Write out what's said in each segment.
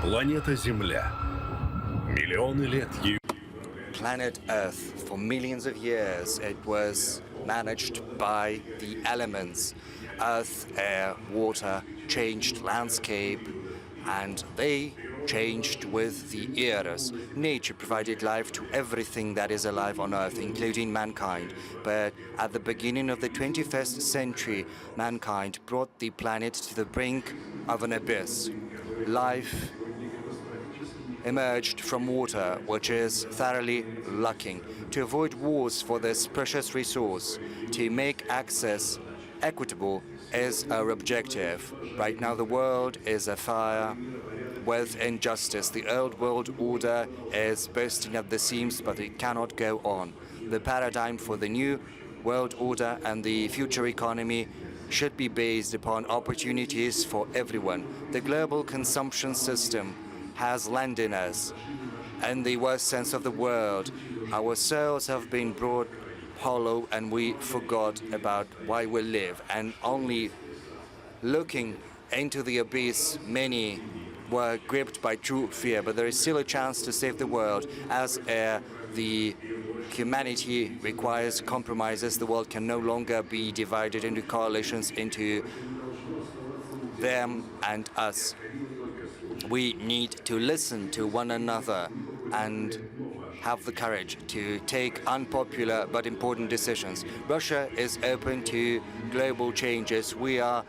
Планета Земля. Миллионы лет ее... Planet Earth, for millions of years, it was managed by the elements. Earth, air, water changed landscape, and they changed with the eras. Nature provided life to everything that is alive on Earth, including mankind. But at the beginning of the 21st century, mankind brought the planet to the brink of an abyss. Life emerged from water, which is thoroughly lacking. To avoid wars for this precious resource, to make access equitable is our objective. Right now the world is afire with injustice. The old world order is bursting at the seams, but it cannot go on. The paradigm for the new world order and the future economy should be based upon opportunities for everyone. The global consumption system has landed us in the worst sense of the word. Our souls have been brought hollow and we forgot about why we live. And only looking into the abyss, many were gripped by true fear. But there is still a chance to save the world. As the humanity requires compromises, the world can no longer be divided into coalitions, into them and us. We need to listen to one another and have the courage to take unpopular but important decisions. Russia is open to global changes. We are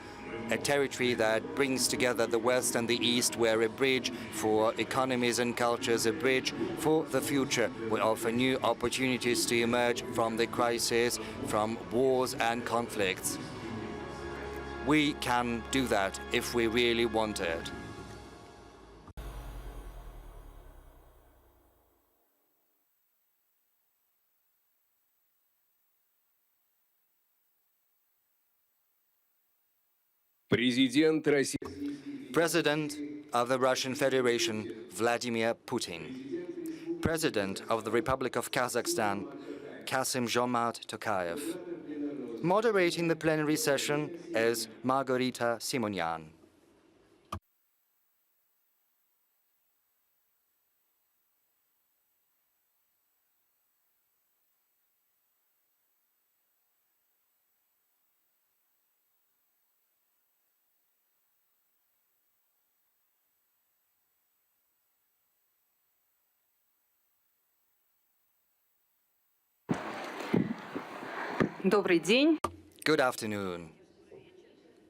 a territory that brings together the West and the East. We're a bridge for economies and cultures, a bridge for the future. We offer new opportunities to emerge from the crisis, from wars and conflicts. We can do that if we really want it. President of the Russian Federation, Vladimir Putin. President of the Republic of Kazakhstan, Kassym-Jomart Tokayev. Moderating the plenary session is Margarita Simonyan. Добрый день. Good afternoon.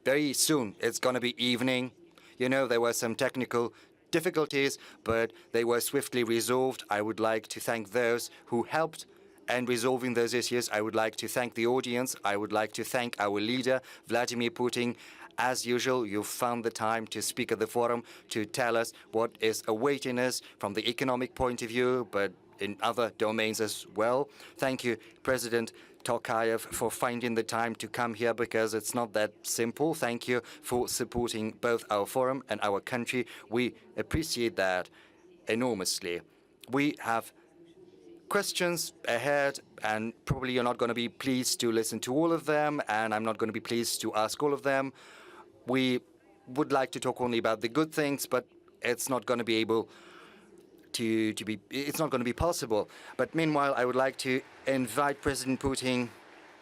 Very soon it's going to be evening. You know, there were some technical difficulties, but they were swiftly resolved. I would like to thank those who helped in resolving those issues. I would like to thank the audience. I would like to thank our leader, Vladimir Putin. As usual, you found the time to speak at the forum to tell us what is awaiting us from the economic point of view, but in other domains as well. Thank you, President Tokayev, for finding the time to come here, because it's not that simple. Thank you for supporting both our forum and our country. We appreciate that enormously. We have questions ahead, and probably you're not going to be pleased to listen to all of them, and I'm not going to be pleased to ask all of them. We would like to talk only about the good things, but it's not going to be able it's not going to be possible. But meanwhile, I would like to invite President Putin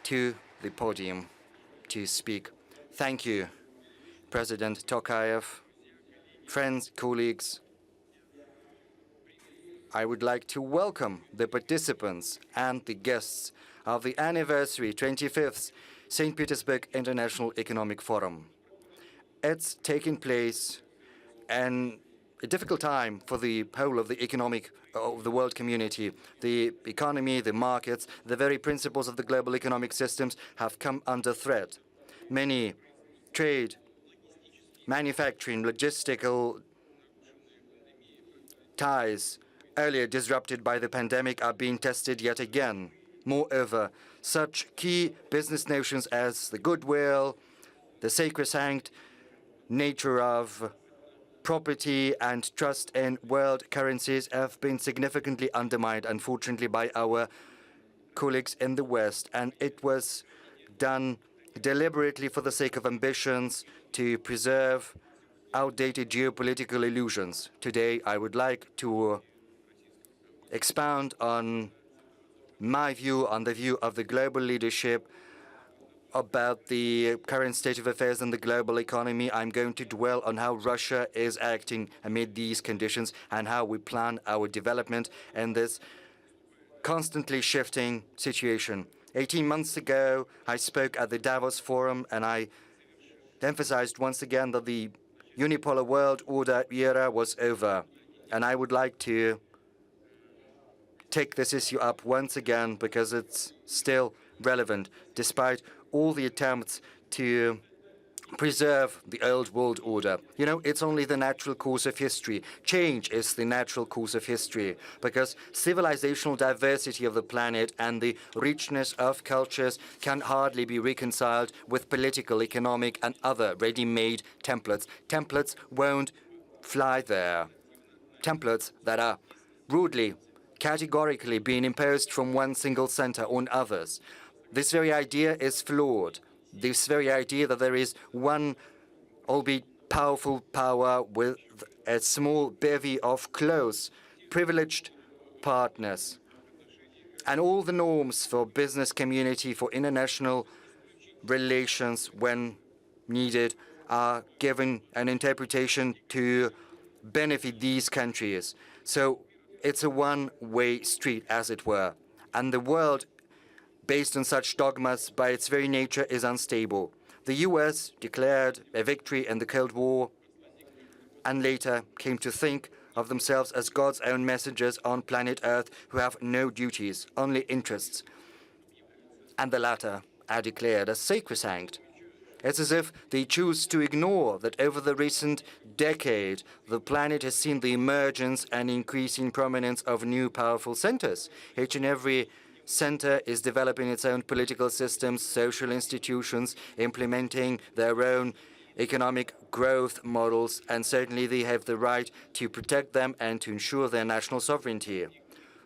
to the podium to speak. Thank you, President Tokayev. Friends, colleagues, I would like to welcome the participants and the guests of the anniversary 25th St. Petersburg International Economic Forum. It's taking place in a difficult time for the whole of the world community. The economy, the markets, the very principles of the global economic systems have come under threat. Many trade, manufacturing, logistical ties earlier disrupted by the pandemic are being tested yet again. Moreover, such key business notions as the goodwill, the sacrosanct nature of property and trust in world currencies have been significantly undermined, unfortunately, by our colleagues in the West. And it was done deliberately for the sake of ambitions to preserve outdated geopolitical illusions. Today, I would like to expound on my view, on the view of the global leadership about the current state of affairs in the global economy. I'm going to dwell on how Russia is acting amid these conditions and how we plan our development in this constantly shifting situation. 18 months ago, I spoke at the Davos Forum and I emphasized once again that the unipolar world order era was over. And I would like to take this issue up once again because it's still relevant, despite all the attempts to preserve the old world order. You know, it's only the natural course of history. Change is the natural course of history because civilizational diversity of the planet and the richness of cultures can hardly be reconciled with political, economic, and other ready-made templates. Templates won't fly there. Templates that are rudely, categorically being imposed from one single center on others. This very idea is flawed. This very idea that there is one, albeit powerful power with a small bevy of close, privileged partners. And all the norms for business community, for international relations when needed, are given an interpretation to benefit these countries. So it's a one-way street, as it were. And the world, based on such dogmas, by its very nature, is unstable. The US declared a victory in the Cold War and later came to think of themselves as God's own messengers on planet Earth who have no duties, only interests. And the latter are declared as sacrosanct. It's as if they choose to ignore that over the recent decade, the planet has seen the emergence and increasing prominence of new powerful centers. Each and every center is developing its own political systems, social institutions, implementing their own economic growth models, and certainly they have the right to protect them and to ensure their national sovereignty.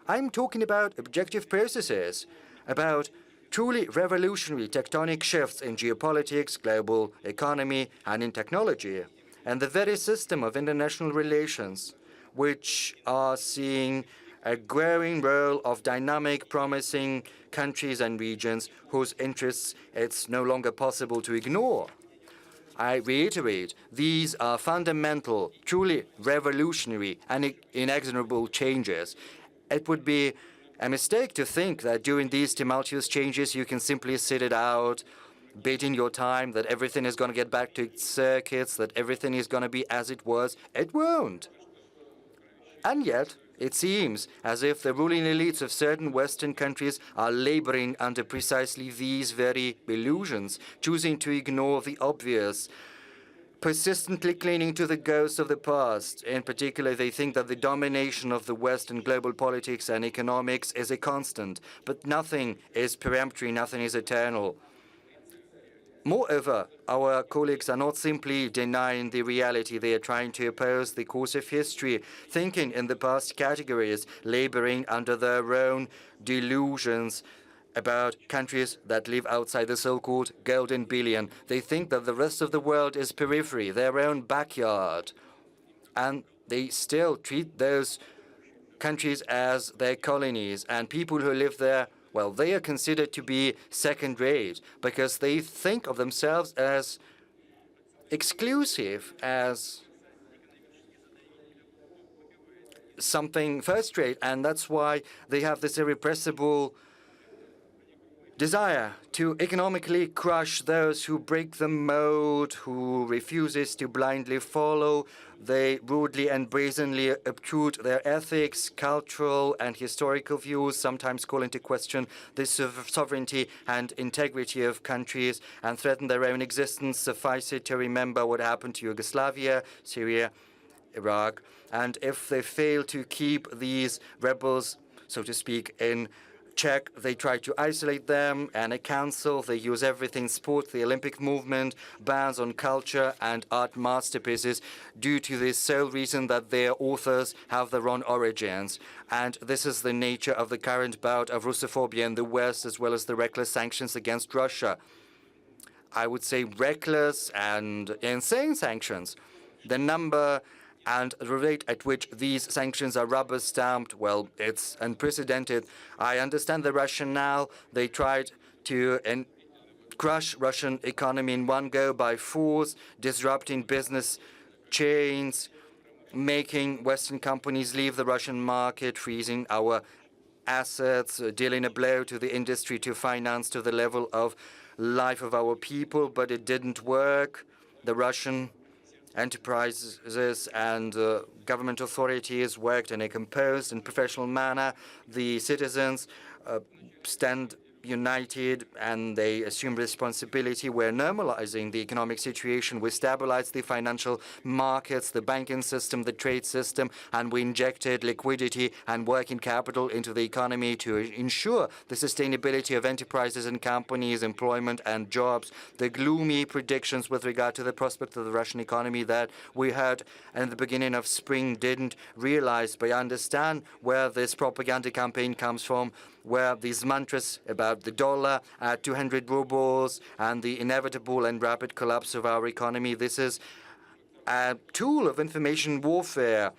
I'm talking about objective processes, about truly revolutionary tectonic shifts in geopolitics, global economy, and in technology, and the very system of international relations, which are seeing a growing role of dynamic, promising countries and regions whose interests it's no longer possible to ignore. I reiterate, these are fundamental, truly revolutionary and inexorable changes. It would be a mistake to think that during these tumultuous changes you can simply sit it out, biding your time, that everything is going to get back to its circuits, that everything is going to be as it was. It won't. And yet, it seems as if the ruling elites of certain Western countries are laboring under precisely these very illusions, choosing to ignore the obvious, persistently clinging to the ghosts of the past. In particular, they think that the domination of the West in global politics and economics is a constant, but nothing is peremptory, nothing is eternal. Moreover, our colleagues are not simply denying the reality. They are trying to oppose the course of history, thinking in the past categories, laboring under their own delusions about countries that live outside the so-called golden billion. They think that the rest of the world is periphery, their own backyard. And they still treat those countries as their colonies, and people who live there, well, they are considered to be second-rate because they think of themselves as exclusive, as something first-rate, and that's why they have this irrepressible desire to economically crush those who break the mode, who refuses to blindly follow. They rudely and brazenly obtrude their ethics, cultural and historical views, sometimes call into question the sovereignty and integrity of countries and threaten their own existence. Suffice it to remember what happened to Yugoslavia, Syria, Iraq. And if they fail to keep these rebels, so to speak, in check, they try to isolate them and cancel. They use everything: sport, the Olympic movement, bans on culture and art masterpieces, due to the sole reason that their authors have their own origins. And this is the nature of the current bout of Russophobia in the West, as well as the reckless sanctions against Russia. I would say reckless and insane sanctions. The number and the rate at which these sanctions are rubber-stamped, well, it's unprecedented. I understand the rationale. They tried to crush Russian economy in one go by force, disrupting business chains, making Western companies leave the Russian market, freezing our assets, dealing a blow to the industry, to finance, to the level of life of our people. But it didn't work. The Russian enterprises and government authorities worked in a composed and professional manner. The citizens stand united and they assume responsibility. We're normalizing the economic situation. We stabilized the financial markets, the banking system, the trade system, and we injected liquidity and working capital into the economy to ensure the sustainability of enterprises and companies, employment and jobs. The gloomy predictions with regard to the prospect of the Russian economy that we heard in the beginning of spring didn't realize, but I understand where this propaganda campaign comes from, where these mantras about the dollar at 200 rubles and the inevitable and rapid collapse of our economy. This is a tool of information warfare,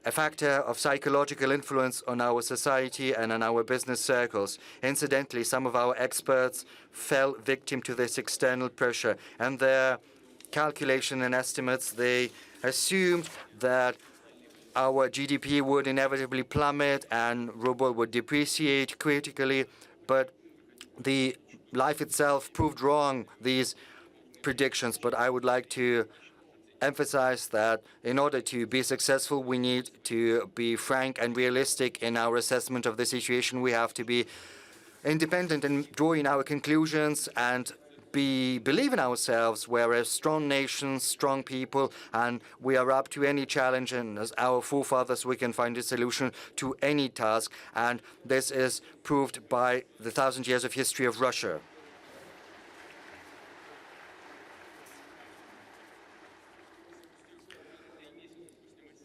a factor of psychological influence on our society and on our business circles. Incidentally, some of our experts fell victim to this external pressure, and their calculation and estimates, they assumed that our GDP would inevitably plummet and ruble would depreciate critically, but the life itself proved wrong, these predictions. But I would like to emphasize that in order to be successful, we need to be frank and realistic in our assessment of the situation. We have to be independent in drawing our conclusions and believe in ourselves. We're a strong nation, strong people, and we are up to any challenge. And as our forefathers, we can find a solution to any task. And this is proved by the 1,000 years of history of Russia.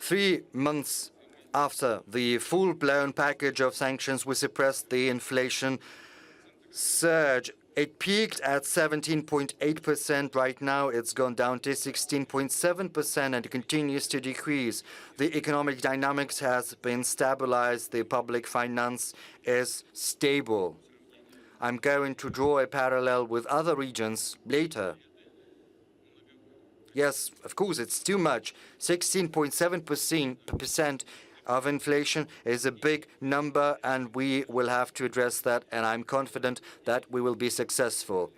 Three months after the full-blown package of sanctions, we suppressed the inflation surge. It peaked at 17.8%. Right now, it's gone down to 16.7% and it continues to decrease. The economic dynamics has been stabilized. The public finance is stable. I'm going to draw a parallel with other regions later. Yes, of course, it's too much. 16.7% of inflation is a big number, and we will have to address that, and I'm confident that we will be successful.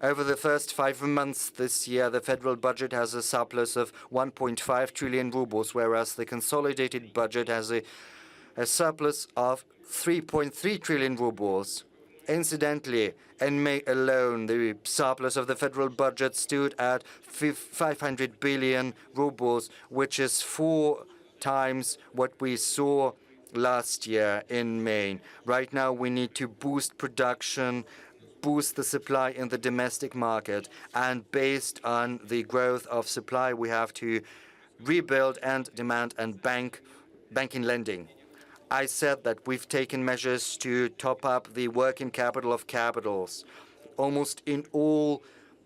Over the first 5 months this year, the federal budget has a surplus of 1.5 trillion rubles, whereas the consolidated budget has a surplus of 3.3 trillion rubles. Incidentally, in May alone, the surplus of the federal budget stood at 500 billion rubles, which is 4 times what we saw last year in May. Right now, we need to boost production, boost the supply in the domestic market, and based on the growth of supply, we have to rebuild and demand and banking lending. I said that we've taken measures to top up the working capital of capitals. Almost in all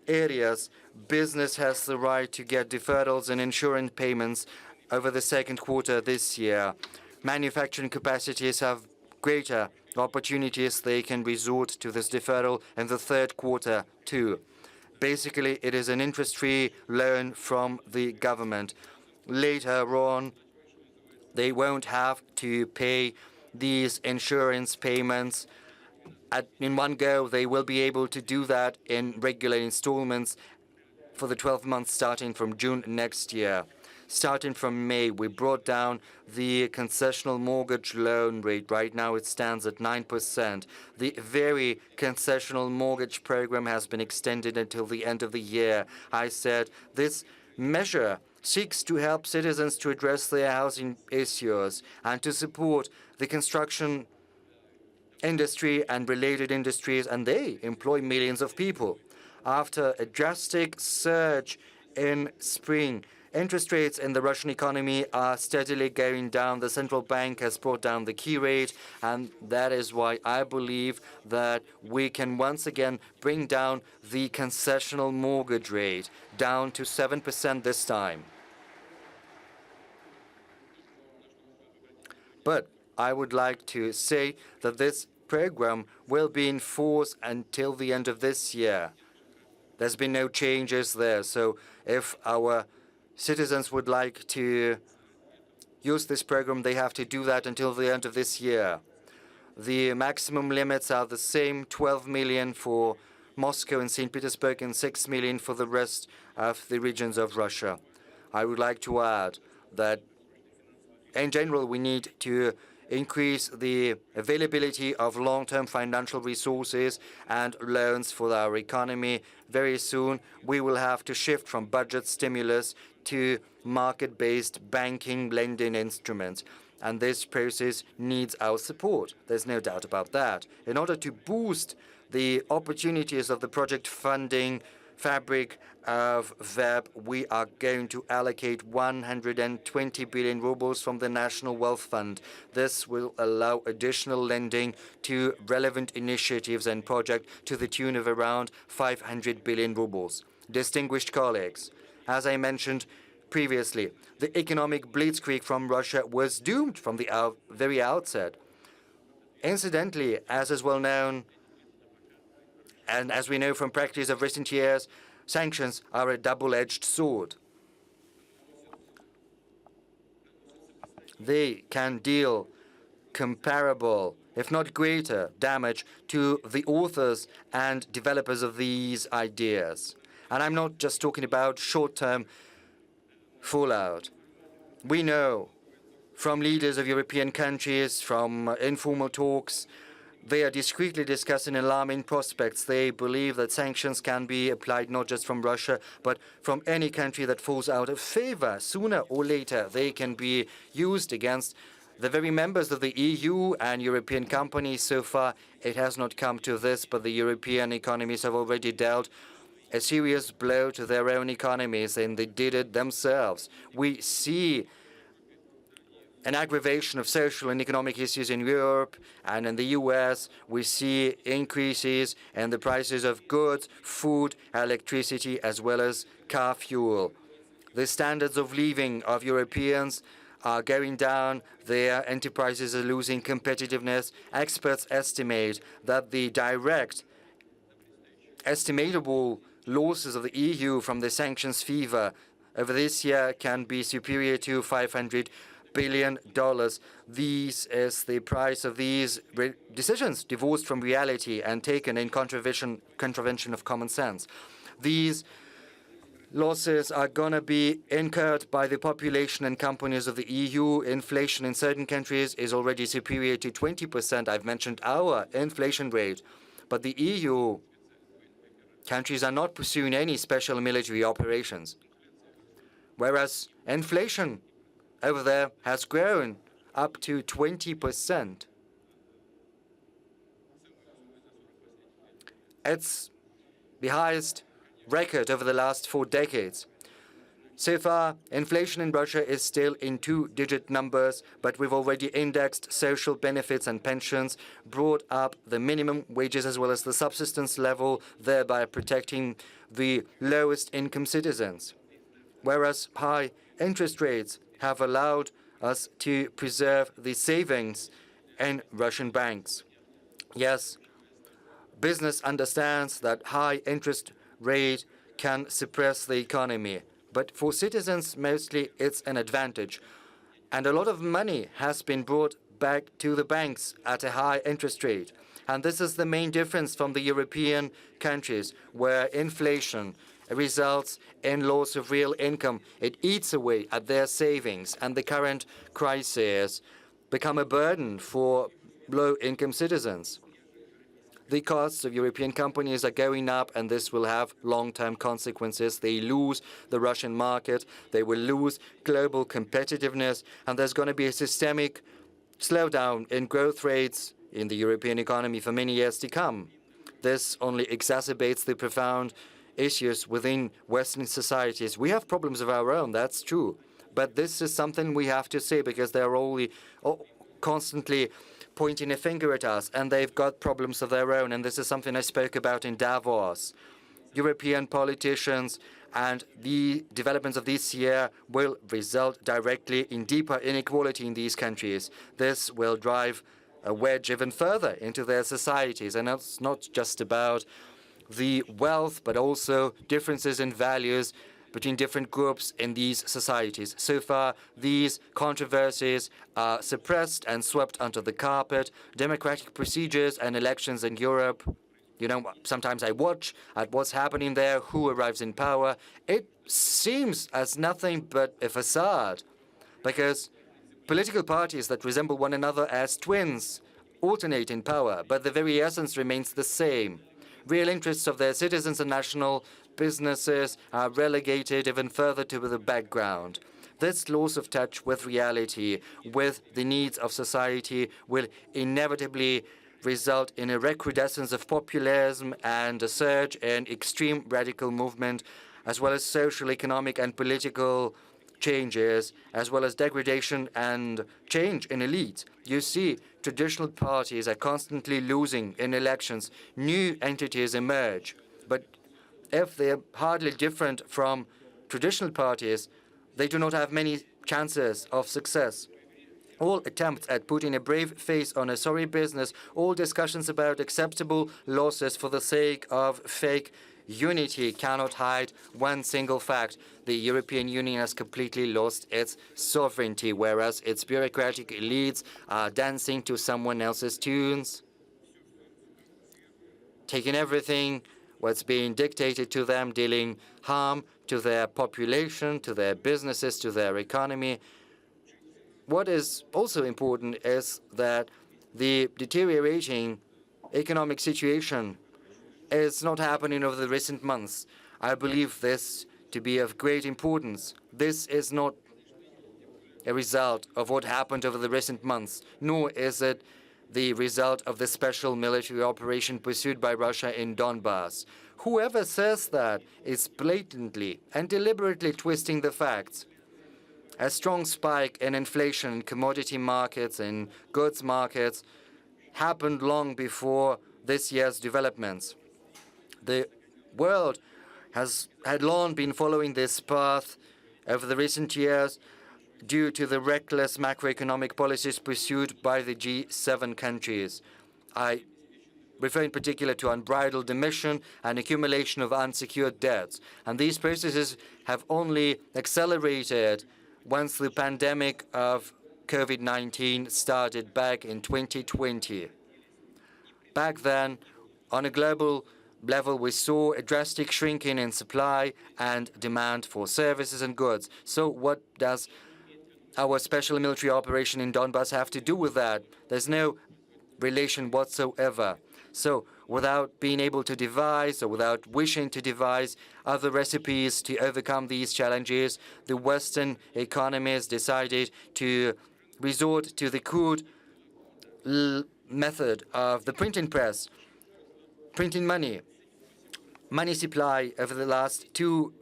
areas, business has the right to get deferrals and insurance payments over the second quarter this year. Manufacturing capacities have greater opportunities. They can resort to this deferral in the third quarter too. Basically, it is an interest-free loan from the government. Later on, they won't have to pay these insurance payments in one go. They will be able to do that in regular installments for the 12 months starting from June next year. Starting from May, we brought down the concessional mortgage loan rate. Right now, it stands at 9%. The very concessional mortgage program has been extended until the end of the year. I said this measure seeks to help citizens to address their housing issues and to support the construction industry and related industries, and they employ millions of people. After a drastic surge in spring, interest rates in the Russian economy are steadily going down. The central bank has brought down the key rate, and that is why I believe that we can once again bring down the concessional mortgage rate down to 7% this time. But I would like to say that this program will be in force until the end of this year. There's been no changes there. So if our citizens would like to use this program, they have to do that until the end of this year. The maximum limits are the same, 12 million for Moscow and St. Petersburg and 6 million for the rest of the regions of Russia. I would like to add that in general, we need to increase the availability of long-term financial resources and loans for our economy. Very soon, we will have to shift from budget stimulus to market-based banking lending instruments. And this process needs our support. There's no doubt about that. In order to boost the opportunities of the project funding fabric of VEB, we are going to allocate 120 billion rubles from the National Wealth Fund. This will allow additional lending to relevant initiatives and projects to the tune of around 500 billion rubles. Distinguished colleagues, as I mentioned previously, the economic blitzkrieg from Russia was doomed from the very outset. Incidentally, as is well known, and as we know from practice of recent years, sanctions are a double-edged sword. They can deal comparable, if not greater, damage to the authors and developers of these ideas. And I'm not just talking about short-term fallout. We know from leaders of European countries, from informal talks, they are discreetly discussing alarming prospects. They believe that sanctions can be applied not just from Russia, but from any country that falls out of favor. Sooner or later, they can be used against the very members of the EU and European companies. So far, it has not come to this, but the European economies have already dealt a serious blow to their own economies, and they did it themselves. We see an aggravation of social and economic issues in Europe and in the US. We see increases in the prices of goods, food, electricity, as well as car fuel. The standards of living of Europeans are going down. Their enterprises are losing competitiveness. Experts estimate that the direct estimatable losses of the EU from the sanctions fever over this year can be superior to $500 billion. This is the price of these decisions, divorced from reality and taken in contravention of common sense. These losses are going to be incurred by the population and companies of the EU. Inflation in certain countries is already superior to 20%. I've mentioned our inflation rate. But the EU countries are not pursuing any special military operations, whereas inflation over there has grown up to 20%. It's the highest record over the last 4 decades. So far, inflation in Russia is still in 2-digit numbers, but we've already indexed social benefits and pensions, brought up the minimum wages as well as the subsistence level, thereby protecting the lowest income citizens. Whereas high interest rates have allowed us to preserve the savings in Russian banks. Yes, business understands that high interest rate can suppress the economy. But for citizens, mostly, it's an advantage. And a lot of money has been brought back to the banks at a high interest rate. And this is the main difference from the European countries, where inflation results in loss of real income. It eats away at their savings, and the current crisis become a burden for low-income citizens. The costs of European companies are going up, and this will have long-term consequences. They lose the Russian market, they will lose global competitiveness, and there's going to be a systemic slowdown in growth rates in the European economy for many years to come. This only exacerbates the profound issues within Western societies. We have problems of our own, that's true. But this is something we have to say, because they're only constantly pointing a finger at us, and they've got problems of their own. And this is something I spoke about in Davos. European politicians And the developments of this year will result directly in deeper inequality in these countries. This will drive a wedge even further into their societies. And it's not just about the wealth, but also differences in values between different groups in these societies. So far, these controversies are suppressed and swept under the carpet. Democratic procedures and elections in Europe, sometimes I watch at what's happening there, who arrives in power. It seems as nothing but a facade, because political parties that resemble one another as twins alternate in power, but the very essence remains the same. Real interests of their citizens and national businesses are relegated even further to the background. This loss of touch with reality, with the needs of society, will inevitably result in a recrudescence of populism and a surge in extreme radical movement, as well as social, economic, and political changes, as well as degradation and change in elites. You see, traditional parties are constantly losing in elections. New entities emerge. But if they're hardly different from traditional parties, they do not have many chances of success. All attempts at putting a brave face on a sorry business, all discussions about acceptable losses for the sake of fake unity cannot hide one single fact. The European Union has completely lost its sovereignty, whereas its bureaucratic elites are dancing to someone else's tunes, taking everything what's being dictated to them, dealing harm to their population, to their businesses, to their economy. What is also important is that the deteriorating economic situation is not happening over the recent months. I believe this to be of great importance. This is not a result of what happened over the recent months, nor is it the result of the special military operation pursued by Russia in Donbass. Whoever says that is blatantly and deliberately twisting the facts. A strong spike in inflation in commodity markets and goods markets happened long before this year's developments. The world had long been following this path over the recent years due to the reckless macroeconomic policies pursued by the G7 countries. I refer in particular to unbridled emission and accumulation of unsecured debts. And these processes have only accelerated once the pandemic of COVID-19 started back in 2020. Back then, on a global level, we saw a drastic shrinking in supply and demand for services and goods. So what does our special military operation in Donbass have to do with that? There's no relation whatsoever. So without being able to devise or without wishing to devise other recipes to overcome these challenges, the Western economies decided to resort to the crude method of the printing press, printing money. Money supply over the last 2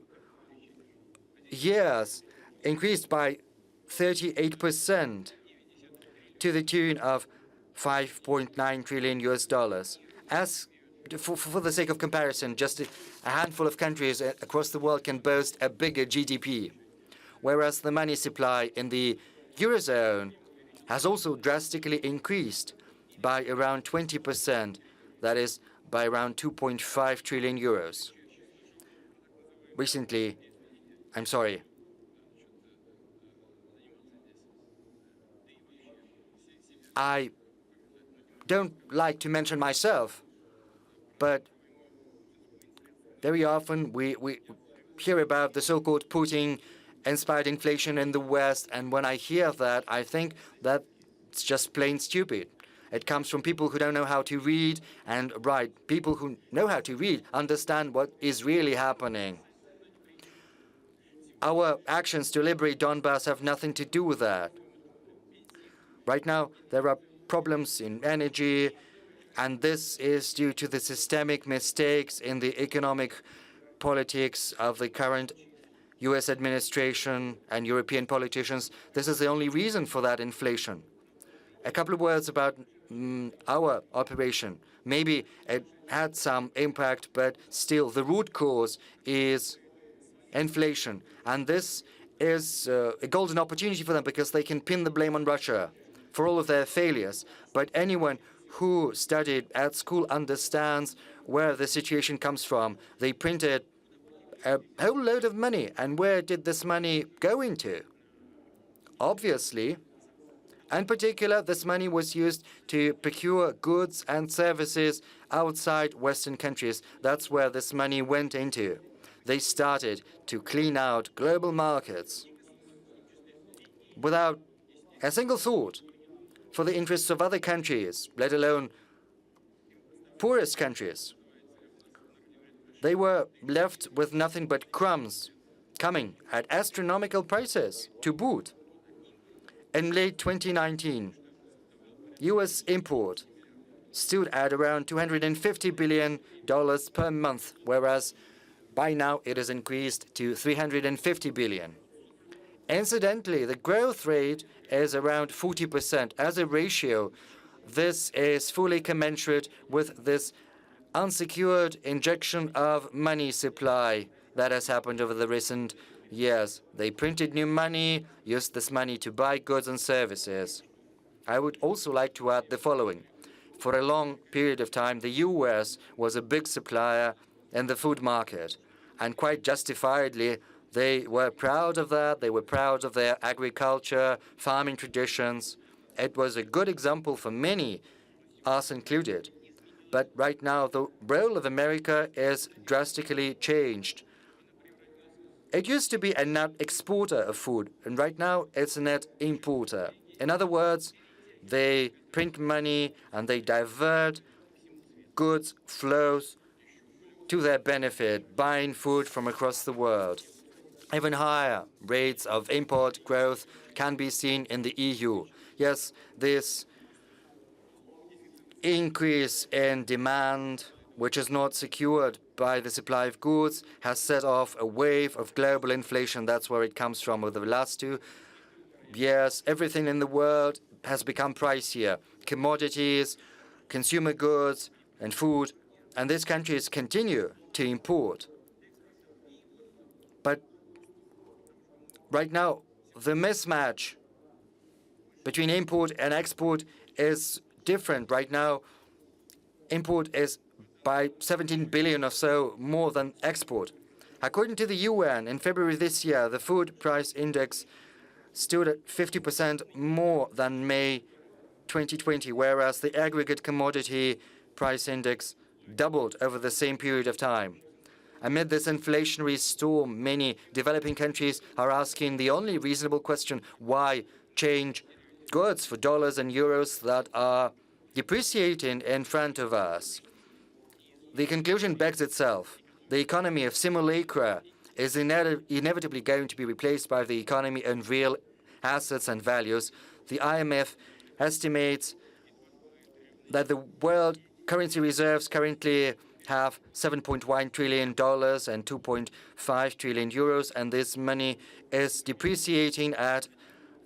years increased by 38% to the tune of 5.9 trillion US dollars. As for the sake of comparison, just a handful of countries across the world can boast a bigger GDP, whereas the money supply in the Eurozone has also drastically increased by around 20%, that is, by around 2.5 trillion euros. Recently, I don't like to mention myself, but very often we hear about the so-called Putin-inspired inflation in the West, and when I hear that, I think that it's just plain stupid. It comes from people who don't know how to read and write. People who know how to read understand what is really happening. Our actions to liberate Donbass have nothing to do with that. Right now, there are problems in energy, and this is due to the systemic mistakes in the economic politics of the current U.S. administration and European politicians. This is the only reason for that inflation. A couple of words about our operation. Maybe it had some impact, but still the root cause is inflation. And this is a golden opportunity for them because they can pin the blame on Russia for all of their failures. But anyone who studied at school understands where the situation comes from. They printed a whole load of money. And where did this money go into? Obviously, in particular, this money was used to procure goods and services outside Western countries. That's where this money went into. They started to clean out global markets without a single thought for the interests of other countries, let alone poorest countries. They were left with nothing but crumbs, coming at astronomical prices to boot. In late 2019, U.S. import stood at around $250 billion per month, whereas by now it has increased to $350 billion. Incidentally, the growth rate is around 40%. As a ratio, this is fully commensurate with this unsecured injection of money supply that has happened over the recent years. They printed new money, used this money to buy goods and services. I would also like to add the following. For a long period of time, the U.S. was a big supplier in the food market, and quite justifiably, they were proud of that. They were proud of their agriculture, farming traditions. It was a good example for many, us included. But right now, the role of America is drastically changed. It used to be a net exporter of food, and right now it's a net importer. In other words, they print money and they divert goods flows to their benefit, buying food from across the world. Even higher rates of import growth can be seen in the EU. Yes, this increase in demand, which is not secured by the supply of goods, has set off a wave of global inflation. That's where it comes from. Over the last 2 years, everything in the world has become pricier. Commodities, consumer goods, and food. And these countries continue to import. But right now, the mismatch between import and export is different. Right now, import is by 17 billion or so more than export. According to the UN, in February this year, the food price index stood at 50% more than May 2020, whereas the aggregate commodity price index doubled over the same period of time. Amid this inflationary storm, many developing countries are asking the only reasonable question: why change goods for dollars and euros that are depreciating in front of us? The conclusion begs itself. The economy of simulacra is inevitably going to be replaced by the economy in real assets and values. The IMF estimates that the world currency reserves currently have $7.1 trillion and 2.5 trillion euros, and this money is depreciating at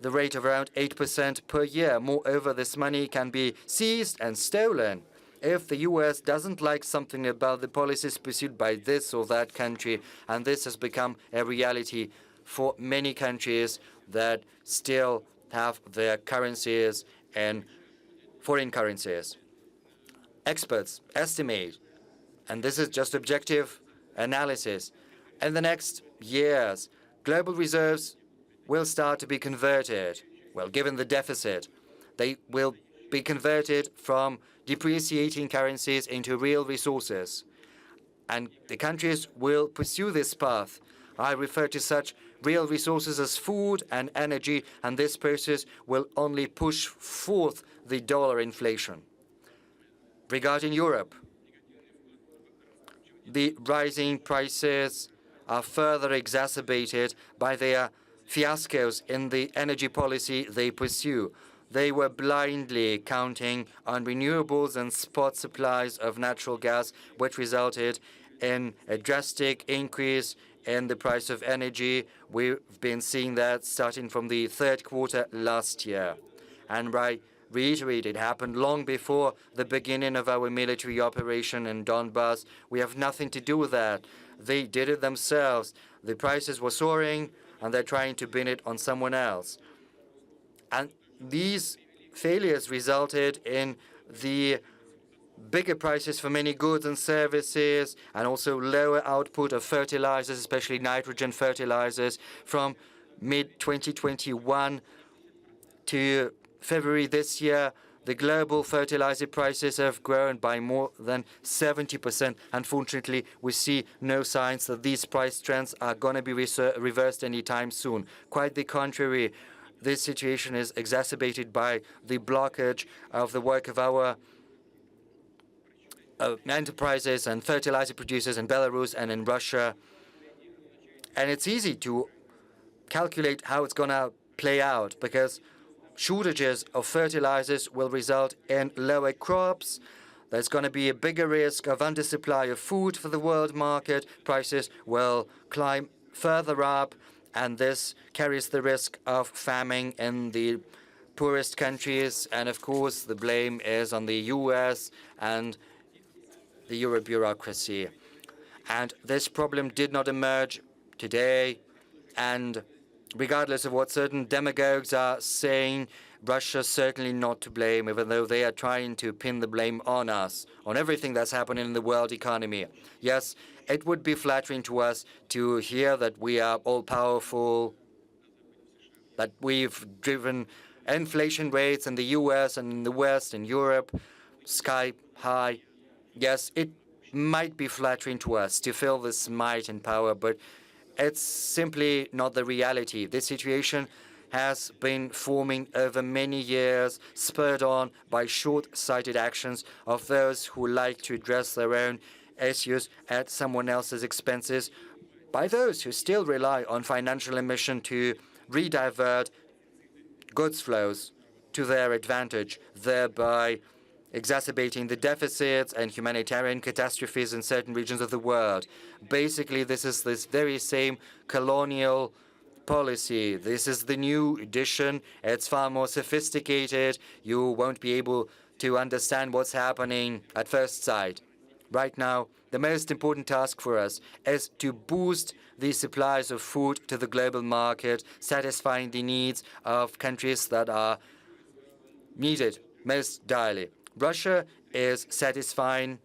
the rate of around 8% per year. Moreover, this money can be seized and stolen if the U.S. doesn't like something about the policies pursued by this or that country, and this has become a reality for many countries that still have their currencies in foreign currencies. Experts estimate, and this is just objective analysis, in the next years, global reserves will start to be converted. Well, given the deficit, they will be converted from depreciating currencies into real resources. And the countries will pursue this path. I refer to such real resources as food and energy, and this process will only push forth the dollar inflation. Regarding Europe, the rising prices are further exacerbated by their fiascos in the energy policy they pursue. They were blindly counting on renewables and spot supplies of natural gas, which resulted in a drastic increase in the price of energy. We've been seeing that starting from the third quarter last year. And I reiterate, it happened long before the beginning of our military operation in Donbass. We have nothing to do with that. they did it themselves. The prices were soaring, and they're trying to pin it on someone else. And these failures resulted in the bigger prices for many goods and services, and also lower output of fertilizers, especially nitrogen fertilizers, from mid-2021 to February this year. The global fertilizer prices have grown by more than 70%. Unfortunately, we see no signs that these price trends are going to be reversed anytime soon. Quite the contrary, this situation is exacerbated by the blockage of the work of our enterprises and fertilizer producers in Belarus and in Russia. And it's easy to calculate how it's going to play out, because shortages of fertilizers will result in lower crops. There's going to be a bigger risk of undersupply of food for the world market. Prices will climb further up, and this carries the risk of famine in the poorest countries. And of course, the blame is on the US and the Euro bureaucracy. And this problem did not emerge today. And regardless of what certain demagogues are saying, Russia's certainly not to blame, even though they are trying to pin the blame on us, on everything that's happening in the world economy. Yes, it would be flattering to us to hear that we are all-powerful, that we've driven inflation rates in the US and in the West and Europe sky high. Yes, it might be flattering to us to feel this might and power, but it's simply not the reality. This situation has been forming over many years, spurred on by short-sighted actions of those who like to address their own issues at someone else's expenses, by those who still rely on financial emission to redivert goods flows to their advantage, thereby exacerbating the deficits and humanitarian catastrophes in certain regions of the world. Basically, this is this very same colonial policy. This is the new edition. It's far more sophisticated. You won't be able to understand what's happening at first sight. Right now, the most important task for us is to boost the supplies of food to the global market, satisfying the needs of countries that are needed most direly. Russia is satisfying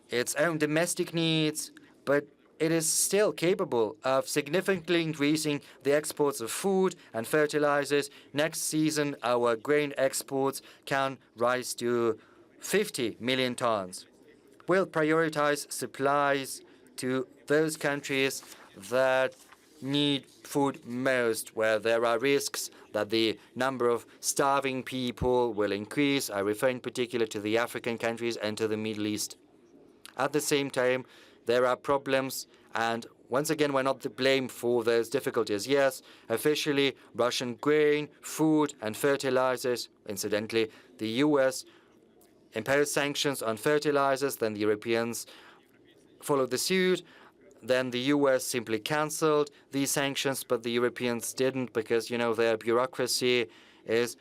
its own domestic needs, but it is still capable of significantly increasing the exports of food and fertilizers. Next season, our grain exports can rise to 50 million tons. We'll prioritize supplies to those countries that need food most, where there are risks that the number of starving people will increase. I refer in particular to the African countries and to the Middle East. At the same time, there are problems, and once again, we're not to blame for those difficulties. Yes, officially, Russian grain, food, and fertilizers, incidentally, the US imposed sanctions on fertilizers, then the Europeans followed the suit. Then the US simply canceled these sanctions, but the Europeans didn't, because, you know, their bureaucracy is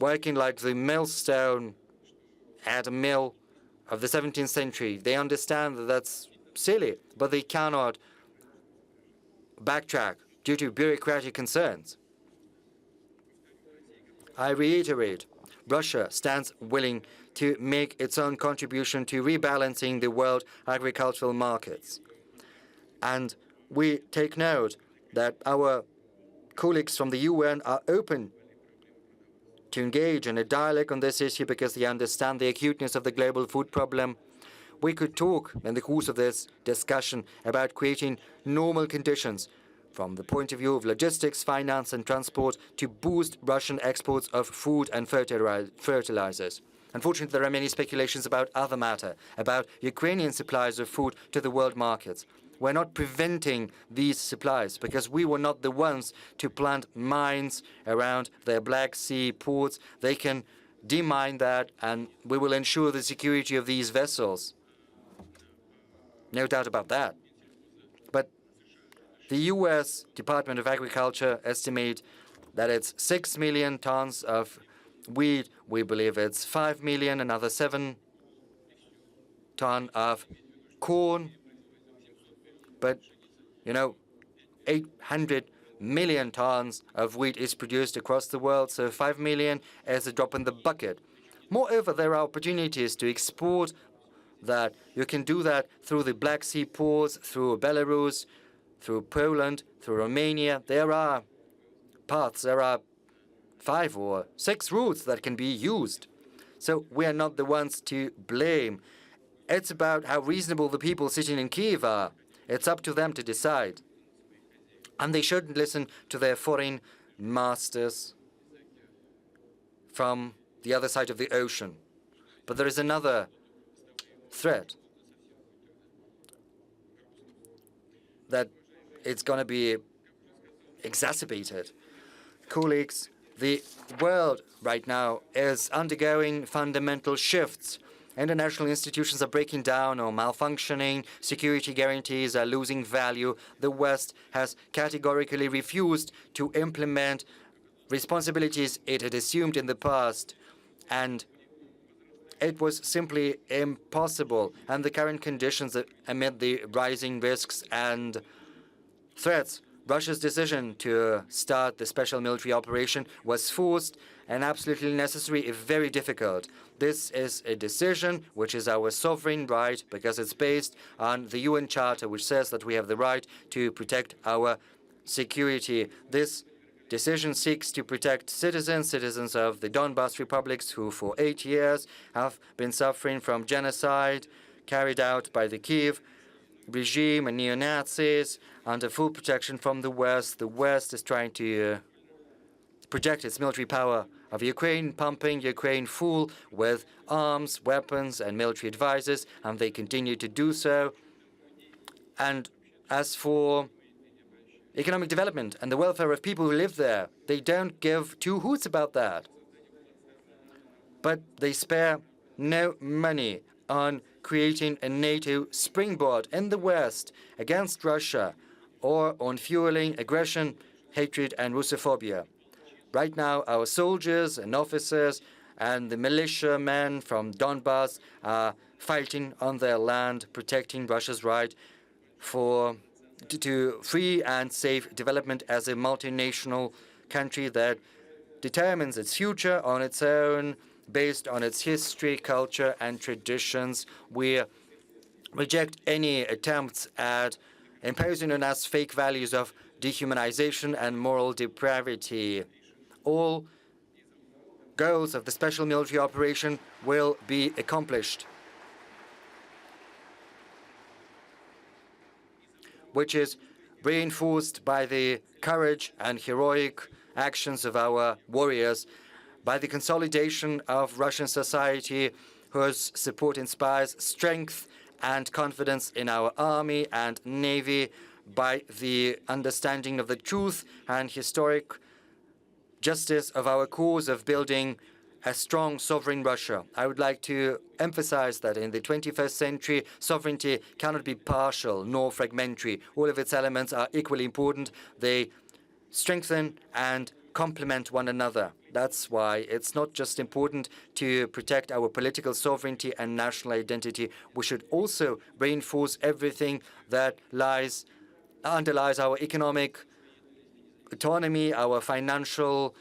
working like the millstone at a mill of the 17th century. They understand that that's silly, but they cannot backtrack due to bureaucratic concerns. I reiterate, Russia stands willing to make its own contribution to rebalancing the world agricultural markets. And we take note that our colleagues from the UN are open to engage in a dialogue on this issue because they understand the acuteness of the global food problem. We could talk in the course of this discussion about creating normal conditions from the point of view of logistics, finance, and transport to boost Russian exports of food and fertilizers. Unfortunately, there are many speculations about other matter, about Ukrainian supplies of food to the world markets. We're not preventing these supplies because we were not the ones to plant mines around their Black Sea ports. They can demine that, and we will ensure the security of these vessels. No doubt about that. But the U.S. Department of Agriculture estimates that it's 6 million tons of wheat. We believe it's 5 million, another 7 ton of corn. But, 800 million tons of wheat is produced across the world, so 5 million is a drop in the bucket. Moreover, there are opportunities to export that. You can do that through the Black Sea ports, through Belarus, through Poland, through Romania. There are paths, there are 5 or 6 routes that can be used. So we are not the ones to blame. It's about how reasonable the people sitting in Kiev are. It's up to them to decide. And they shouldn't listen to their foreign masters from the other side of the ocean. But there is another threat that it's going to be exacerbated. Colleagues, the world right now is undergoing fundamental shifts. International institutions are breaking down or malfunctioning. Security guarantees are losing value. The West has categorically refused to implement responsibilities it had assumed in the past. And it was simply impossible. And the current conditions amid the rising risks and threats, Russia's decision to start the special military operation was forced and absolutely necessary, if very difficult. This is a decision which is our sovereign right because it's based on the UN Charter, which says that we have the right to protect our security. This decision seeks to protect citizens of the Donbas republics who for 8 years have been suffering from genocide carried out by the Kiev regime and neo-Nazis under full protection from the West. The West is trying to project its military power of Ukraine, pumping Ukraine full with arms, weapons, and military advisors, and they continue to do so. And as for economic development and the welfare of people who live there, they don't give two hoots about that. But they spare no money on creating a NATO springboard in the West against Russia or on fueling aggression, hatred, and Russophobia. Right now, our soldiers and officers and the militiamen from Donbas are fighting on their land, protecting Russia's right to free and safe development as a multinational country that determines its future on its own, based on its history, culture, and traditions. We reject any attempts at imposing on us fake values of dehumanization and moral depravity. All goals of the special military operation will be accomplished, which is reinforced by the courage and heroic actions of our warriors, by the consolidation of Russian society, whose support inspires strength and confidence in our army and navy, by the understanding of the truth and historic justice of our cause of building a strong sovereign Russia. I would like to emphasize that in the 21st century, sovereignty cannot be partial nor fragmentary. All of its elements are equally important. They strengthen and complement one another. That's why it's not just important to protect our political sovereignty and national identity. We should also reinforce everything that underlies our economic autonomy, our financial,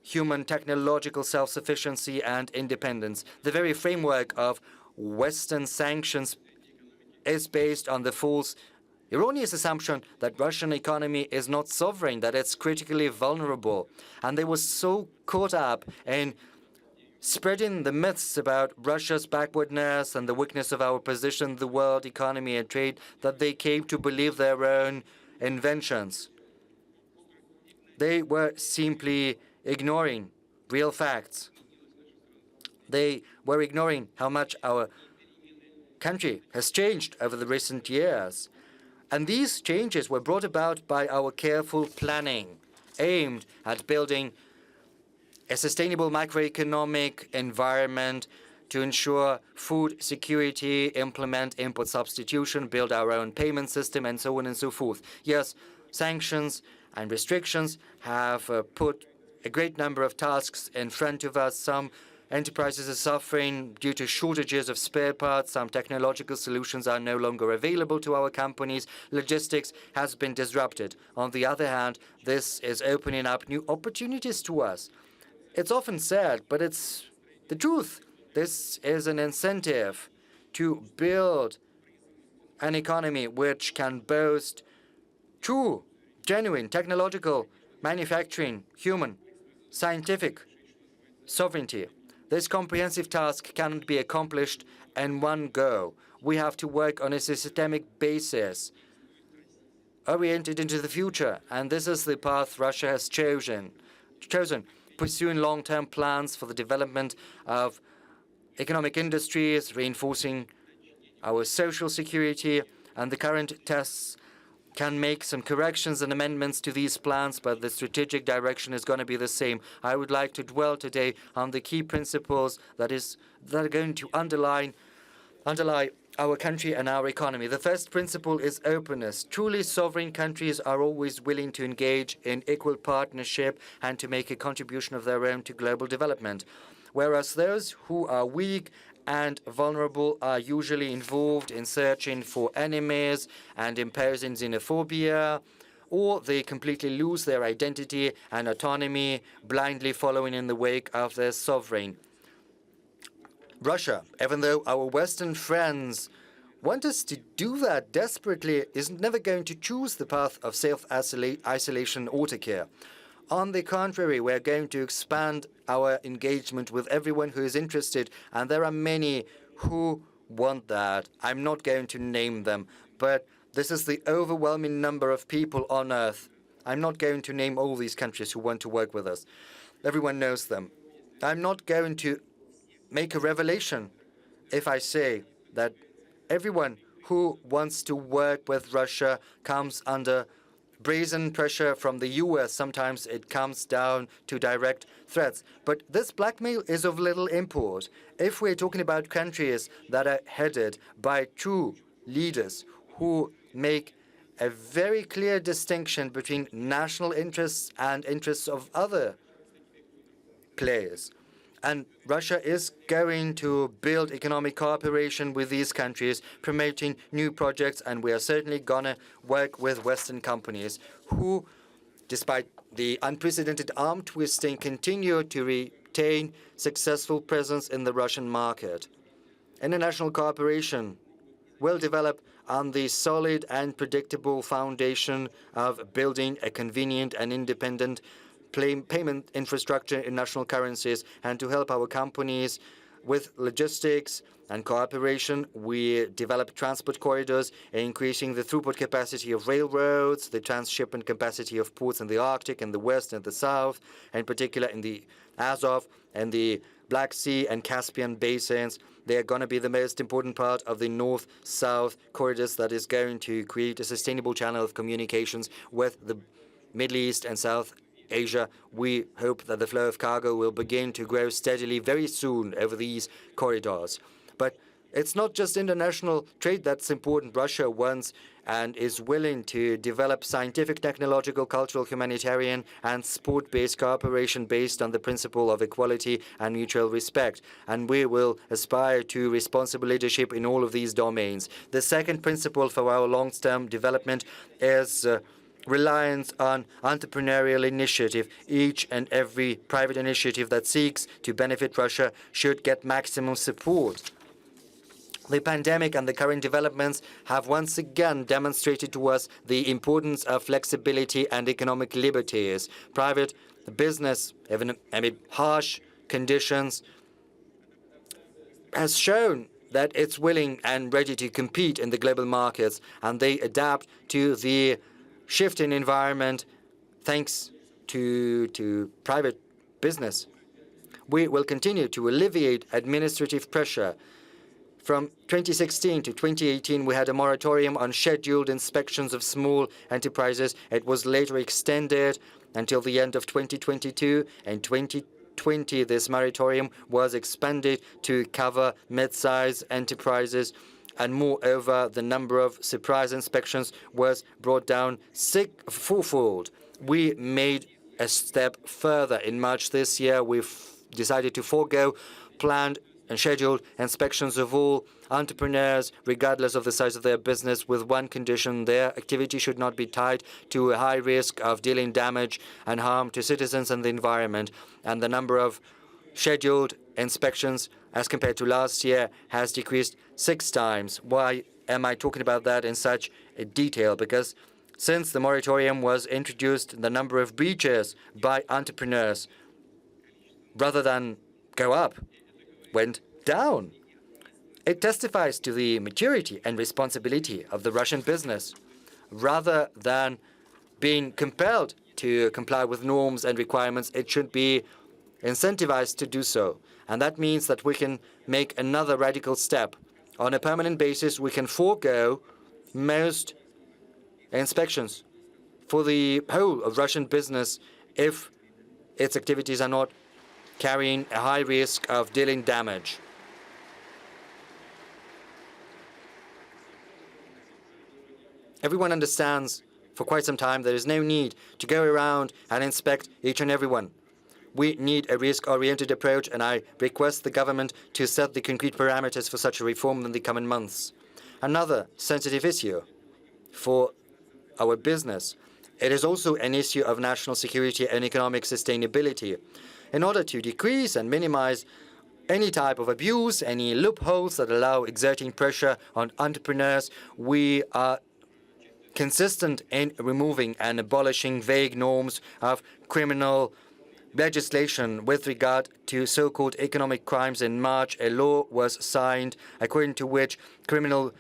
human, technological self-sufficiency and independence. The very framework of Western sanctions is based on the false, erroneous assumption that Russian economy is not sovereign, that it's critically vulnerable. And they were so caught up in spreading the myths about Russia's backwardness and the weakness of our position in the world economy and trade that they came to believe their own inventions. They were simply ignoring real facts. They were ignoring how much our country has changed over the recent years. And these changes were brought about by our careful planning, aimed at building a sustainable macroeconomic environment to ensure food security, implement import substitution, build our own payment system, and so on and so forth. Yes, sanctions and restrictions have put a great number of tasks in front of us. Some enterprises are suffering due to shortages of spare parts. Some technological solutions are no longer available to our companies. Logistics has been disrupted. On the other hand, this is opening up new opportunities to us. It's often said, but it's the truth. This is an incentive to build an economy which can boast true, genuine, technological, manufacturing, human, scientific sovereignty. This comprehensive task cannot be accomplished in one go. We have to work on a systemic basis, oriented into the future, and this is the path Russia has chosen, pursuing long-term plans for the development of economic industries, reinforcing our social security, and the current tests can make some corrections and amendments to these plans, but the strategic direction is going to be the same. I would like to dwell today on the key principles that are going to underlie our country and our economy. The first principle is openness. Truly sovereign countries are always willing to engage in equal partnership and to make a contribution of their own to global development, whereas those who are weak and vulnerable are usually involved in searching for enemies and imposing xenophobia, or they completely lose their identity and autonomy, blindly following in the wake of their sovereign. Russia, even though our Western friends want us to do that desperately, is never going to choose the path of self-isolation altogether. On the contrary, we are going to expand our engagement with everyone who is interested, and there are many who want that. I'm not going to name them, but this is the overwhelming number of people on Earth. I'm not going to name all these countries who want to work with us. Everyone knows them. I'm not going to make a revelation if I say that everyone who wants to work with Russia comes under brazen pressure from the U.S. Sometimes it comes down to direct threats. But this blackmail is of little import. If we're talking about countries that are headed by true leaders who make a very clear distinction between national interests and interests of other players. And Russia is going to build economic cooperation with these countries, promoting new projects, and we are certainly going to work with Western companies who, despite the unprecedented arm twisting, continue to retain successful presence in the Russian market. International cooperation will develop on the solid and predictable foundation of building a convenient and independent payment infrastructure in national currencies, and to help our companies with logistics and cooperation, we develop transport corridors, increasing the throughput capacity of railroads, the transshipment capacity of ports in the Arctic, in the West and the South, in particular in the Azov and the Black Sea and Caspian basins. They are going to be the most important part of the North-South corridors that is going to create a sustainable channel of communications with the Middle East and South Asia. We hope that the flow of cargo will begin to grow steadily very soon over these corridors. But it's not just international trade that's important. Russia wants and is willing to develop scientific, technological, cultural, humanitarian, and sport-based cooperation based on the principle of equality and mutual respect. And we will aspire to responsible leadership in all of these domains. The second principle for our long-term development is reliance on entrepreneurial initiative. Each and every private initiative that seeks to benefit Russia should get maximum support. The pandemic and the current developments have once again demonstrated to us the importance of flexibility and economic liberties. Private business, even amid harsh conditions, has shown that it's willing and ready to compete in the global markets, and they adapt to the shifting environment thanks to private business. We will continue to alleviate administrative pressure. From 2016 to 2018, we had a moratorium on scheduled inspections of small enterprises. It was later extended until the end of 2022. In 2020, this moratorium was expanded to cover mid-size enterprises. And moreover, the number of surprise inspections was brought down fourfold. We made a step further. In March this year, we've decided to forego planned and scheduled inspections of all entrepreneurs, regardless of the size of their business, with one condition: their activity should not be tied to a high risk of dealing damage and harm to citizens and the environment. And the number of scheduled inspections as compared to last year has decreased 6 times. Why am I talking about that in such detail? Because since the moratorium was introduced, the number of breaches by entrepreneurs, rather than go up, went down. It testifies to the maturity and responsibility of the Russian business. Rather than being compelled to comply with norms and requirements, it should be incentivized to do so. And that means that we can make another radical step. On a permanent basis, we can forego most inspections for the whole of Russian business if its activities are not carrying a high risk of dealing damage. Everyone understands for quite some time there is no need to go around and inspect each and every one. We need a risk-oriented approach, and I request the government to set the concrete parameters for such a reform in the coming months. Another sensitive issue for our business. It is also an issue of national security and economic sustainability. In order to decrease and minimize any type of abuse, any loopholes that allow exerting pressure on entrepreneurs, we are consistent in removing and abolishing vague norms of criminal legislation with regard to so-called economic crimes. In March, a law was signed according to which criminal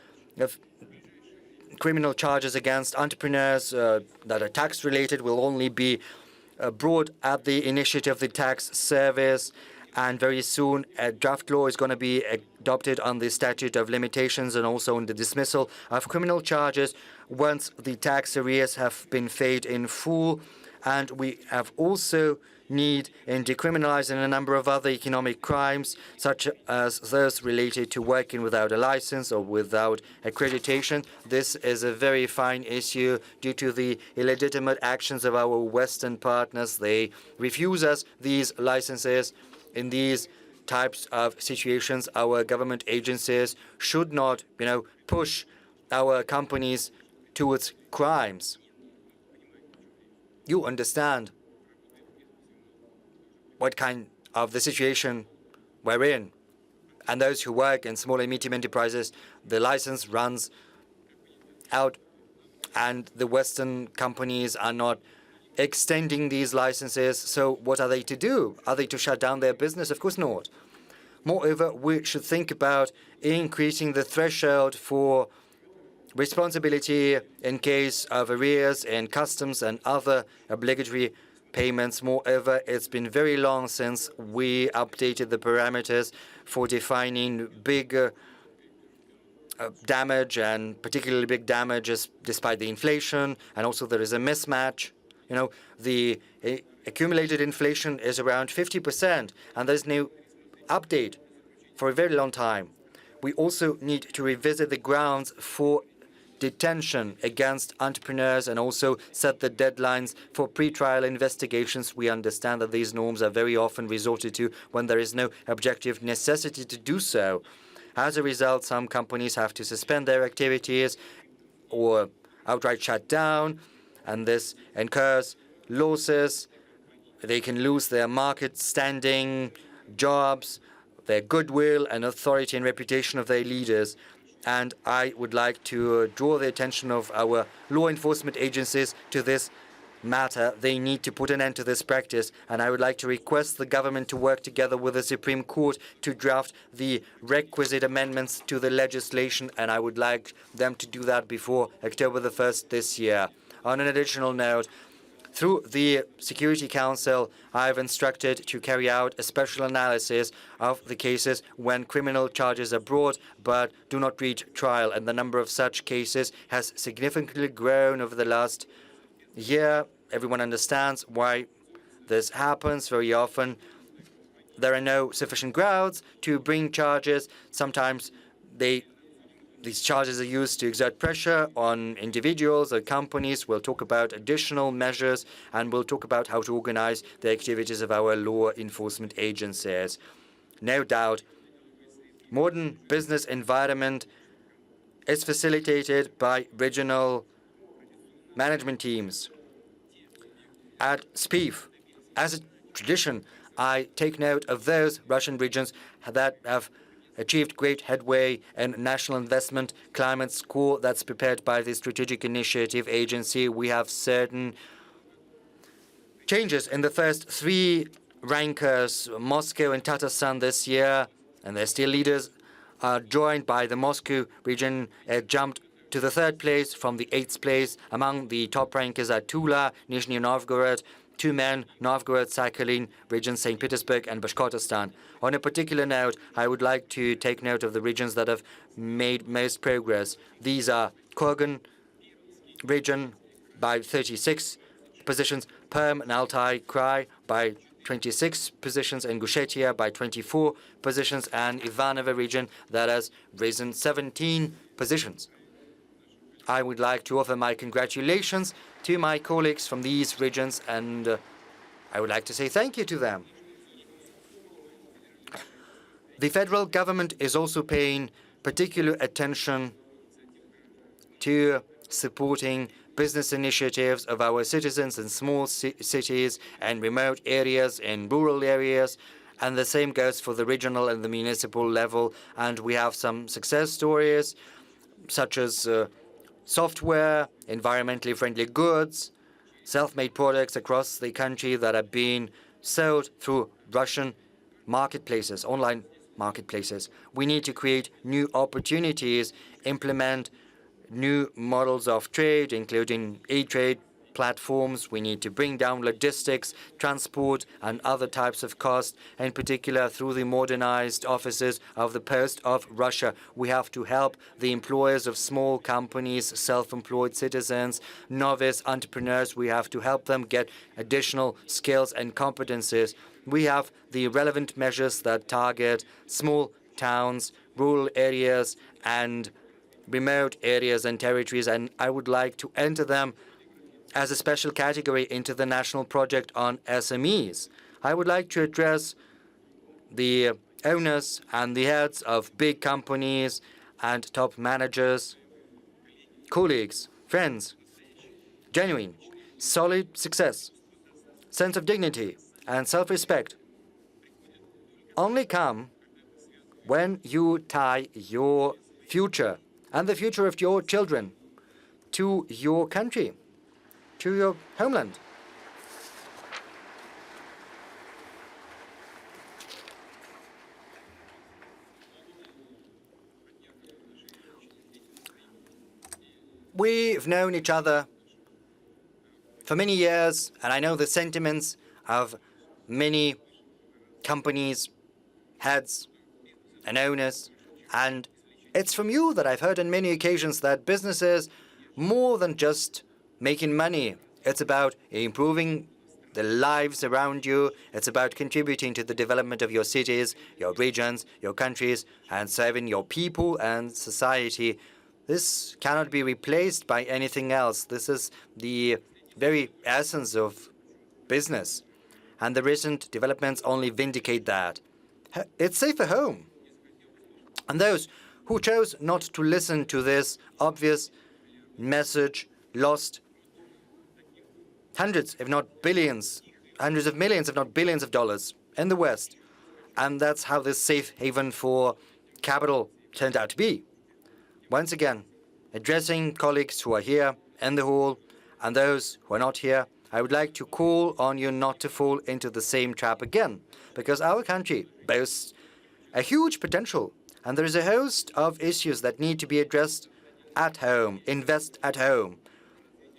charges against entrepreneurs that are tax-related will only be brought at the initiative of the tax service, and very soon a draft law is going to be adopted on the statute of limitations and also on the dismissal of criminal charges once the tax arrears have been paid in full. And we have also need in decriminalizing a number of other economic crimes, such as those related to working without a license or without accreditation. This is a very fine issue due to the illegitimate actions of our Western partners. They refuse us these licenses. In these types of situations, our government agencies should not, push our companies towards crimes. You understand what kind of the situation we're in. And those who work in small and medium enterprises, the license runs out, and the Western companies are not extending these licenses. So what are they to do? Are they to shut down their business? Of course not. Moreover, we should think about increasing the threshold for responsibility in case of arrears in customs and other obligatory payments. Moreover, it's been very long since we updated the parameters for defining big damage, and particularly big damages despite the inflation, and also there is a mismatch. The accumulated inflation is around 50%, and there's no update for a very long time. We also need to revisit the grounds for detention against entrepreneurs and also set the deadlines for pre-trial investigations. We understand that these norms are very often resorted to when there is no objective necessity to do so. As a result, some companies have to suspend their activities or outright shut down, and this incurs losses. They can lose their market standing, jobs, their goodwill and authority and reputation of their leaders. And I would like to draw the attention of our law enforcement agencies to this matter. They need to put an end to this practice, and I would like to request the government to work together with the Supreme Court to draft the requisite amendments to the legislation, and I would like them to do that before October the 1st this year. On an additional note, through the Security Council, I have instructed to carry out a special analysis of the cases when criminal charges are brought but do not reach trial, and the number of such cases has significantly grown over the last year. Everyone understands why this happens. Very often, there are no sufficient grounds to bring charges. Sometimes these charges are used to exert pressure on individuals or companies. We'll talk about additional measures, and we'll talk about how to organize the activities of our law enforcement agencies. no doubt. Modern business environment is facilitated by regional management teams. At SPIF, as a tradition, I take note of those Russian regions that have achieved great headway in national investment climate score that's prepared by the Strategic Initiative Agency. We have certain changes in the first three rankers. Moscow and Tatarstan this year, and they're still leaders, are joined by the Moscow region. It jumped to the third place from the eighth place. Among the top rankers are Tula, Nizhny Novgorod, two men, Novgorod, Sakhalin, region St. Petersburg, and Bashkortostan. On a particular note, I would like to take note of the regions that have made most progress. These are Kurgan region by 36 positions, Perm and Altai Krai by 26 positions, and Gushetia by 24 positions, and Ivanovo region that has risen 17 positions. I would like to offer my congratulations to my colleagues from these regions, and I would like to say thank you to them. The federal government is also paying particular attention to supporting business initiatives of our citizens in small cities and remote areas, in rural areas, and the same goes for the regional and the municipal level. And we have some success stories, such as software, environmentally friendly goods, self-made products across the country that are being sold through Russian marketplaces, online marketplaces. We need to create new opportunities, implement new models of trade, including e-trade platforms. We need to bring down logistics, transport, and other types of costs, in particular through the modernized offices of the Post of Russia. We have to help the employers of small companies, self-employed citizens, novice entrepreneurs. We have to help them get additional skills and competencies. We have the relevant measures that target small towns, rural areas, and remote areas and territories, and I would like to enter them as a special category into the national project on SMEs. I would like to address the owners and the heads of big companies and top managers, colleagues, friends. Genuine, solid success, sense of dignity, and self-respect only come when you tie your future and the future of your children to your country, to your homeland. We've known each other for many years, and I know the sentiments of many companies, heads, and owners, and it's from you that I've heard on many occasions that business is more than just making money. It's about improving the lives around you. It's about contributing to the development of your cities, your regions, your countries, and serving your people and society. This cannot be replaced by anything else. This is the very essence of business. And the recent developments only vindicate that. It's safer home. And those who chose not to listen to this obvious message lost hundreds, if not billions, hundreds of millions, if not billions of dollars in the West. And that's how this safe haven for capital turned out to be. Once again, addressing colleagues who are here in the hall and those who are not here, I would like to call on you not to fall into the same trap again, because our country boasts a huge potential, and there is a host of issues that need to be addressed at home. Invest at home.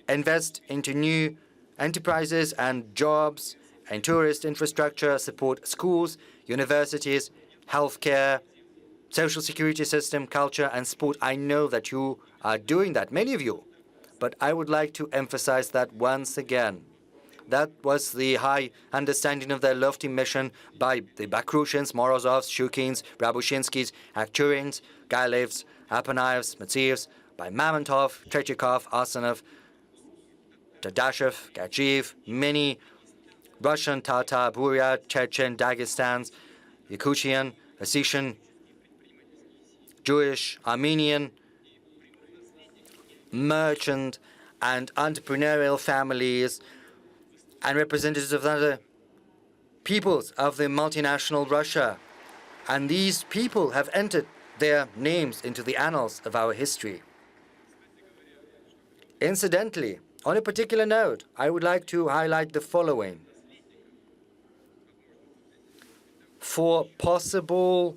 Invest into new enterprises and jobs and tourist infrastructure, support schools, universities, healthcare, social security system, culture, and sport. I know that you are doing that, many of you. But I would like to emphasize that once again. That was the high understanding of their lofty mission by the Bakrushins, Morozovs, Shukins, Rabushinskis, Akhturins, Gailevs, Apanayevs, Matsievs, by Mamontov, Tretyakov, Arsenov, Dadashev, Gadzhiev, many Russian, Tatar, Buryat, Chechen, Dagestans, Yakutian, Ossetian, Jewish, Armenian, merchant and entrepreneurial families and representatives of other peoples of the multinational Russia. And these people have entered their names into the annals of our history. Incidentally, on a particular note, I would like to highlight the following. For possible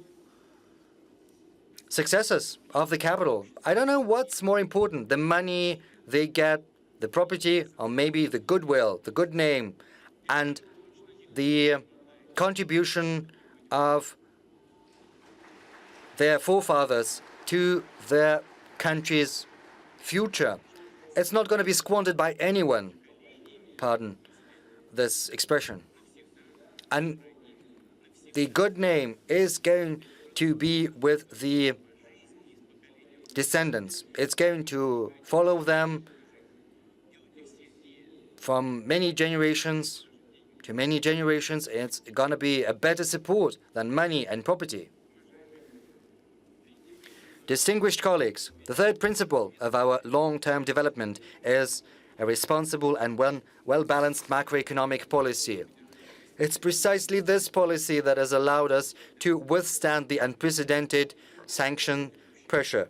successors of the capital, I don't know what's more important, the money they get, the property, or maybe the goodwill, the good name, and the contribution of their forefathers to their country's future. It's not going to be squandered by anyone, pardon this expression. And the good name is going to be with the descendants. It's going to follow them from many generations to many generations. It's going to be a better support than money and property. Distinguished colleagues, the third principle of our long-term development is a responsible and well-balanced macroeconomic policy. It's precisely this policy that has allowed us to withstand the unprecedented sanction pressure.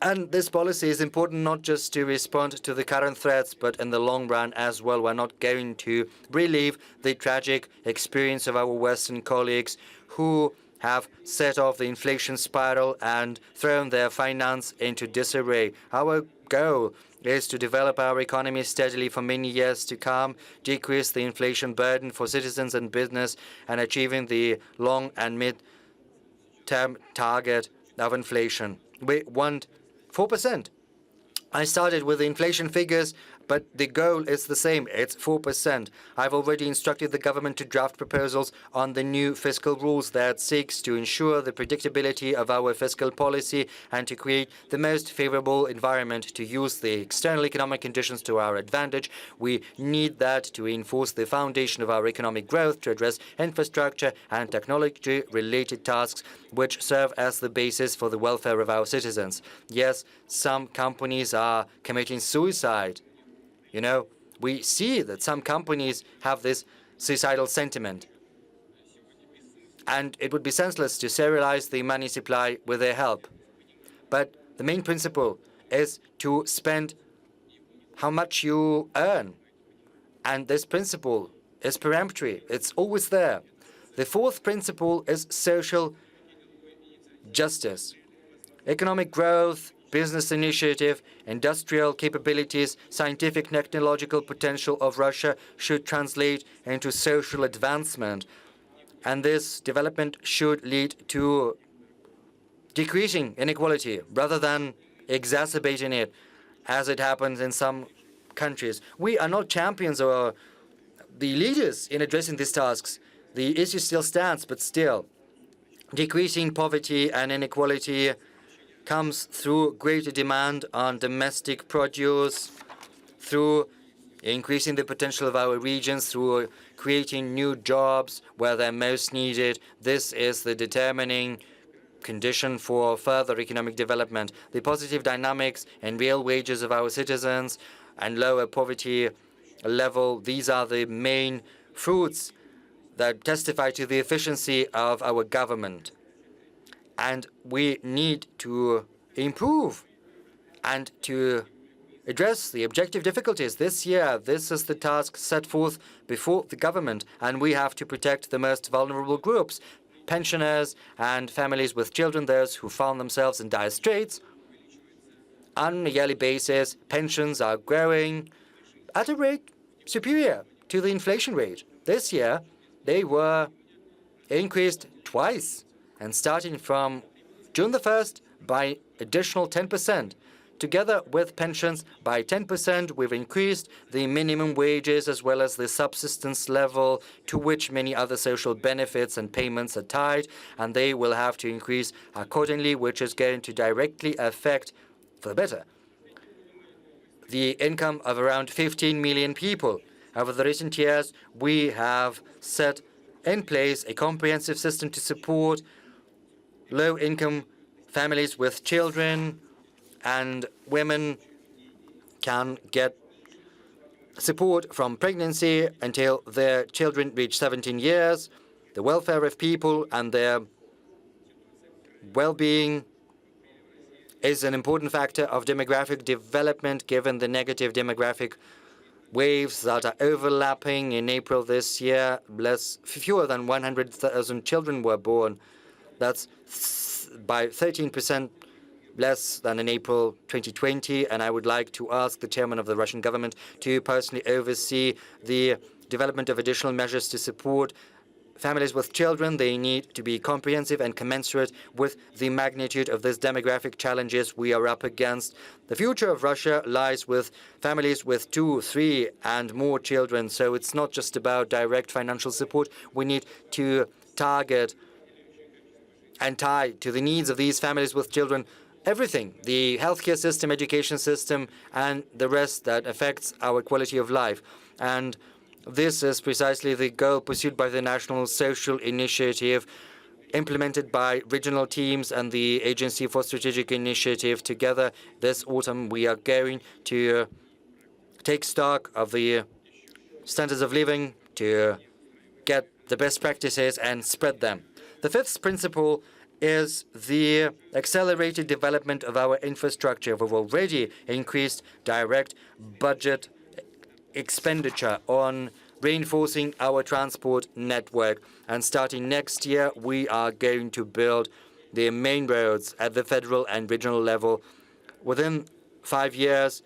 And this policy is important not just to respond to the current threats, but in the long run as well. We're not going to relive the tragic experience of our Western colleagues who have set off the inflation spiral and thrown their finance into disarray. Our goal is to develop our economy steadily for many years to come, decrease the inflation burden for citizens and business, and achieving the long and mid-term target of inflation. We want 4%. I started with the inflation figures, but the goal is the same. It's 4%. I've already instructed the government to draft proposals on the new fiscal rules that seeks to ensure the predictability of our fiscal policy and to create the most favorable environment to use the external economic conditions to our advantage. We need that to reinforce the foundation of our economic growth, to address infrastructure and technology-related tasks which serve as the basis for the welfare of our citizens. Yes, some companies are committing suicide. You know, we see that some companies have this suicidal sentiment. And it would be senseless to serialize the money supply with their help. But the main principle is to spend how much you earn. And this principle is peremptory. It's always there. The fourth principle is social justice. Economic growth, business initiative, industrial capabilities, scientific technological potential of Russia should translate into social advancement. And this development should lead to decreasing inequality rather than exacerbating it, as it happens in some countries. We are not champions or the leaders in addressing these tasks. The issue still stands, but still, decreasing poverty and inequality comes through greater demand on domestic produce, through increasing the potential of our regions, through creating new jobs where they're most needed. This is the determining condition for further economic development. The positive dynamics and real wages of our citizens and lower poverty level, these are the main fruits that testify to the efficiency of our government. And we need to improve and to address the objective difficulties. This year, this is the task set forth before the government, and we have to protect the most vulnerable groups, pensioners and families with children, those who found themselves in dire straits. On a yearly basis, pensions are growing at a rate superior to the inflation rate. This year, they were increased twice. And starting from June the 1st, by additional 10%. Together with pensions, by 10%, we've increased the minimum wages as well as the subsistence level to which many other social benefits and payments are tied, and they will have to increase accordingly, which is going to directly affect, for the better, the income of around 15 million people. Over the recent years, we have set in place a comprehensive system to support low-income families with children, and women can get support from pregnancy until their children reach 17 years. The welfare of people and their well-being is an important factor of demographic development, given the negative demographic waves that are overlapping. In April this year, fewer than 100,000 children were born. That's by 13% less than in April 2020. And I would like to ask the chairman of the Russian government to personally oversee the development of additional measures to support families with children. They need to be comprehensive and commensurate with the magnitude of these demographic challenges we are up against. The future of Russia lies with families with 2, 3, and more children. So it's not just about direct financial support. We need to target and tie to the needs of these families with children everything: the healthcare system, education system, and the rest that affects our quality of life. And this is precisely the goal pursued by the National Social Initiative, implemented by regional teams and the Agency for Strategic Initiative. Together, this autumn, we are going to take stock of the standards of living, to get the best practices and spread them. The fifth principle is the accelerated development of our infrastructure. We've already increased direct budget expenditure on reinforcing our transport network. And starting next year, we are going to build the main roads at the federal and regional level. Within 5 years,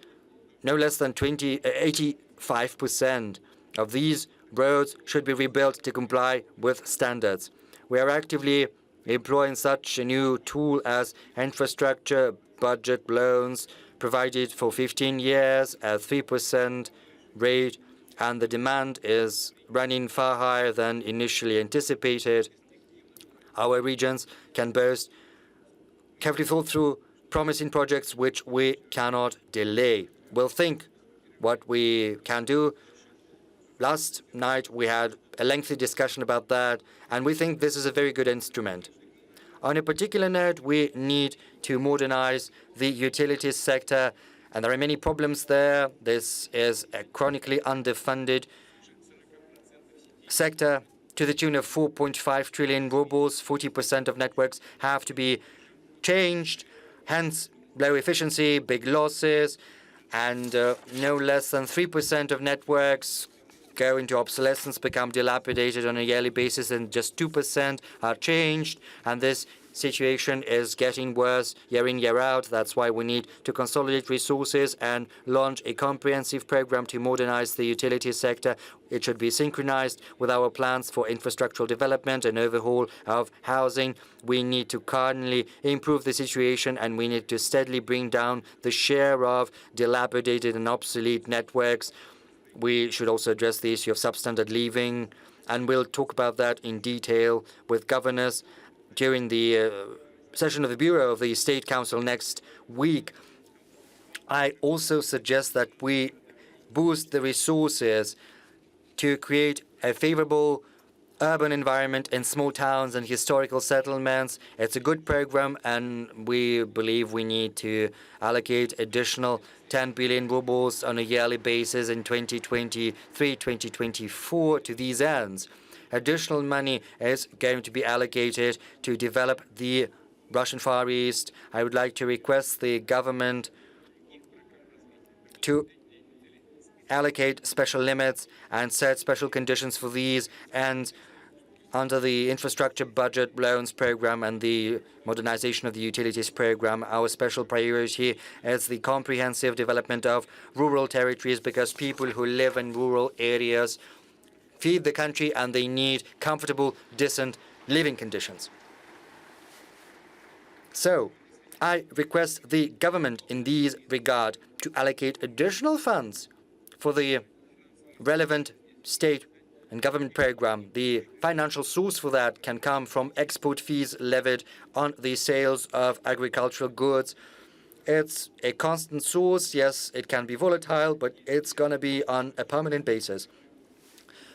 no less than 85% of these roads should be rebuilt to comply with standards. We are actively employing such a new tool as infrastructure budget loans provided for 15 years at 3% rate, and the demand is running far higher than initially anticipated. Our regions can boast carefully thought through promising projects which we cannot delay. We'll think what we can do. Last night we had a lengthy discussion about that, and we think this is a very good instrument. On a particular note, we need to modernize the utilities sector, and there are many problems there. This is a chronically underfunded sector to the tune of 4.5 trillion rubles. 40% of networks have to be changed, hence low efficiency, big losses, and no less than 3% of networks go into obsolescence, become dilapidated on a yearly basis, and just 2% are changed. And this situation is getting worse year in, year out. That's why we need to consolidate resources and launch a comprehensive program to modernize the utility sector. It should be synchronized with our plans for infrastructural development and overhaul of housing. We need to cardinally improve the situation, and we need to steadily bring down the share of dilapidated and obsolete networks. We should also address the issue of substandard living, and we'll talk about that in detail with governors during the session of the Bureau of the State Council next week. I also suggest that we boost the resources to create a favorable urban environment in small towns and historical settlements. It's a good program, and we believe we need to allocate additional 10 billion rubles on a yearly basis in 2023-2024 to these ends. Additional money is going to be allocated to develop the Russian Far East. I would like to request the government to allocate special limits and set special conditions for these, and under the infrastructure budget loans program and the modernization of the utilities program, our special priority is the comprehensive development of rural territories, because people who live in rural areas feed the country and they need comfortable, decent living conditions. So, I request the government in this regard to allocate additional funds for the relevant state and government program. The financial source for that can come from export fees levied on the sales of agricultural goods. It's a constant source. Yes, it can be volatile, but it's going to be on a permanent basis.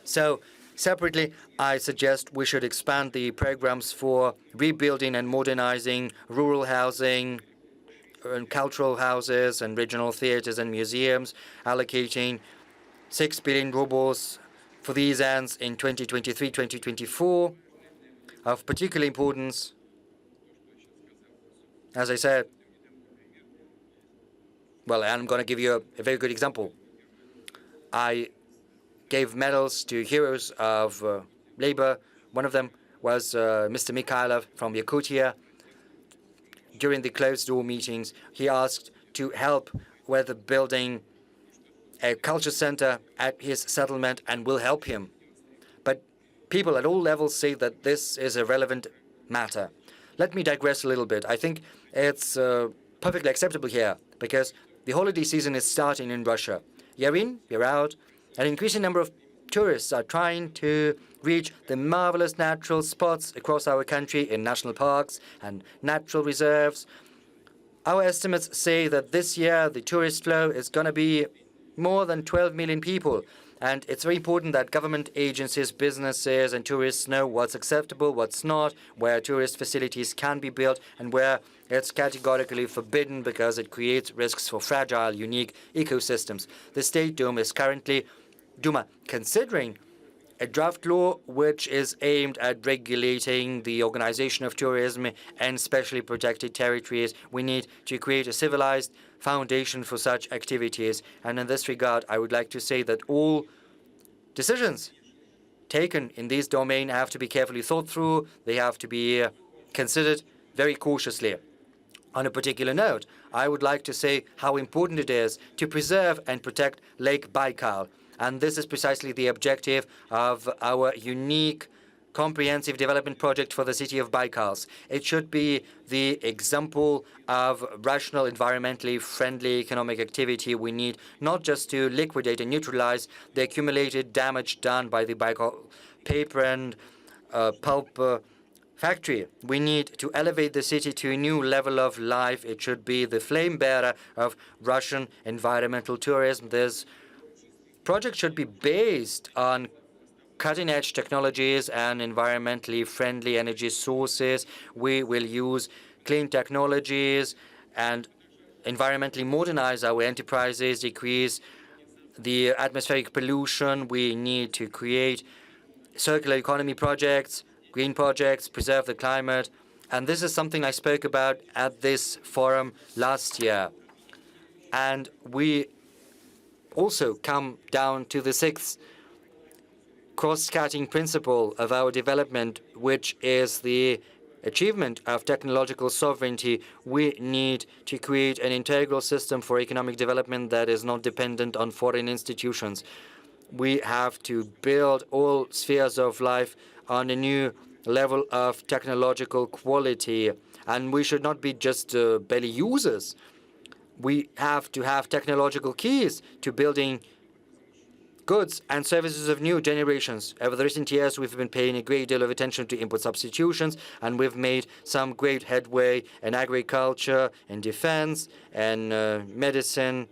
So Separately, I suggest we should expand the programs for rebuilding and modernizing rural housing and cultural houses and regional theaters and museums, allocating 6 billion rubles for these ends in 2023-2024. Of particular importance, as I said, well, I'm going to give you a very good example. I gave medals to heroes of labor. One of them was Mr. Mikhailov from Yakutia. During the closed-door meetings, he asked to help with building a culture center at his settlement and will help him. But people at all levels say that this is a relevant matter. Let me digress a little bit. I think it's perfectly acceptable here because the holiday season is starting in Russia. Year in, year out, an increasing number of tourists are trying to reach the marvelous natural spots across our country in national parks and natural reserves. Our estimates say that this year the tourist flow is going to be more than 12 million people. And it's very important that government agencies, businesses, and tourists know what's acceptable, what's not, where tourist facilities can be built, and where it's categorically forbidden because it creates risks for fragile, unique ecosystems. The State Duma is currently considering a draft law which is aimed at regulating the organization of tourism in specially protected territories. We need to create a civilized foundation for such activities. And in this regard, I would like to say that all decisions taken in this domain have to be carefully thought through. They have to be considered very cautiously. On a particular note, I would like to say how important it is to preserve and protect Lake Baikal. And this is precisely the objective of our unique comprehensive development project for the city of Baikals. It should be the example of rational, environmentally friendly economic activity we need, not just to liquidate and neutralize the accumulated damage done by the Baikal paper and pulp factory. We need to elevate the city to a new level of life. It should be the flame bearer of Russian environmental tourism. This project should be based on cutting-edge technologies and environmentally friendly energy sources. We will use clean technologies and environmentally modernize our enterprises, decrease the atmospheric pollution. We need to create circular economy projects, green projects, preserve the climate. And this is something I spoke about at this forum last year. And we also come down to the sixth cross-cutting principle of our development, which is the achievement of technological sovereignty. We need to create an integral system for economic development that is not dependent on foreign institutions. We have to build all spheres of life on a new level of technological quality, and we should not be just barely users. We have to have technological keys to building goods and services of new generations. Over the recent years, we've been paying a great deal of attention to import substitutions, and we've made some great headway in agriculture, in defense, and medicine,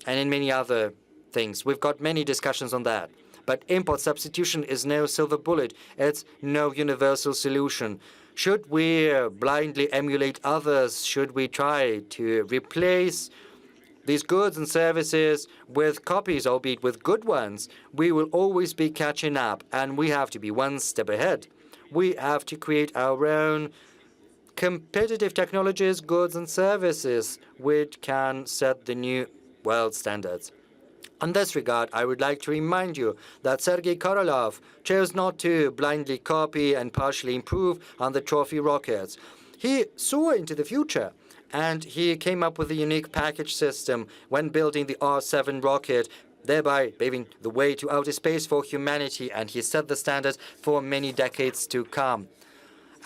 and in many other things. We've got many discussions on that. But import substitution is no silver bullet. It's no universal solution. Should we blindly emulate others? Should we try to replace these goods and services with copies, albeit with good ones? We will always be catching up, and we have to be one step ahead. We have to create our own competitive technologies, goods, and services which can set the new world standards. In this regard, I would like to remind you that Sergei Korolev chose not to blindly copy and partially improve on the trophy rockets. He saw into the future, and he came up with a unique package system when building the R-7 rocket, thereby paving the way to outer space for humanity, and he set the standards for many decades to come.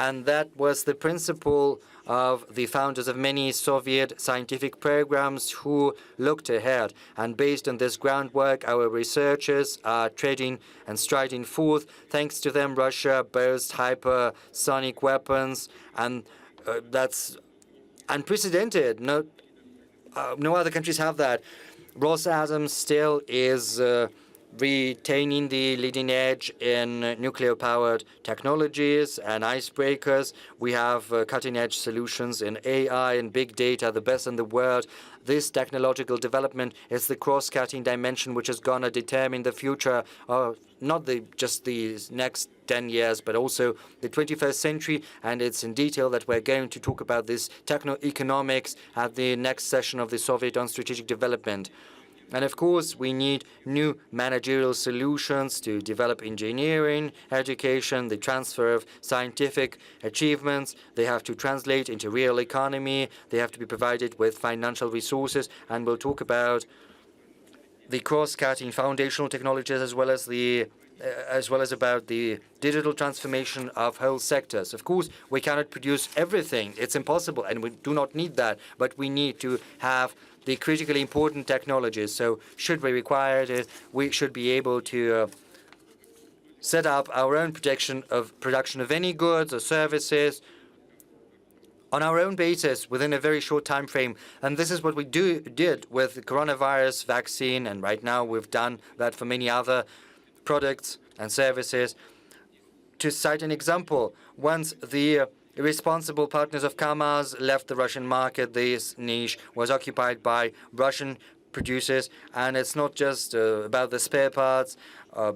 And that was the principle of the founders of many Soviet scientific programs who looked ahead. And based on this groundwork, our researchers are treading and striding forth. Thanks to them, Russia boasts hypersonic weapons, and that's unprecedented. No other countries have that. Rosatom still is retaining the leading edge in nuclear-powered technologies and icebreakers. We have cutting-edge solutions in AI and big data, the best in the world. This technological development is the cross-cutting dimension which is going to determine the future of not just these next 10 years, but also the 21st century. And it's in detail that we're going to talk about this techno-economics at the next session of the Soviet on Strategic Development. And of course, we need new managerial solutions to develop engineering, education, the transfer of scientific achievements. They have to translate into real economy. They have to be provided with financial resources. And we'll talk about the cross-cutting foundational technologies as well as about the digital transformation of whole sectors. Of course, we cannot produce everything. It's impossible, and we do not need that. But we need to have the critically important technologies. So should we require it, we should be able to set up our own production of any goods or services on our own basis within a very short time frame. And this is what we did with the coronavirus vaccine, and right now we've done that for many other products and services. To cite an example, once the responsible partners of Kamaz left the Russian market, this niche was occupied by Russian producers, and it's not just about the spare parts.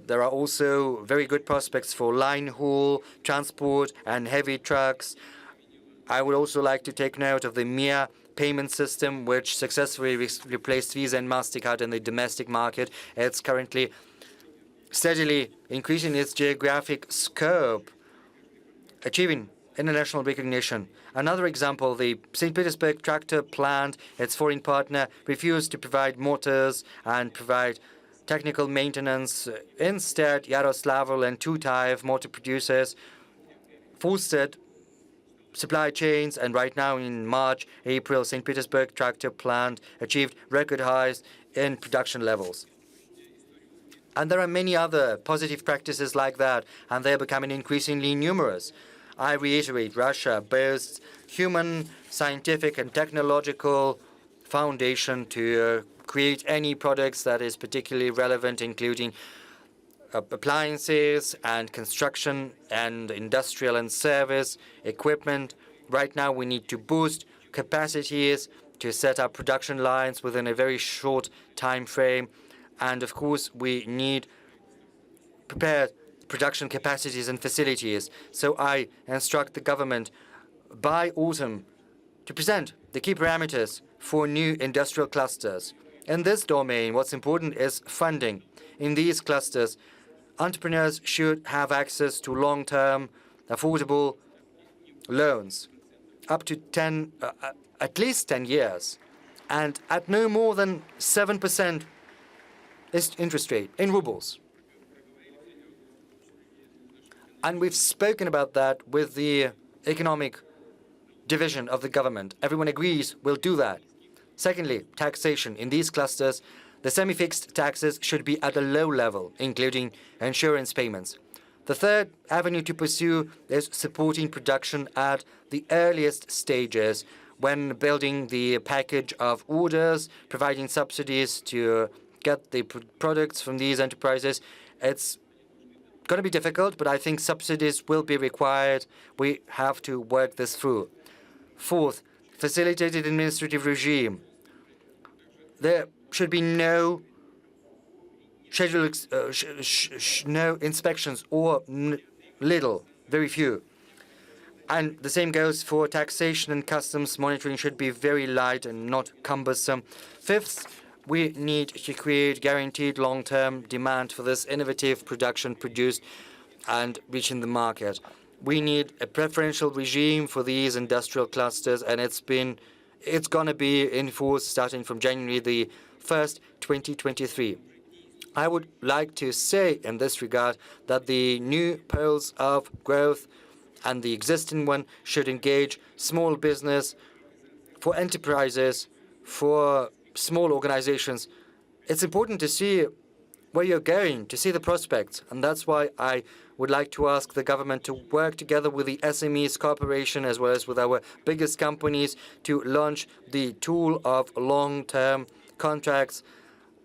There are also very good prospects for line haul, transport, and heavy trucks. I would also like to take note of the MIA payment system, which successfully replaced Visa and MasterCard in the domestic market. It's currently steadily increasing its geographic scope, achieving international recognition. Another example, the St. Petersburg tractor plant, its foreign partner, refused to provide motors and provide technical maintenance. Instead, Yaroslavl and Tokayev motor producers fostered supply chains, and right now in March, April, St. Petersburg tractor plant achieved record highs in production levels. And there are many other positive practices like that, and they're becoming increasingly numerous. I reiterate, Russia boasts human, scientific, and technological foundation to create any products that is particularly relevant, including appliances and construction and industrial and service equipment. Right now, we need to boost capacities to set up production lines within a very short time frame. And of course, we need prepared production capacities and facilities. So I instruct the government by autumn to present the key parameters for new industrial clusters. In this domain, what's important is funding. In these clusters, entrepreneurs should have access to long-term, affordable loans, up to at least 10 years, and at no more than 7% interest rate in rubles. And we've spoken about that with the economic division of the government. Everyone agrees we'll do that. Secondly, taxation. In these clusters, the semi-fixed taxes should be at a low level, including insurance payments. The third avenue to pursue is supporting production at the earliest stages when building the package of orders, providing subsidies to get the products from these enterprises. It's going to be difficult, but I think subsidies will be required. We have to work this through. Fourth, facilitated administrative regime. There should be no no inspections or little, very few. And the same goes for taxation and customs. Monitoring should be very light and not cumbersome. Fifth, we need to create guaranteed long-term demand for this innovative production produced and reaching the market. We need a preferential regime for these industrial clusters, and it's going to be in force starting from January the 1st, 2023. I would like to say in this regard that the new poles of growth and the existing one should engage small business, for enterprises, for small organizations. It's important to see where you're going, to see the prospects. And that's why I would like to ask the government to work together with the SMEs Corporation as well as with our biggest companies to launch the tool of long-term contracts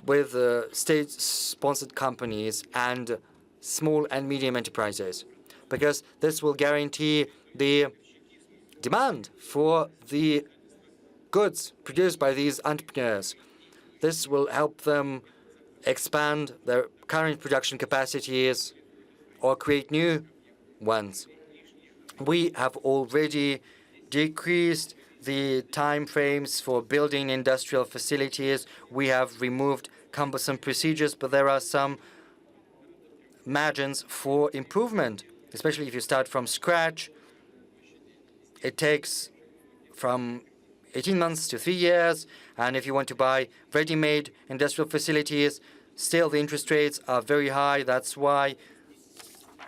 with state-sponsored companies and small and medium enterprises, because this will guarantee the demand for the goods produced by these entrepreneurs. This will help them expand their current production capacities or create new ones. We have already decreased the time frames for building industrial facilities. We have removed cumbersome procedures, but there are some margins for improvement, especially if you start from scratch. It takes from 18 months to 3 years, and if you want to buy ready-made industrial facilities, still the interest rates are very high. That's why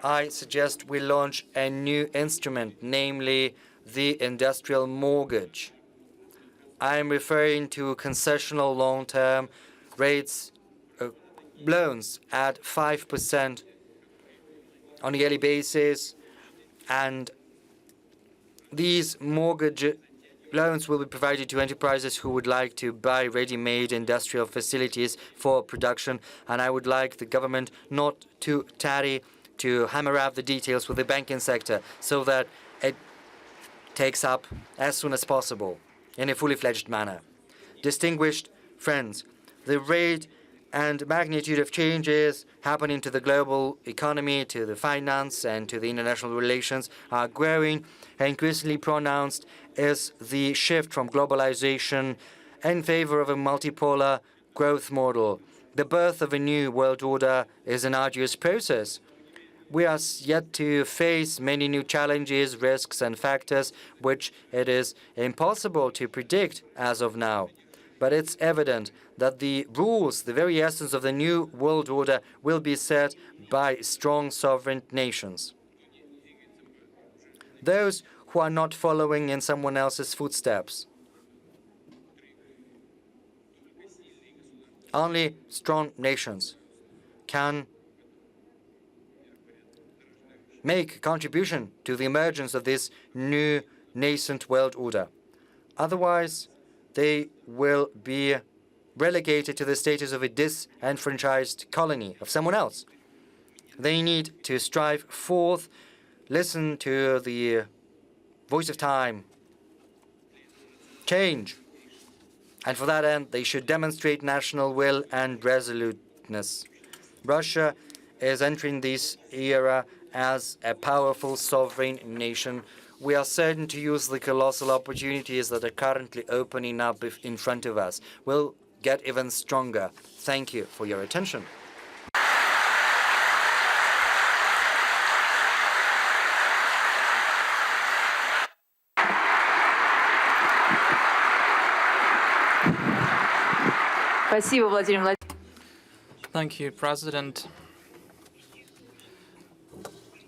I suggest we launch a new instrument, namely the industrial mortgage. I'm referring to concessional long-term rates, loans at 5% on a yearly basis, and these mortgage loans will be provided to enterprises who would like to buy ready-made industrial facilities for production, and I would like the government not to tarry to hammer out the details with the banking sector so that it takes up as soon as possible in a fully fledged manner. Distinguished friends, the rate and magnitude of changes happening to the global economy, to the finance, and to the international relations are growing. Increasingly pronounced is the shift from globalization in favor of a multipolar growth model. The birth of a new world order is an arduous process. We are yet to face many new challenges, risks, and factors which it is impossible to predict as of now. But it's evident that the rules, the very essence of the new world order, will be set by strong sovereign nations. Those who are not following in someone else's footsteps. Only strong nations can make a contribution to the emergence of this new nascent world order. Otherwise, they will be relegated to the status of a disenfranchised colony of someone else. They need to strive forth, listen to the voice of time, change. And for that end, they should demonstrate national will and resoluteness. Russia is entering this era as a powerful sovereign nation. We are certain to use the colossal opportunities that are currently opening up in front of us. We'll get even stronger. Thank you for your attention. Спасибо, Владимир Владимирович. Thank you, President.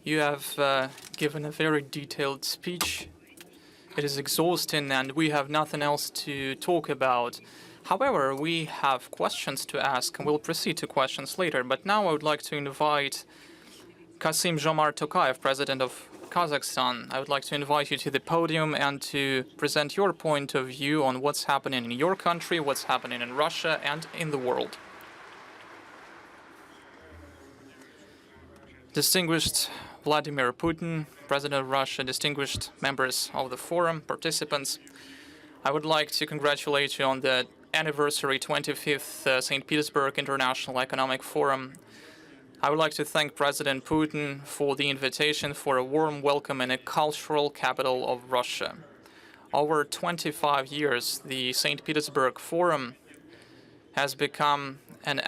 You have given a very detailed speech. It is exhausting, and we have nothing else to talk about. However, we have questions to ask, and we'll proceed to questions later. But now I would like to invite Kassym-Jomart Tokayev, President of Kazakhstan. I would like to invite you to the podium and to present your point of view on what's happening in your country, what's happening in Russia, and in the world. Distinguished Vladimir Putin, President of Russia, distinguished members of the forum, participants, I would like to congratulate you on the anniversary 25th St. Petersburg International Economic Forum. I would like to thank President Putin for the invitation for a warm welcome in a cultural capital of Russia. Over 25 years, the St. Petersburg Forum has become an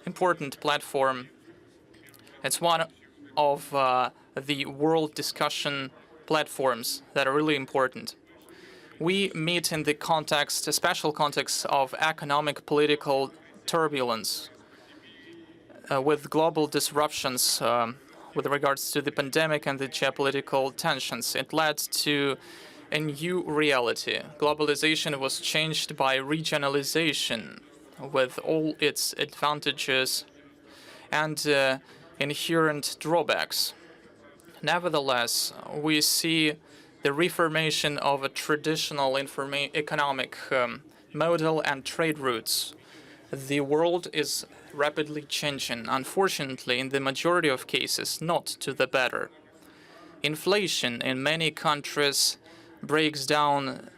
important platform. It's one of the world discussion platforms that are really important. We meet in the context, a special context of economic political turbulence with global disruptions with regards to the pandemic and the geopolitical tensions. It led to a new reality. Globalization was changed by regionalization with all its advantages and inherent drawbacks. Nevertheless, we see the reformation of a traditional economic model and trade routes The world is rapidly changing, unfortunately, in the majority of cases, not to the better. Inflation in many countries breaks down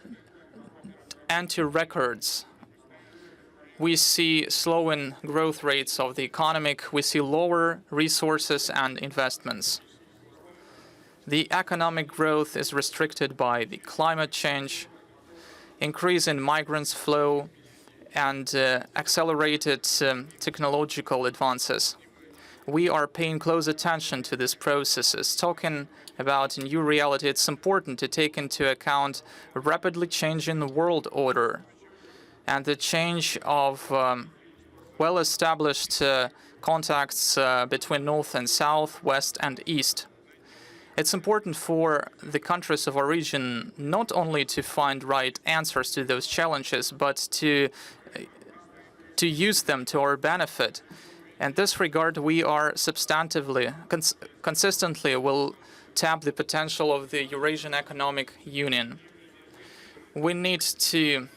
anti-records. We see slowing growth rates of the economy. We see lower resources and investments. The economic growth is restricted by the climate change, increase in migrants flow, and accelerated technological advances. We are paying close attention to these processes. Talking about a new reality, it's important to take into account a rapidly changing world order and the change of well-established contacts between North and South, West and East. It's important for the countries of our region not only to find right answers to those challenges, but to use them to our benefit. In this regard, we are substantively, consistently will tap the potential of the Eurasian Economic Union. We need to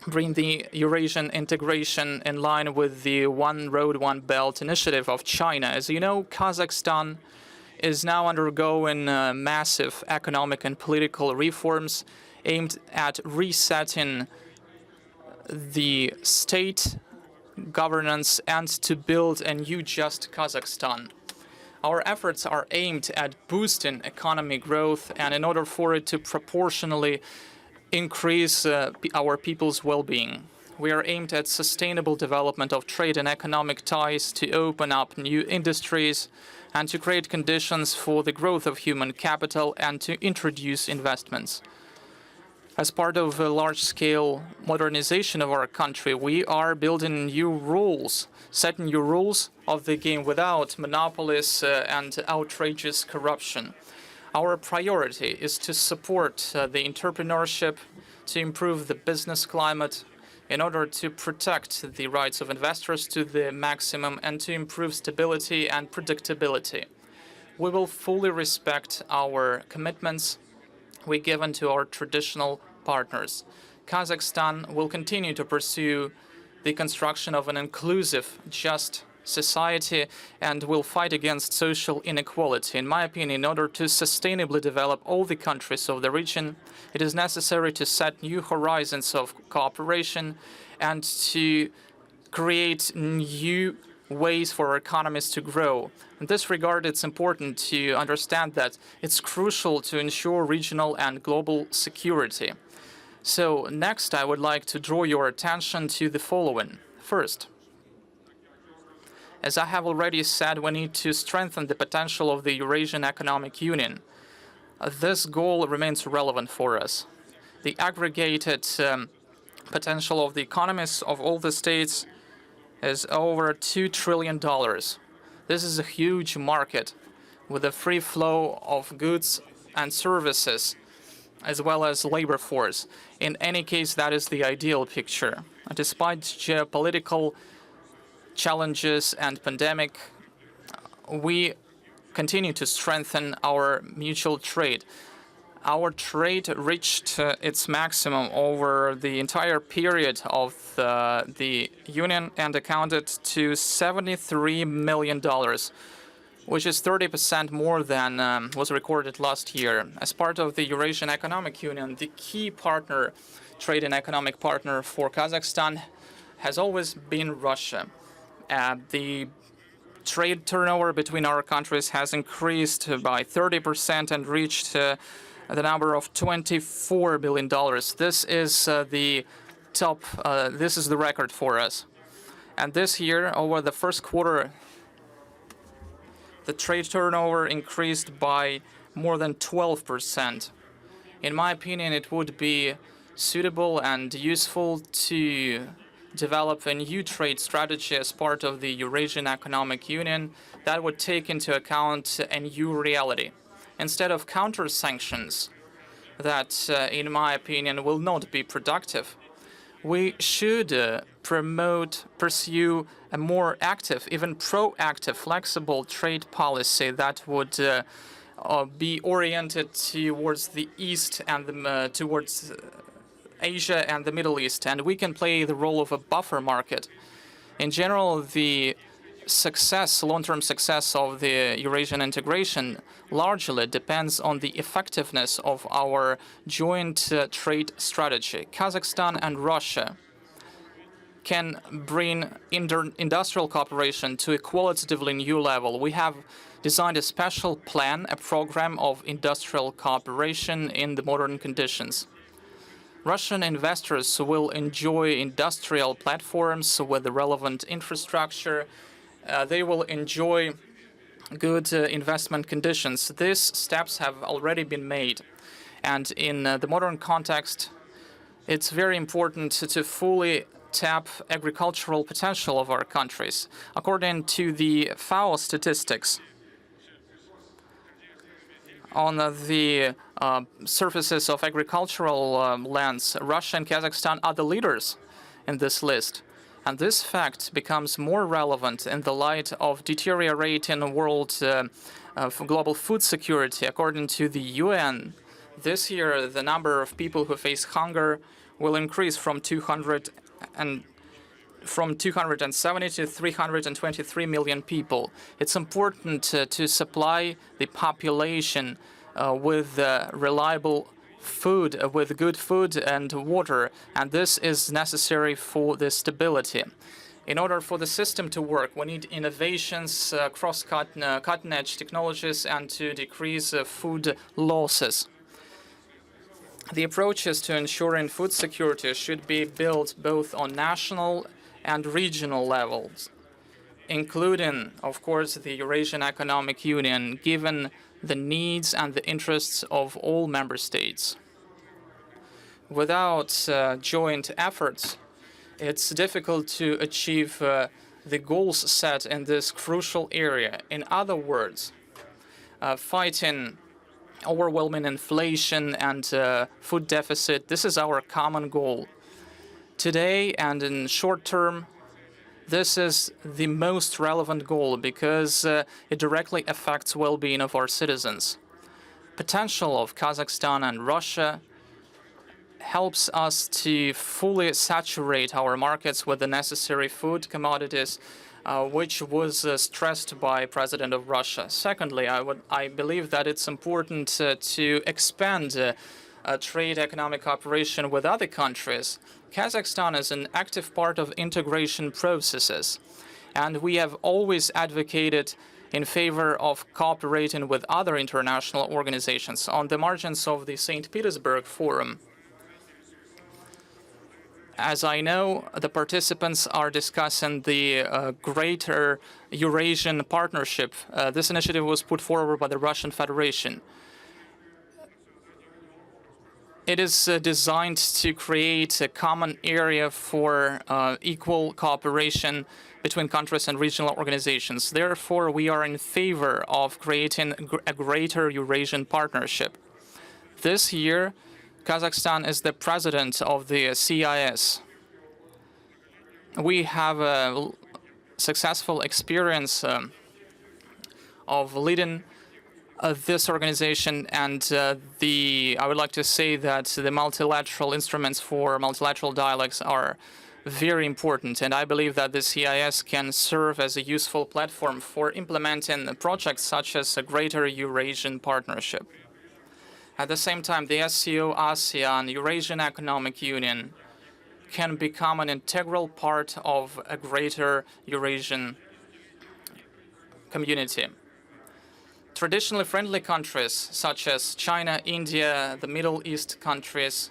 bring the Eurasian integration in line with the One Road, One Belt initiative of China. As you know, Kazakhstan is now undergoing massive economic and political reforms aimed at resetting the state governance and to build a new just Kazakhstan. Our efforts are aimed at boosting economic growth, and in order for it to proportionally increase our people's well-being. We are aimed at sustainable development of trade and economic ties to open up new industries and to create conditions for the growth of human capital and to introduce investments. As part of a large-scale modernization of our country, we are building new rules, setting new rules of the game without monopolies and outrageous corruption. Our priority is to support the entrepreneurship, to improve the business climate, in order to protect the rights of investors to the maximum and to improve stability and predictability. We will fully respect our commitments we given to our traditional partners. Kazakhstan will continue to pursue the construction of an inclusive, just society and will fight against social inequality. In my opinion, in order to sustainably develop all the countries of the region, it is necessary to set new horizons of cooperation and to create new ways for our economies to grow. In this regard, it's important to understand that it's crucial to ensure regional and global security. So next, I would like to draw your attention to the following. First, as I have already said, we need to strengthen the potential of the Eurasian Economic Union. This goal remains relevant for us. The aggregated potential of the economies of all the states is over $2 trillion. This is a huge market with a free flow of goods and services, as well as labor force. In any case, that is the ideal picture. Despite geopolitical challenges and pandemic, we continue to strengthen our mutual trade. Our trade reached its maximum over the entire period of the Union and accounted to $73 million, which is 30% more than was recorded last year. As part of the Eurasian Economic Union, the key partner, trade and economic partner for Kazakhstan has always been Russia. The trade turnover between our countries has increased by 30% and reached the number of $24 billion. This is this is the record for us. And this year, over the first quarter, the trade turnover increased by more than 12%. In my opinion, it would be suitable and useful to develop a new trade strategy as part of the Eurasian Economic Union that would take into account a new reality. Instead of counter-sanctions that, in my opinion, will not be productive, we should pursue a more active, even proactive, flexible trade policy that would be oriented towards the East and towards Asia and the Middle East, and we can play the role of a buffer market. In general, the long-term success of the Eurasian integration largely depends on the effectiveness of our joint trade strategy. Kazakhstan and Russia can bring industrial cooperation to a qualitatively new level. We have designed a special plan, a program of industrial cooperation in the modern conditions. Russian investors will enjoy industrial platforms with the relevant infrastructure. They will enjoy good investment conditions. These steps have already been made. And in the modern context, it's very important to fully tap agricultural potential of our countries. According to the FAO statistics, on the surfaces of agricultural lands, Russia and Kazakhstan are the leaders in this list. And this fact becomes more relevant in the light of deteriorating world global food security. According to the UN, this year the number of people who face hunger will increase from 270 to 323 million people. It's important to supply the population with reliable food, with good food and water, and this is necessary for the stability. In order for the system to work, we need innovations, cutting-edge technologies, and to decrease food losses. The approaches to ensuring food security should be built both on national and regional levels, including, of course, the Eurasian Economic Union, given the needs and the interests of all member states. Without joint efforts, it's difficult to achieve the goals set in this crucial area. In other words, fighting overwhelming inflation and food deficit, this is our common goal. Today and in short term, this is the most relevant goal because it directly affects well-being of our citizens. Potential of Kazakhstan and Russia helps us to fully saturate our markets with the necessary food commodities, which was stressed by President of Russia. Secondly, I believe that it's important to expand trade economic cooperation with other countries. Kazakhstan is an active part of integration processes, and we have always advocated in favor of cooperating with other international organizations. On the margins of the St. Petersburg Forum, as I know, the participants are discussing the Greater Eurasian Partnership. This initiative was put forward by the Russian Federation. It is designed to create a common area for equal cooperation between countries and regional organizations. Therefore, we are in favor of creating a Greater Eurasian Partnership. This year, Kazakhstan is the president of the CIS. We have a successful experience of leading this organization, and I would like to say that the multilateral instruments for multilateral dialogues are very important, and I believe that the CIS can serve as a useful platform for implementing projects such as a Greater Eurasian Partnership. At the same time, the SCO, ASEAN, Eurasian Economic Union can become an integral part of a Greater Eurasian community. Traditionally friendly countries such as China, India, the Middle East countries,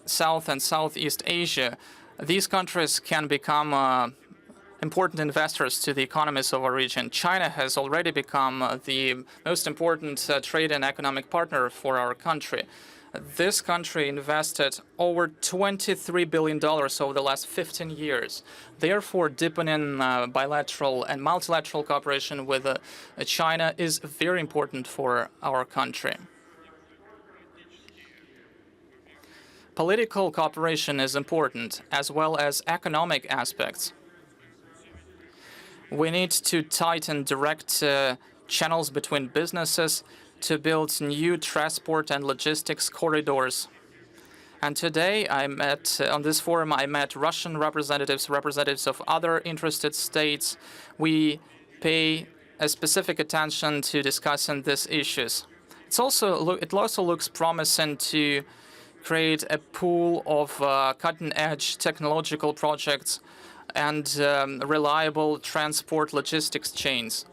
South and Southeast Asia, these countries can become important investors to the economies of our region. China has already become the most important trade and economic partner for our country. This country invested over $23 billion over the last 15 years. Therefore, deepening bilateral and multilateral cooperation with China is very important for our country. Political cooperation is important, as well as economic aspects. We need to tighten direct channels between businesses to build new transport and logistics corridors. And today, on this forum, I met Russian representatives, representatives of other interested states. We pay a specific attention to discussing these issues. It also looks promising to create a pool of cutting-edge technological projects and reliable transport logistics chains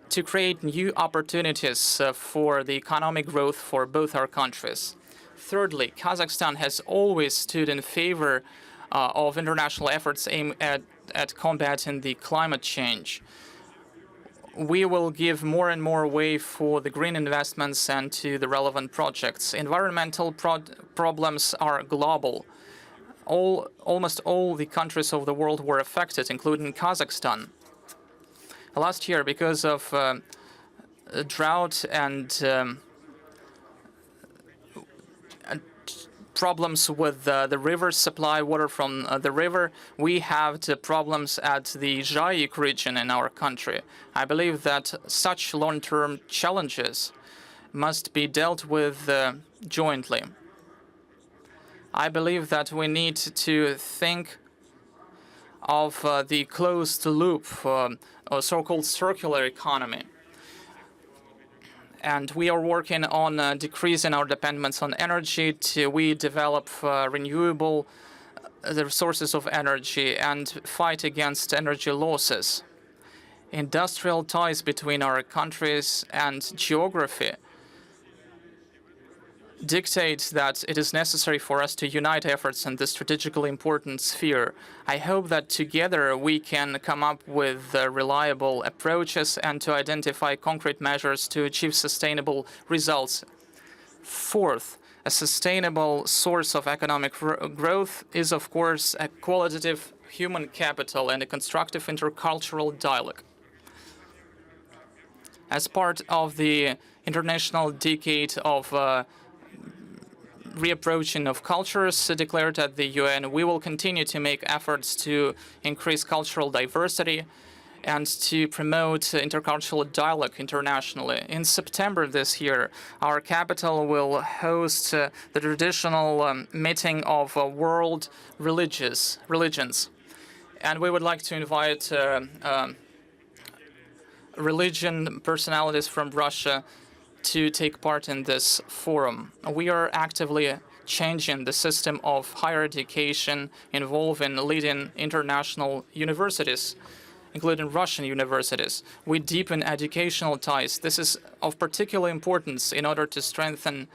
to create new opportunities for the economic growth for both our countries. Thirdly, Kazakhstan has always stood in favor of international efforts aimed at combating the climate change. We will give more and more way for the green investments and to the relevant projects. Environmental problems are global. Almost all the countries of the world were affected, including Kazakhstan. Last year, because of drought and problems with the river supply, water from the river, we have the problems at the Zhayik region in our country. I believe that such long-term challenges must be dealt with jointly. I believe that we need to think of the closed loop, or so-called circular economy. And we are working on decreasing our dependence on energy. We develop renewable sources of energy and fight against energy losses. Industrial ties between our countries and geography dictates that it is necessary for us to unite efforts in this strategically important sphere. I hope that together we can come up with reliable approaches and to identify concrete measures to achieve sustainable results. Fourth, a sustainable source of economic growth is, of course, a qualitative human capital and a constructive intercultural dialogue. As part of the International Decade of Reapproaching of Cultures declared at the UN, we will continue to make efforts to increase cultural diversity and to promote intercultural dialogue internationally. In September this year, our capital will host the traditional meeting of world religions. And we would like to invite religion personalities from Russia to take part in this forum. We are actively changing the system of higher education involving leading international universities, including Russian universities. We deepen educational ties. This is of particular importance in order to strengthen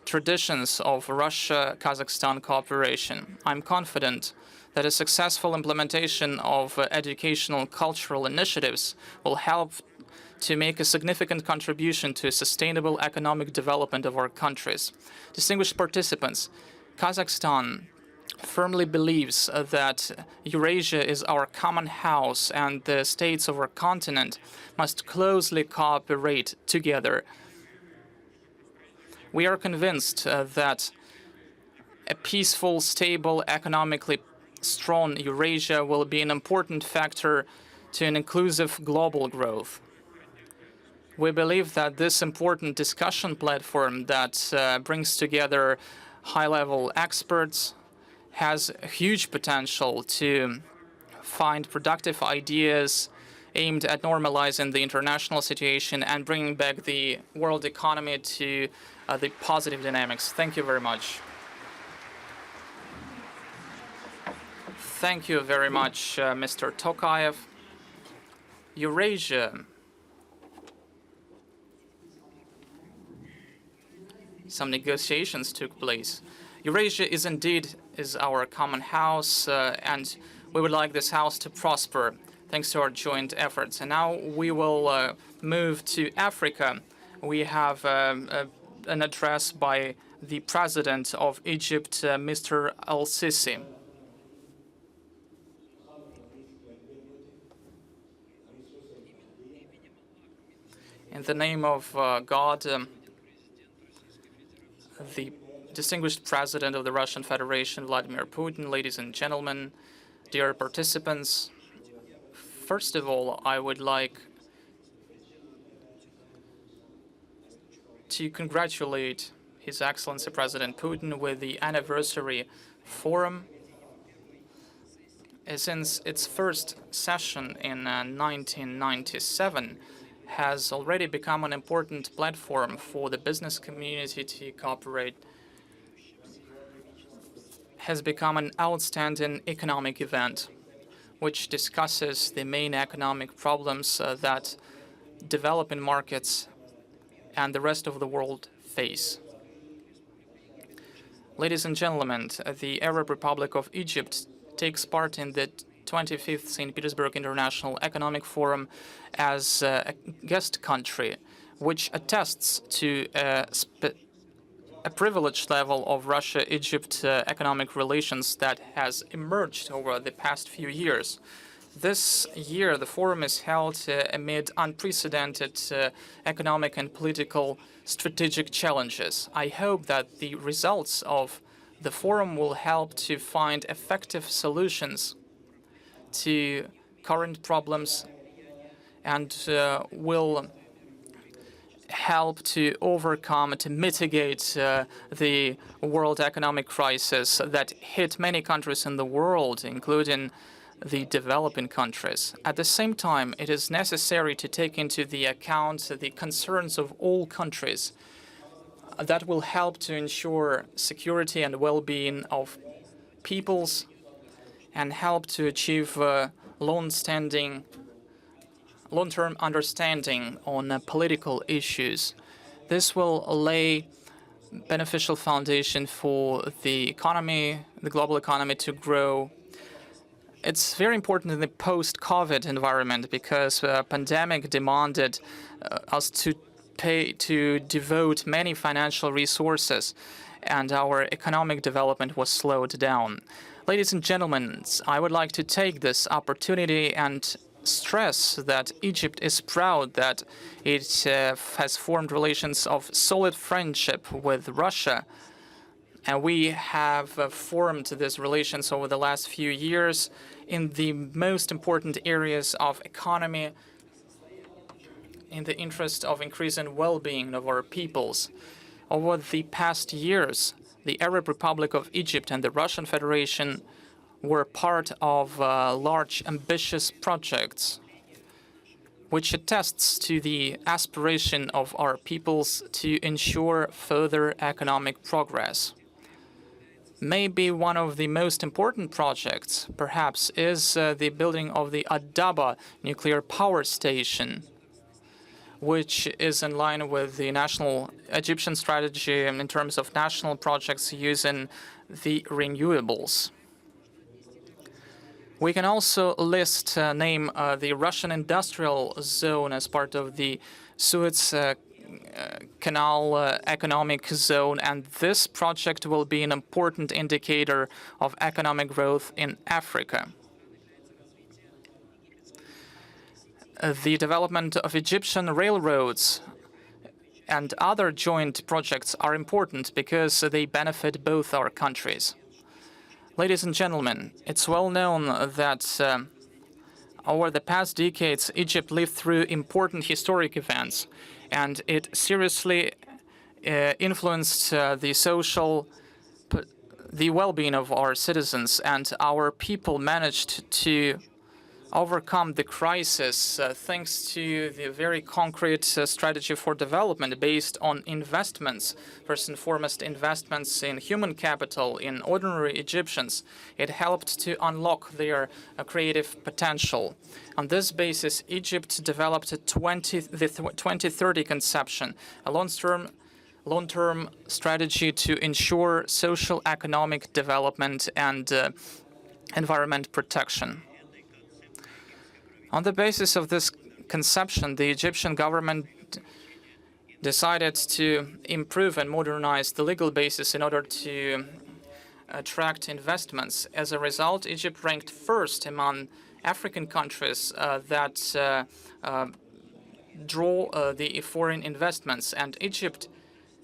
traditions of Russia-Kazakhstan cooperation. I'm confident that a successful implementation of educational cultural initiatives will help to make a significant contribution to sustainable economic development of our countries. Distinguished participants, Kazakhstan firmly believes that Eurasia is our common house and the states of our continent must closely cooperate together. We are convinced that a peaceful, stable, economically strong Eurasia will be an important factor to an inclusive global growth. We believe that this important discussion platform that brings together high-level experts has huge potential to find productive ideas aimed at normalizing the international situation and bringing back the world economy to the positive dynamics. Thank you very much. Thank you very much, Mr. Tokayev. Eurasia. Some negotiations took place. Eurasia is indeed our common house, and we would like this house to prosper thanks to our joint efforts. And now we will move to Africa. We have an address by the President of Egypt, Mr. el-Sisi. In the name of God, the distinguished President of the Russian Federation, Vladimir Putin, ladies and gentlemen, dear participants, first of all, I would like to congratulate His Excellency President Putin with the anniversary forum. Since its first session in 1997, has already become an important platform for the business community to cooperate, has become an outstanding economic event, which discusses the main economic problems that developing markets and the rest of the world face. Ladies and gentlemen, the Arab Republic of Egypt takes part in the 25th St. Petersburg International Economic Forum as a guest country, which attests to a privileged level of Russia-Egypt economic relations that has emerged over the past few years. This year, the forum is held amid unprecedented economic and political strategic challenges. I hope that the results of the forum will help to find effective solutions to current problems and will help to overcome, to mitigate the world economic crisis that hit many countries in the world, including the developing countries. At the same time, it is necessary to take into the account the concerns of all countries. That will help to ensure security and well-being of peoples and help to achieve long-term understanding on political issues. This will lay beneficial foundation for the economy, the global economy, to grow. It's very important in the post-COVID environment because the pandemic demanded us to devote many financial resources, and our economic development was slowed down. Ladies and gentlemen, I would like to take this opportunity and stress that Egypt is proud that it has formed relations of solid friendship with Russia. And we have formed these relations over the last few years in the most important areas of economy, in the interest of increasing well-being of our peoples. Over the past years, the Arab Republic of Egypt and the Russian Federation were part of large, ambitious projects, which attests to the aspiration of our peoples to ensure further economic progress. Maybe one of the most important projects, perhaps, is the building of the Adaba nuclear power station, which is in line with the national Egyptian strategy in terms of national projects using the renewables. We can also name the Russian industrial zone as part of the Suez Canal economic zone, and this project will be an important indicator of economic growth in Africa. The development of Egyptian railroads and other joint projects are important because they benefit both our countries. Ladies and gentlemen, it's well known that over the past decades, Egypt lived through important historic events, and it seriously influenced the well-being of our citizens, and our people managed to overcome the crisis thanks to the very concrete strategy for development based on investments, first and foremost investments in human capital, in ordinary Egyptians. It helped to unlock their creative potential. On this basis, Egypt developed the 2030 conception, a long-term strategy to ensure social economic development and environment protection. On the basis of this conception, the Egyptian government decided to improve and modernize the legal basis in order to attract investments. As a result, Egypt ranked first among African countries that draw the foreign investments, and Egypt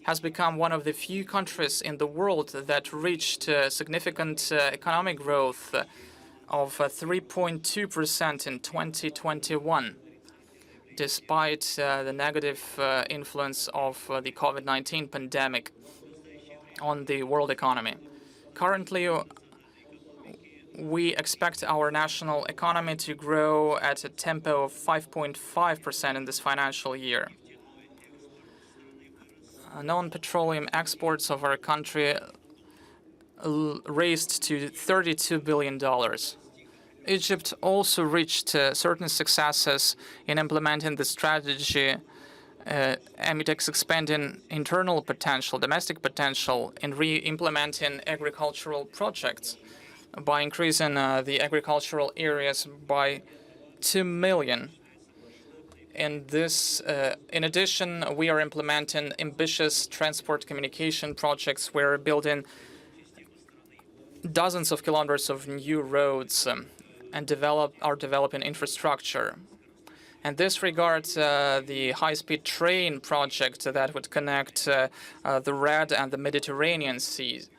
has become one of the few countries in the world that reached significant economic growth of 3.2% in 2021, despite the negative influence of the COVID-19 pandemic. on the world economy. Currently, we expect our national economy to grow at a tempo of 5.5% in this financial year. Non-petroleum exports of our country raised to $32 billion. Egypt also reached certain successes in implementing the strategy amid expanding internal potential, domestic potential, in re-implementing agricultural projects by increasing the agricultural areas by 2 million. In addition, we are implementing ambitious transport communication projects. We're building dozens of kilometers of new roads and developing infrastructure. And this regards the high-speed train project that would connect the Red and the Mediterranean Seas,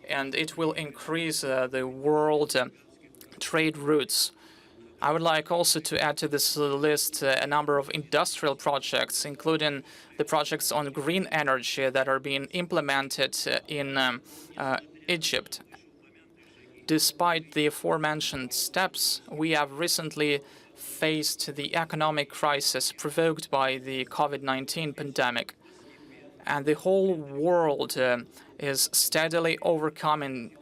and it will increase the world trade routes. I would like also to add to this list a number of industrial projects, including the projects on green energy that are being implemented in Egypt. Despite the aforementioned steps, we have recently faced the economic crisis provoked by the COVID-19 pandemic. And the whole world is steadily overcoming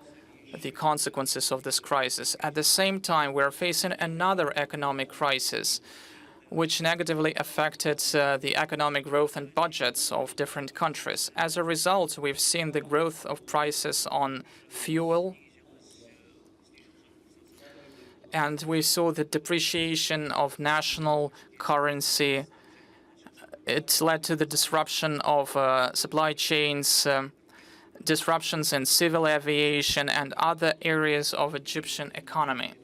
the consequences of this crisis. At the same time, we are facing another economic crisis, which negatively affected the economic growth and budgets of different countries. As a result, we've seen the growth of prices on fuel, and we saw the depreciation of national currency. It led to the disruption of supply chains, disruptions in civil aviation and other areas of Egyptian economy.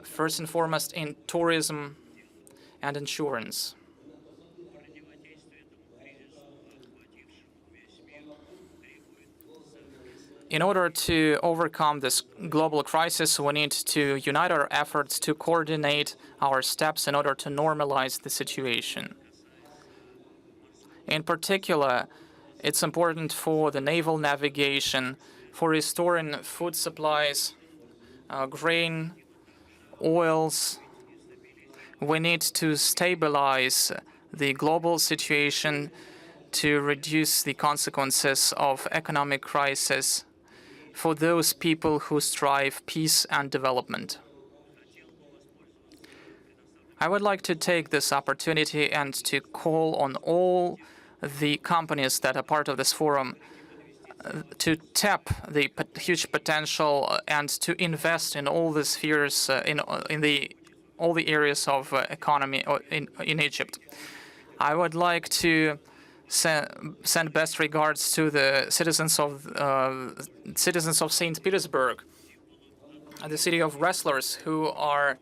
First and foremost in tourism and insurance. In order to overcome this global crisis, we need to unite our efforts to coordinate our steps in order to normalize the situation. In particular, it's important for the naval navigation, for restoring food supplies, grain, oils. We need to stabilize the global situation to reduce the consequences of economic crisis for those people who strive peace and development. I would like to take this opportunity and to call on all the companies that are part of this forum to tap the huge potential and to invest in all the spheres, in all the areas of economy in Egypt. I would like to send best regards to the citizens of St. Petersburg, the city of wrestlers, who are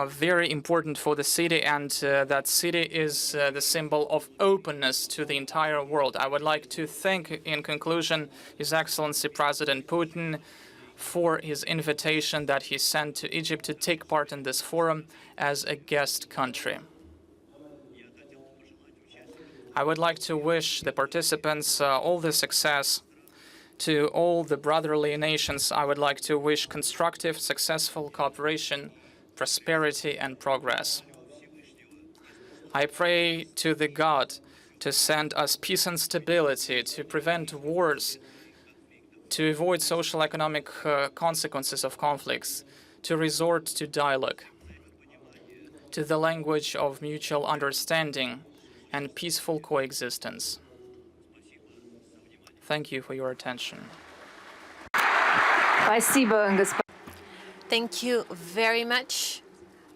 very important for the city, and that city is the symbol of openness to the entire world. I would like to thank, in conclusion, His Excellency President Putin for his invitation that he sent to Egypt to take part in this forum as a guest country. I would like to wish the participants all the success. To all the brotherly nations, I would like to wish constructive, successful cooperation, prosperity, and progress. I pray to the God to send us peace and stability, to prevent wars, to avoid social economic consequences of conflicts, to resort to dialogue, to the language of mutual understanding and peaceful coexistence. Thank you for your attention. Thank you very much,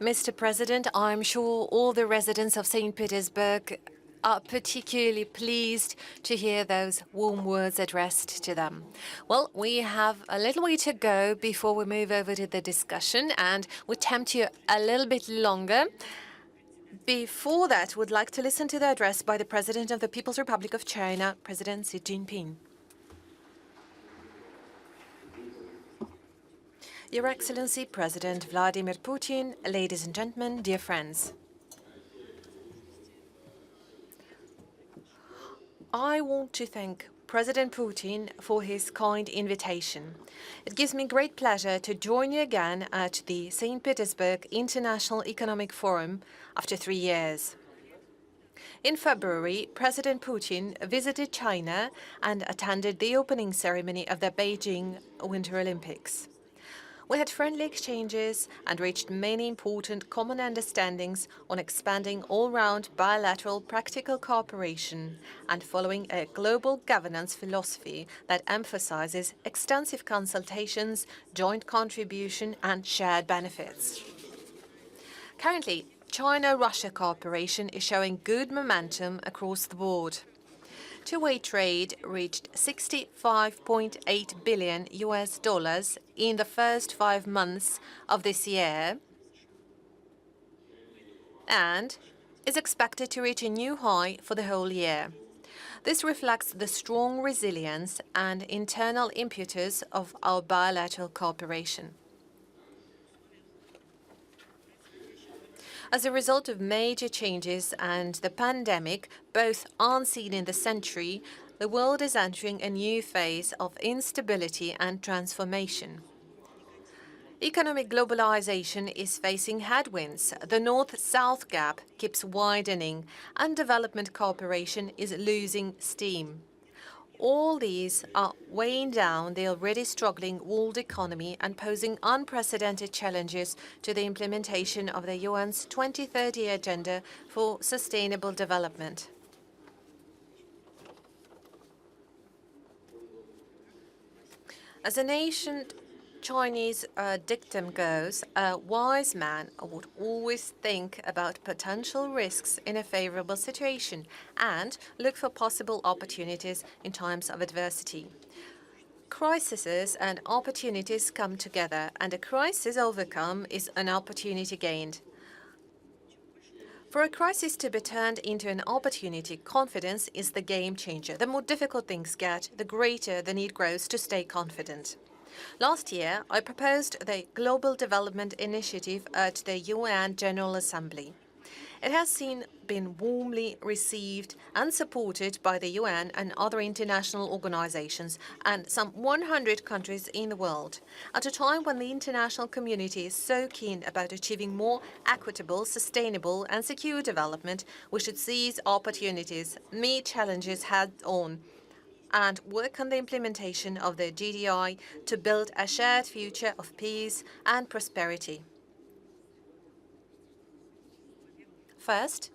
Mr. President. I'm sure all the residents of St. Petersburg are particularly pleased to hear those warm words addressed to them. Well, we have a little way to go before we move over to the discussion, and we tempt you a little bit longer. Before that, we'd like to listen to the address by the President of the People's Republic of China, President Xi Jinping. Your Excellency, President Vladimir Putin, ladies and gentlemen, dear friends. I want to thank President Putin for his kind invitation. It gives me great pleasure to join you again at the St. Petersburg International Economic Forum after 3 years. In February, President Putin visited China and attended the opening ceremony of the Beijing Winter Olympics. We had friendly exchanges and reached many important common understandings on expanding all-round bilateral practical cooperation and following a global governance philosophy that emphasizes extensive consultations, joint contribution, and shared benefits. Currently, China-Russia cooperation is showing good momentum across the board. Two-way trade reached $65.8 billion in the first 5 months of this year and is expected to reach a new high for the whole year. This reflects the strong resilience and internal impetus of our bilateral cooperation. As a result of major changes and the pandemic, both unseen in the century, the world is entering a new phase of instability and transformation. Economic globalization is facing headwinds. The North-South gap keeps widening, and development cooperation is losing steam. All these are weighing down the already struggling world economy and posing unprecedented challenges to the implementation of the UN's 2030 Agenda for Sustainable Development. As an ancient Chinese dictum goes, a wise man would always think about potential risks in a favorable situation and look for possible opportunities in times of adversity. Crises and opportunities come together, and a crisis overcome is an opportunity gained. For a crisis to be turned into an opportunity, confidence is the game changer. The more difficult things get, the greater the need grows to stay confident. Last year, I proposed the Global Development Initiative at the UN General Assembly. It has been warmly received and supported by the UN and other international organizations and some 100 countries in the world. At a time when the international community is so keen about achieving more equitable, sustainable, and secure development, we should seize opportunities, meet challenges head-on, and work on the implementation of the GDI to build a shared future of peace and prosperity. First,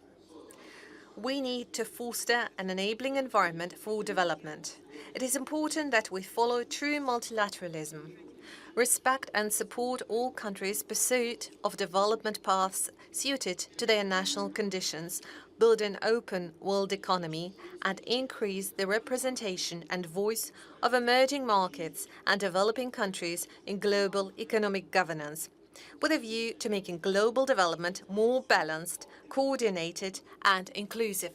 we need to foster an enabling environment for development. It is important that we follow true multilateralism, respect and support all countries' pursuit of development paths suited to their national conditions, build an open world economy, and increase the representation and voice of emerging markets and developing countries in global economic governance, with a view to making global development more balanced, coordinated, and inclusive.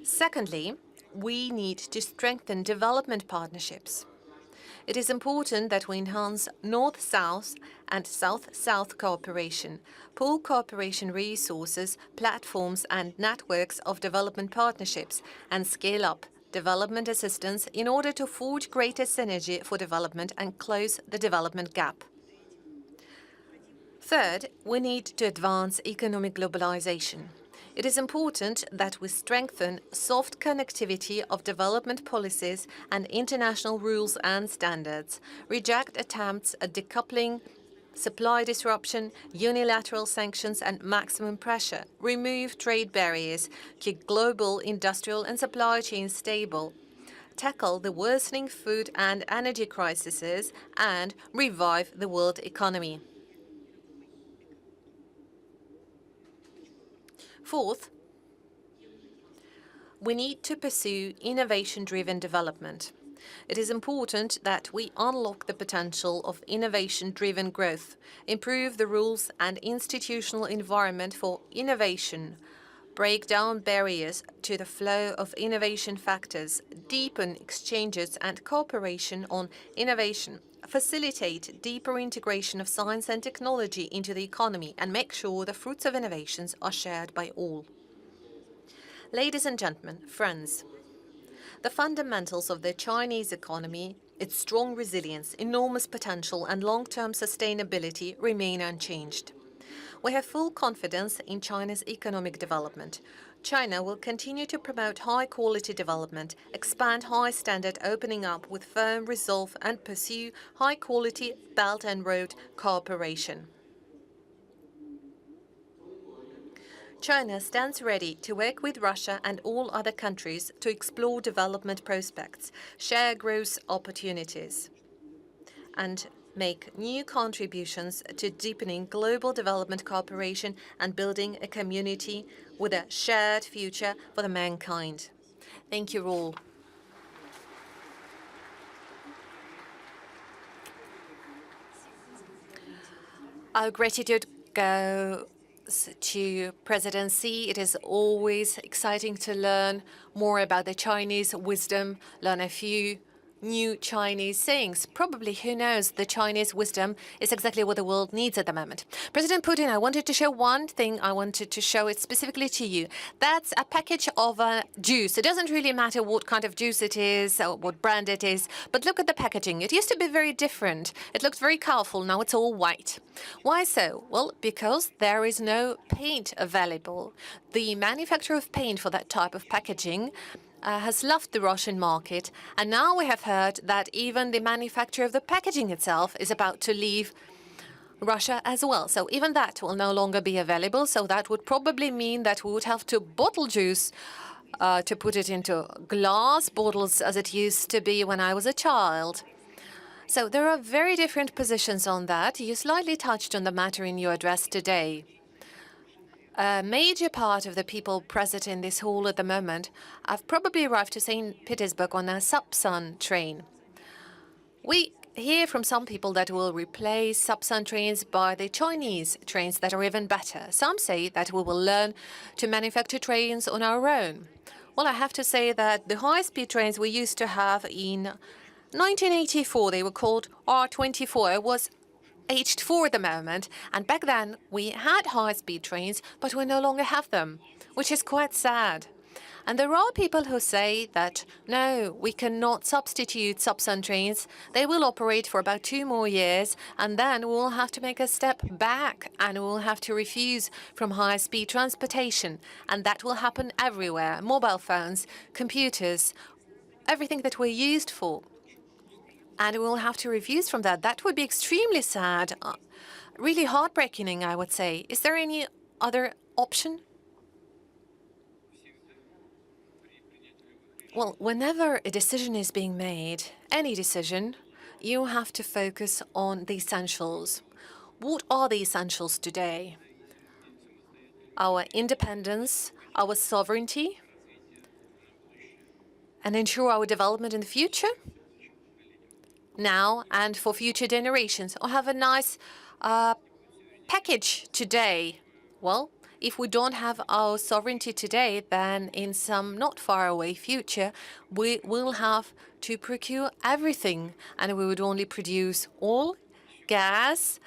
Secondly, we need to strengthen development partnerships. It is important that we enhance North-South and South-South cooperation, pool cooperation resources, platforms and networks of development partnerships, and scale up development assistance in order to forge greater synergy for development and close the development gap. Third, we need to advance economic globalization. It is important that we strengthen soft connectivity of development policies and international rules and standards, reject attempts at decoupling, supply disruption, unilateral sanctions and maximum pressure, remove trade barriers, keep global industrial and supply chains stable, tackle the worsening food and energy crises, and revive the world economy. Fourth, we need to pursue innovation-driven development. It is important that we unlock the potential of innovation-driven growth, improve the rules and institutional environment for innovation, break down barriers to the flow of innovation factors, deepen exchanges and cooperation on innovation, facilitate deeper integration of science and technology into the economy, and make sure the fruits of innovations are shared by all. Ladies and gentlemen, friends, the fundamentals of the Chinese economy, its strong resilience, enormous potential, and long-term sustainability remain unchanged. We have full confidence in China's economic development. China will continue to promote high-quality development, expand high-standard opening up with firm resolve, and pursue high-quality Belt and Road cooperation. China stands ready to work with Russia and all other countries to explore development prospects, share growth opportunities, and make new contributions to deepening global development cooperation and building a community with a shared future for the mankind. Thank you all. Our gratitude goes to President Xi. It is always exciting to learn more about the Chinese wisdom, learn a few new Chinese sayings. Probably, who knows, the Chinese wisdom is exactly what the world needs at the moment. President Putin, I wanted to show one thing. I wanted to show it specifically to you. That's a package of juice. It doesn't really matter what kind of juice it is or what brand it is, but look at the packaging. It used to be very different. It looked very colorful. Now it's all white. Why so? Well, because there is no paint available. The manufacturer of paint for that type of packaging has left the Russian market, and now we have heard that even the manufacturer of the packaging itself is about to leave Russia as well. So even that will no longer be available. So that would probably mean that we would have to bottle juice to put it into glass bottles as it used to be when I was a child. So there are very different positions on that. You slightly touched on the matter in your address today. A major part of the people present in this hall at the moment have probably arrived to St. Petersburg on a Sapsan train. We hear from some people that will replace Sapsan trains by the Chinese trains that are even better. Some say that we will learn to manufacture trains on our own. Well, I have to say that the high-speed trains we used to have in 1984, they were called R24. It was aged 4 at the moment, and back then we had high-speed trains, but we no longer have them, which is quite sad. And there are people who say that, no, we cannot substitute Sapsan trains. They will operate for about 2 more years, and then we will have to make a step back, and we will have to refuse from high-speed transportation. And that will happen everywhere, mobile phones, computers, everything that we're used for. And we will have to refuse from that. That would be extremely sad, really heartbreaking, I would say. Is there any other option? Well, whenever a decision is being made, any decision, you have to focus on the essentials. What are the essentials today? Our independence, our sovereignty, and ensure our development in the future? Now and for future generations, or have a nice package today? Well, if we don't have our sovereignty today, then in some not far away future, we will have to procure everything, and we would only produce oil, gas,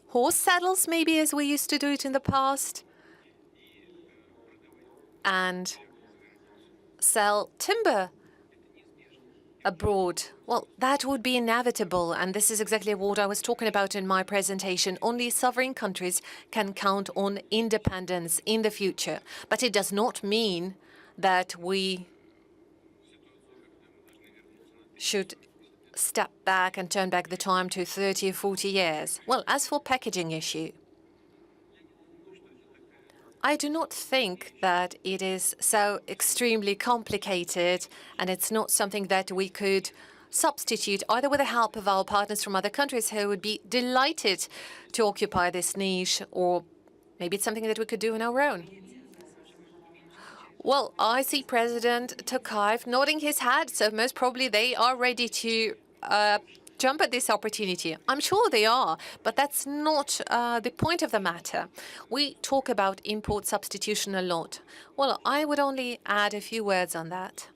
horse saddles, maybe as we used to do it in the past, and sell timber abroad. Well, that would be inevitable, and this is exactly what I was talking about in my presentation. Only sovereign countries can count on independence in the future. But it does not mean that we should step back and turn back the time to 30 or 40 years. Well, as for packaging issue, I do not think that it is so extremely complicated, and it's not something that we could substitute either with the help of our partners from other countries who would be delighted to occupy this niche, or maybe it's something that we could do on our own. Well, I see President Tokayev nodding his head, so most probably they are ready to jump at this opportunity. I'm sure they are, but that's not the point of the matter. We talk about import substitution a lot. Well, I would only add a few words on that.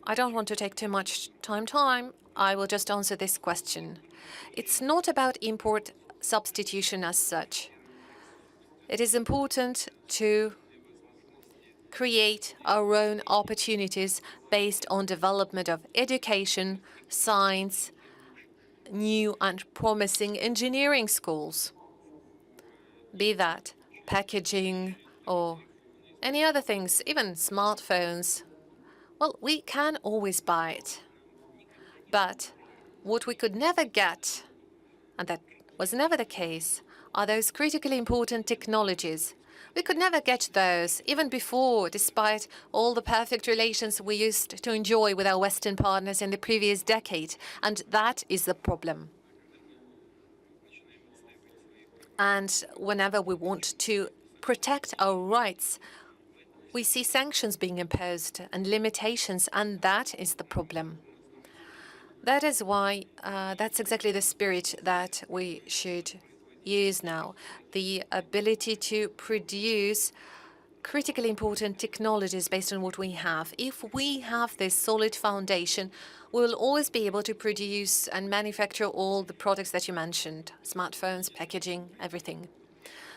I don't want to take too much time. I will just answer this question. It's not about import substitution as such. It is important to create our own opportunities based on development of education, science, new and promising engineering schools, be that packaging or any other things, even smartphones. Well, we can always buy it. But what we could never get, and that was never the case, are those critically important technologies. We could never get those, even before, despite all the perfect relations we used to enjoy with our Western partners in the previous decade. And that is the problem. And whenever we want to protect our rights, we see sanctions being imposed and limitations, and that is the problem. That is why that's exactly the spirit that we should use now. The ability to produce critically important technologies based on what we have. If we have this solid foundation, we will always be able to produce and manufacture all the products that you mentioned, smartphones, packaging, everything.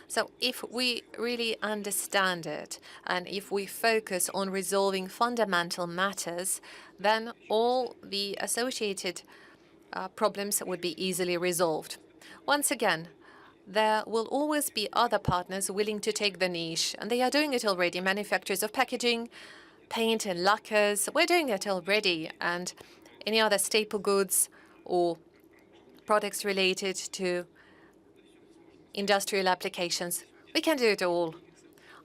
So if we really understand it, and if we focus on resolving fundamental matters, then all the associated problems would be easily resolved. Once again, there will always be other partners willing to take the niche, and they are doing it already. Manufacturers of packaging, paint and lacquers, we're doing it already, and any other staple goods or products related to industrial applications. We can do it all.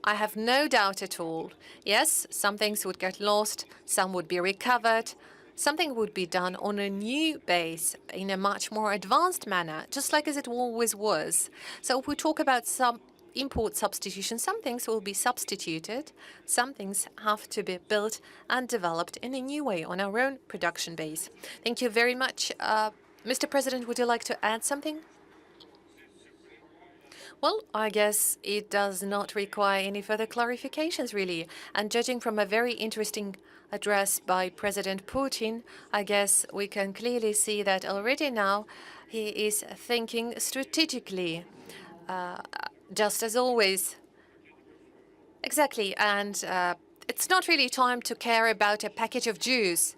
I have no doubt at all. Yes, some things would get lost, some would be recovered, something would be done on a new base in a much more advanced manner, just like as it always was. So if we talk about some import substitution, some things will be substituted, some things have to be built and developed in a new way on our own production base. Thank you very much. Mr. President, would you like to add something? Well, I guess it does not require any further clarifications, really. And judging from a very interesting address by President Putin, I guess we can clearly see that already now he is thinking strategically, just as always. Exactly. And it's not really time to care about a package of juice.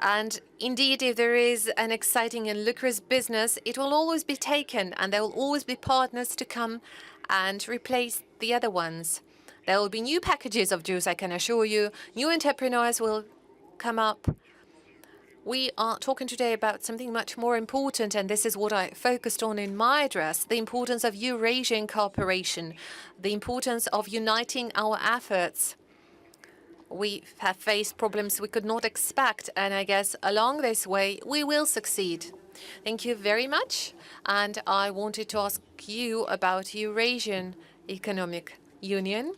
And indeed, if there is an exciting and lucrative business, it will always be taken, and there will always be partners to come and replace the other ones. There will be new packages of juice, I can assure you. New entrepreneurs will come up. We are talking today about something much more important, and this is what I focused on in my address, the importance of Eurasian cooperation, the importance of uniting our efforts. We have faced problems we could not expect, and I guess along this way we will succeed. Thank you very much. And I wanted to ask you about Eurasian Economic Union.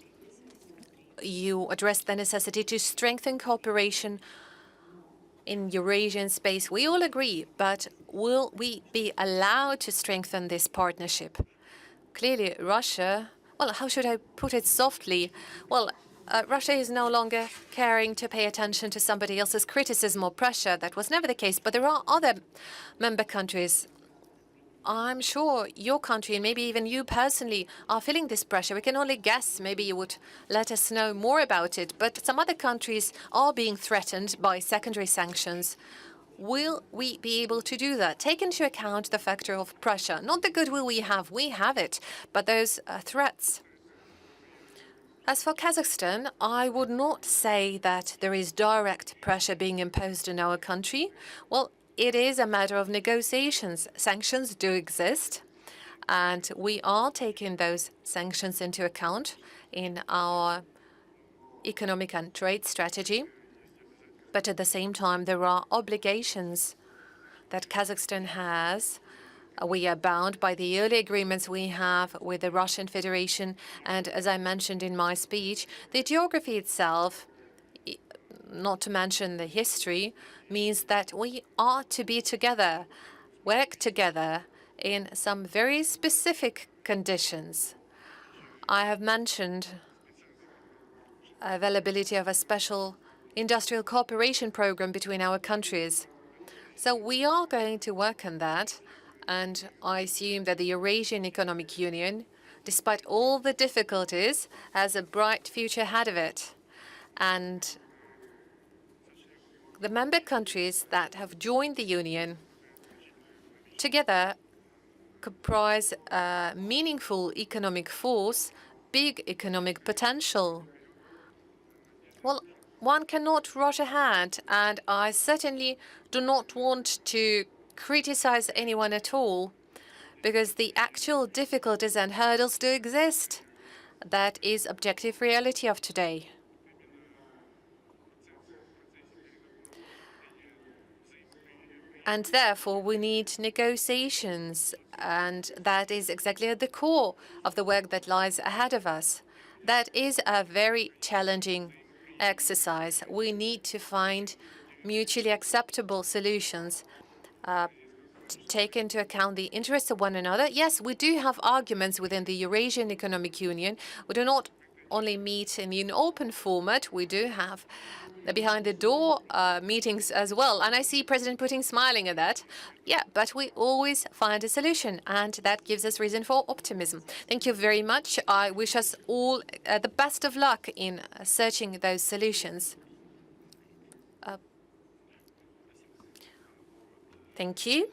You addressed the necessity to strengthen cooperation in Eurasian space. We all agree, but will we be allowed to strengthen this partnership? Clearly, Russia, well, how should I put it softly? Well, Russia is no longer caring to pay attention to somebody else's criticism or pressure. That was never the case. But there are other member countries. I'm sure your country and maybe even you personally are feeling this pressure. We can only guess. Maybe you would let us know more about it. But some other countries are being threatened by secondary sanctions. Will we be able to do that? Take into account the factor of pressure. Not the goodwill we have it, but those threats. As for Kazakhstan, I would not say that there is direct pressure being imposed on our country. Well, it is a matter of negotiations. Sanctions do exist, and we are taking those sanctions into account in our economic and trade strategy. But at the same time, there are obligations that Kazakhstan has. We are bound by the early agreements we have with the Russian Federation. And as I mentioned in my speech, the geography itself, not to mention the history, means that we are to be together, work together in some very specific conditions. I have mentioned availability of a special industrial cooperation program between our countries. So we are going to work on that. And I assume that the Eurasian Economic Union, despite all the difficulties, has a bright future ahead of it. And the member countries that have joined the Union together comprise a meaningful economic force, big economic potential. Well, one cannot rush ahead, and I certainly do not want to criticize anyone at all, because the actual difficulties and hurdles do exist. That is objective reality of today. And therefore, we need negotiations, and that is exactly at the core of the work that lies ahead of us. That is a very challenging exercise. We need to find mutually acceptable solutions, to take into account the interests of one another. Yes, we do have arguments within the Eurasian Economic Union. We do not only meet in an open format, we do have behind-the-door meetings as well. And I see President Putin smiling at that. Yeah, but we always find a solution, and that gives us reason for optimism. Thank you very much. I wish us all the best of luck in searching those solutions. Thank you.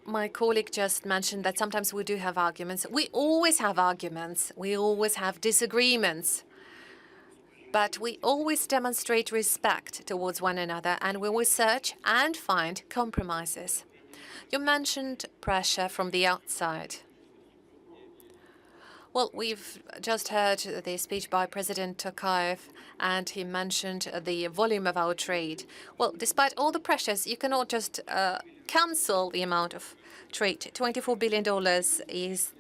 My colleague just mentioned that sometimes we do have arguments. We always have arguments. We always have disagreements. But we always demonstrate respect towards one another, and we will search and find compromises. You mentioned pressure from the outside. Well, we've just heard the speech by President Tokayev, and he mentioned the volume of our trade. Well, despite all the pressures, you cannot just cancel the amount of trade. $24 billion is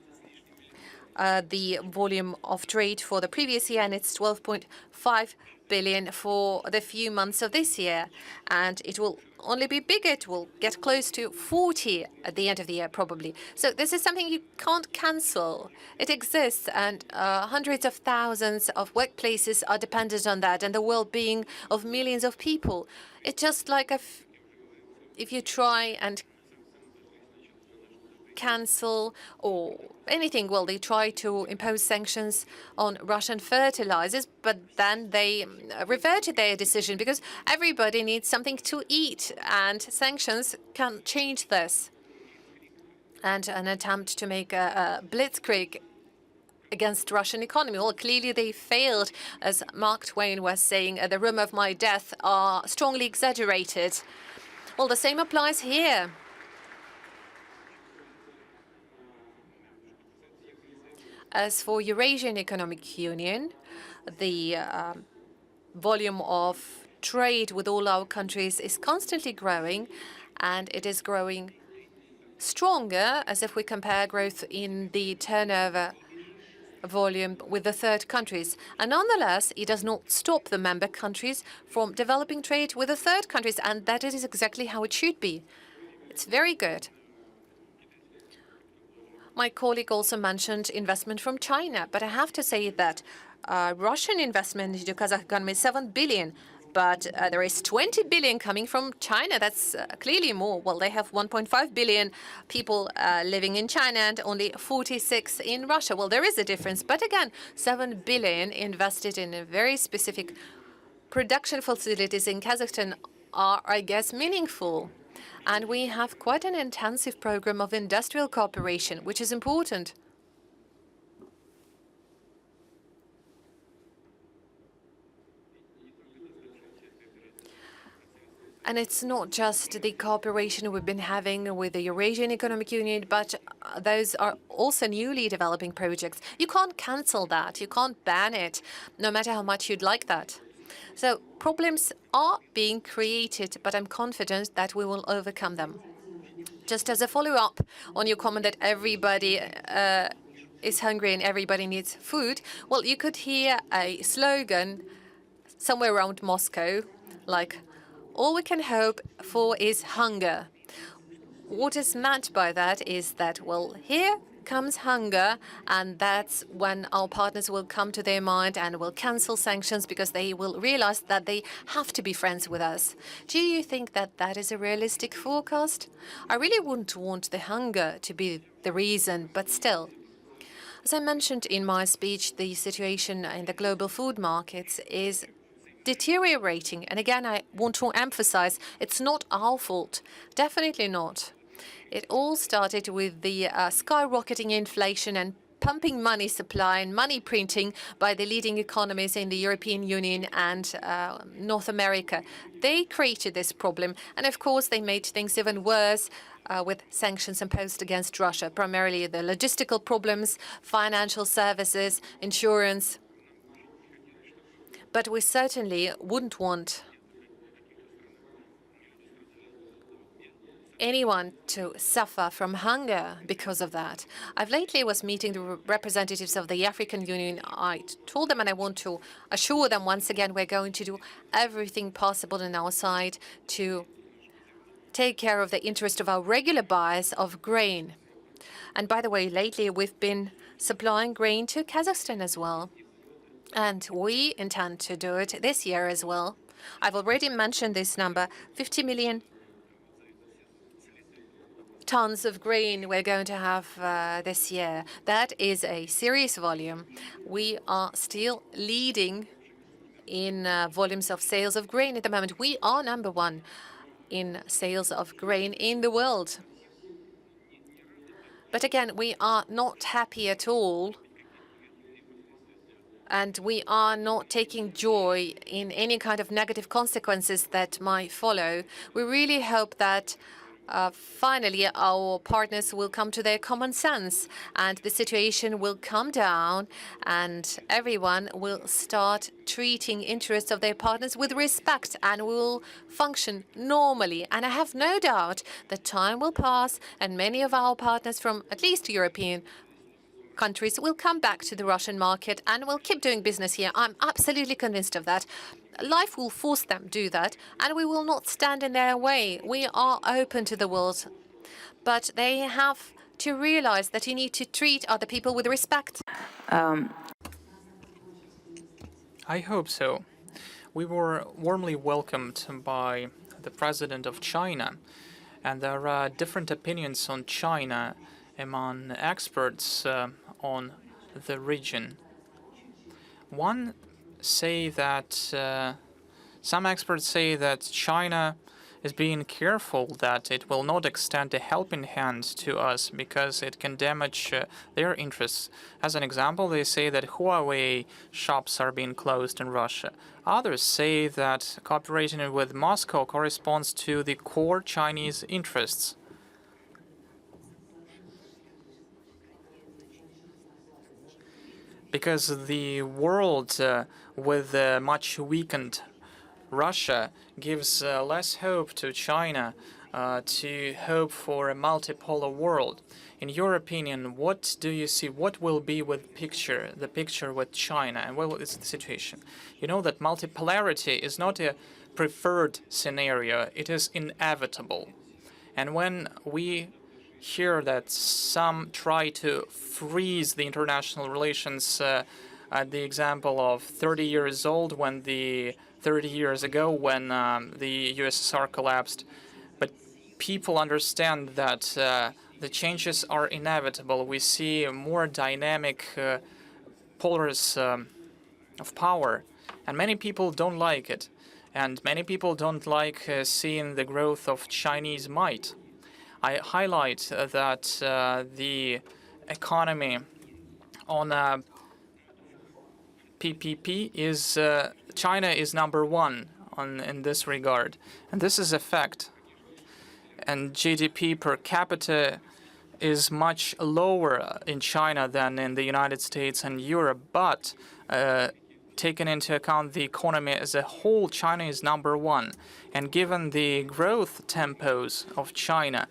the volume of trade for the previous year, and it's 12.5 billion for the few months of this year. And it will only be bigger. It will get close to 40 at the end of the year, probably. So this is something you can't cancel. It exists, and hundreds of thousands of workplaces are dependent on that, and the well-being of millions of people. It's just like if you try and cancel or anything, well, they try to impose sanctions on Russian fertilizers, but then they reverted their decision because everybody needs something to eat, and sanctions can change this. And an attempt to make a blitzkrieg against Russian economy, well, clearly they failed. As Mark Twain was saying, the rumor of my death are strongly exaggerated. Well, the same applies here. As for Eurasian Economic Union, the volume of trade with all our countries is constantly growing, and it is growing stronger as if we compare growth in the turnover volume with the third countries. And nonetheless, it does not stop the member countries from developing trade with the third countries, and that is exactly how it should be. It's very good. My colleague also mentioned investment from China, but I have to say that Russian investment into Kazakhstan is 7 billion, but there is 20 billion coming from China. That's clearly more. Well, they have 1.5 billion people living in China and only 46 in Russia. Well, there is a difference, but again, 7 billion invested in a very specific production facilities in Kazakhstan are, I guess, meaningful. And we have quite an intensive program of industrial cooperation, which is important. And it's not just the cooperation we've been having with the Eurasian Economic Union, but those are also newly developing projects. You can't cancel that. You can't ban it, no matter how much you'd like that. So problems are being created, but I'm confident that we will overcome them. Just as a follow-up on your comment that everybody is hungry and everybody needs food, well, you could hear a slogan somewhere around Moscow, like, all we can hope for is hunger. What is meant by that is that, well, here comes hunger, and that's when our partners will come to their mind and will cancel sanctions because they will realize that they have to be friends with us. Do you think that that is a realistic forecast? I really wouldn't want the hunger to be the reason, but still. As I mentioned in my speech, the situation in the global food markets is deteriorating. And again, I want to emphasize, it's not our fault. Definitely not. It all started with the skyrocketing inflation and pumping money supply and money printing by the leading economies in the European Union and North America. They created this problem. And of course, they made things even worse with sanctions imposed against Russia, primarily the logistical problems, financial services, insurance. But we certainly wouldn't want anyone to suffer from hunger because of that. I've lately was meeting the representatives of the African Union. I told them, and I want to assure them once again, we're going to do everything possible on our side to take care of the interest of our regular buyers of grain. And by the way, lately we've been supplying grain to Kazakhstan as well. And we intend to do it this year as well. I've already mentioned this number, 50 million tons of grain we're going to have this year. That is a serious volume. We are still leading in volumes of sales of grain at the moment. We are number one in sales of grain in the world. But again, we are not happy at all. And we are not taking joy in any kind of negative consequences that might follow. We really hope that finally our partners will come to their common sense and the situation will calm down and everyone will start treating interests of their partners with respect and will function normally. And I have no doubt that time will pass and many of our partners from at least European countries will come back to the Russian market and will keep doing business here. I'm absolutely convinced of that. Life will force them to do that, and we will not stand in their way. We are open to the world, but they have to realize that you need to treat other people with respect. I hope so. We were warmly welcomed by the president of China, and there are different opinions on China among experts on the region. Some experts say that China is being careful that it will not extend a helping hand to us because it can damage their interests. As an example, they say that Huawei shops are being closed in Russia. Others say that cooperating with Moscow corresponds to the core Chinese interests. Because the world with much weakened Russia gives less hope to China to hope for a multipolar world. In your opinion, what do you see? What will be with the picture with China, and what is the situation? You know that multipolarity is not a preferred scenario, it is inevitable. And when we hear that some try to freeze the international relations at the example of 30 years old, when 30 years ago when the USSR collapsed. But people understand that the changes are inevitable. We see more dynamic polars of power, and many people don't like it. And many people don't like seeing the growth of Chinese might. I highlight that the economy on PPP is China is number one in this regard, and this is a fact. And GDP per capita is much lower in China than in the United States and Europe, but taken into account the economy as a whole, China is number one. And given the growth tempos of China,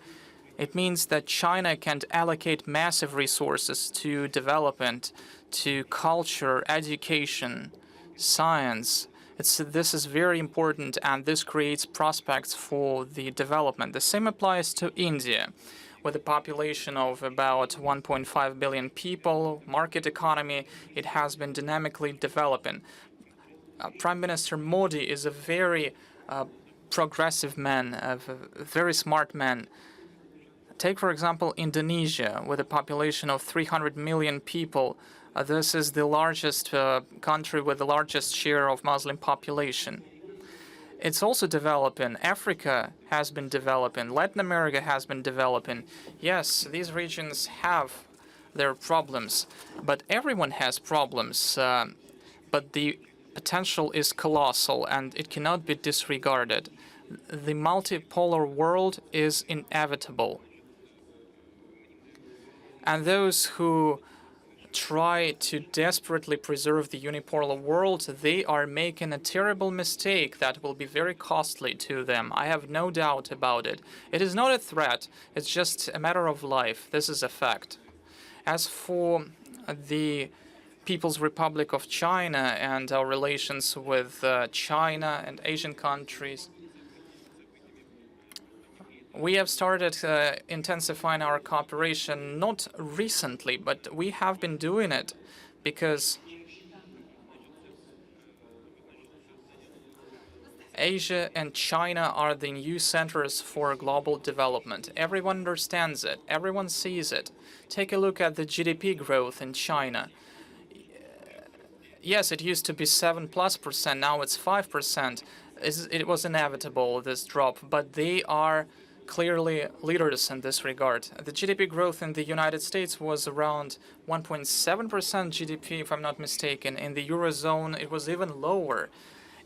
it means that China can allocate massive resources to development, to culture, education, science. This is very important, and this creates prospects for the development. The same applies to India, with a population of about 1.5 billion people, market economy. It has been dynamically developing. Prime Minister Modi is a very progressive man, a very smart man. Take, for example, Indonesia, with a population of 300 million people. This is the largest country with the largest share of Muslim population. It's also developing. Africa has been developing. Latin America has been developing. Yes, these regions have their problems, but everyone has problems. But the potential is colossal, and it cannot be disregarded. The multipolar world is inevitable. And those who try to desperately preserve the unipolar world, they are making a terrible mistake that will be very costly to them. I have no doubt about it. It is not a threat. It's just a matter of life. This is a fact. As for the People's Republic of China and our relations with China and Asian countries, we have started intensifying our cooperation not recently, but we have been doing it because Asia and China are the new centers for global development. Everyone understands it. Everyone sees it. Take a look at the GDP growth in China. Yes, it used to be 7+%. Now it's 5%. It was inevitable, this drop, but they are clearly leaders in this regard. The GDP growth in the United States was around 1.7% GDP, if I'm not mistaken. In the Eurozone, it was even lower.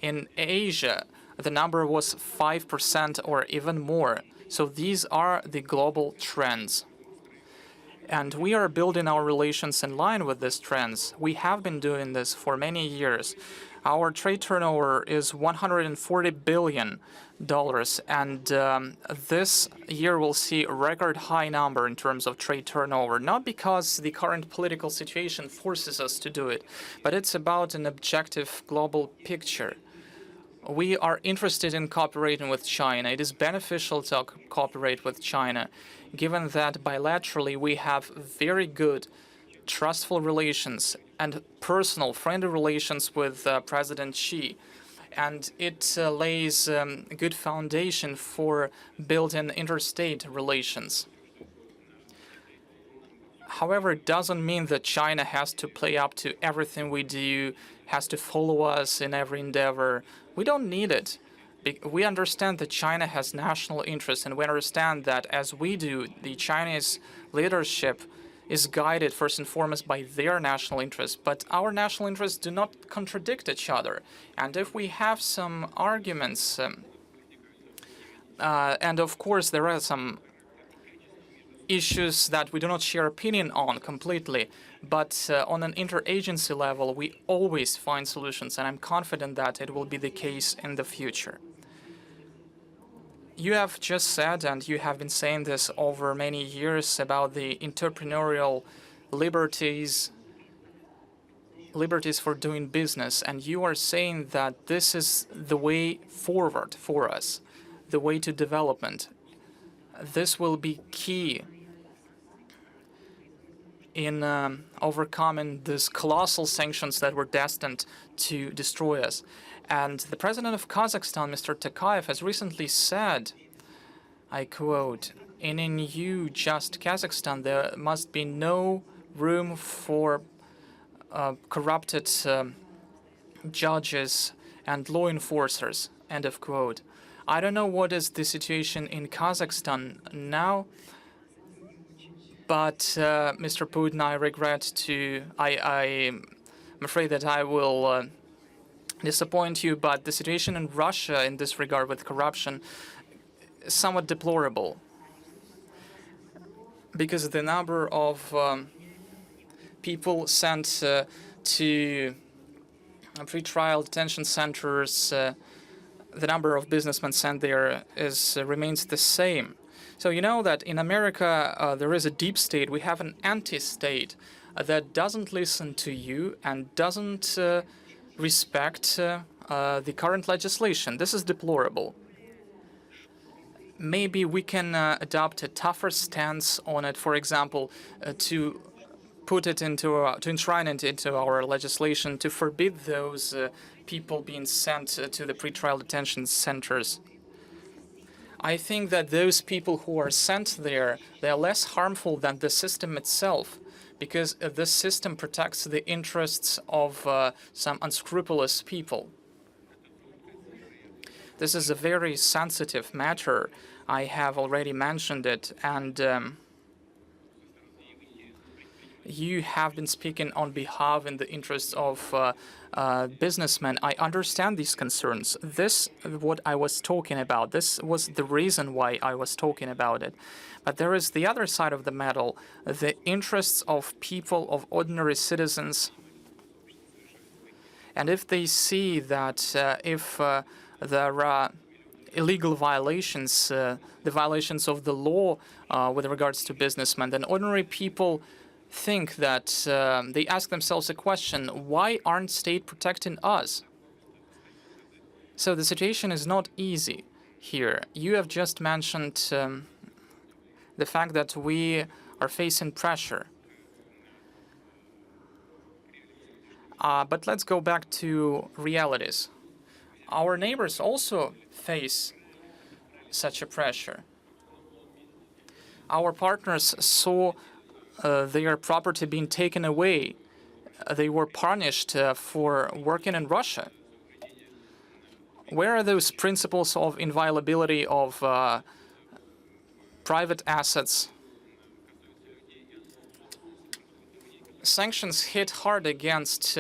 In Asia, the number was 5% or even more. So these are the global trends. And we are building our relations in line with these trends. We have been doing this for many years. Our trade turnover is $140 billion, and this year will see a record high number in terms of trade turnover, not because the current political situation forces us to do it, but it's about an objective global picture. We are interested in cooperating with China. It is beneficial to cooperate with China, given that bilaterally we have very good, trustful relations and personal, friendly relations with President Xi. And it lays a good foundation for building interstate relations. However, it doesn't mean that China has to play up to everything we do, has to follow us in every endeavor. We don't need it. We understand that China has national interests, and we understand that, as we do, the Chinese leadership is guided first and foremost by their national interests. But our national interests do not contradict each other. And if we have some arguments, and of course there are some issues that we do not share opinion on completely, but on an interagency level, we always find solutions, and I'm confident that it will be the case in the future. You have just said, and you have been saying this over many years, about the entrepreneurial liberties for doing business, and you are saying that this is the way forward for us, the way to development. This will be key in overcoming these colossal sanctions that were destined to destroy us. And the president of Kazakhstan, Mr. Tokayev, has recently said, I quote, "In a new, just Kazakhstan, there must be no room for corrupted judges and law enforcers," end of quote. I don't know what is the situation in Kazakhstan now, but Mr. Putin, I'm afraid that I will disappoint you, but the situation in Russia in this regard with corruption is somewhat deplorable, because the number of people sent to pre-trial detention centers, the number of businessmen sent there remains the same. So you know that in America there is a deep state. We have an anti-state that doesn't listen to you and doesn't respect the current legislation. This is deplorable. Maybe we can adopt a tougher stance on it, for example, to enshrine it into our legislation, to forbid those people being sent to the pretrial detention centers. I think that those people who are sent there, they are less harmful than the system itself, because this system protects the interests of some unscrupulous people. This is a very sensitive matter. I have already mentioned it, and you have been speaking on behalf in the interests of businessmen. I understand these concerns. This is what I was talking about. This was the reason why I was talking about it. But there is the other side of the medal, the interests of people, of ordinary citizens. And if they see that if there are illegal violations, the violations of the law with regards to businessmen, then ordinary people think that they ask themselves a question: why aren't state protecting us? So the situation is not easy here. You have just mentioned the fact that we are facing pressure. But let's go back to realities. Our neighbors also face such a pressure. Our partners saw their property being taken away. They were punished for working in Russia. Where are those principles of inviolability of private assets? Sanctions hit hard against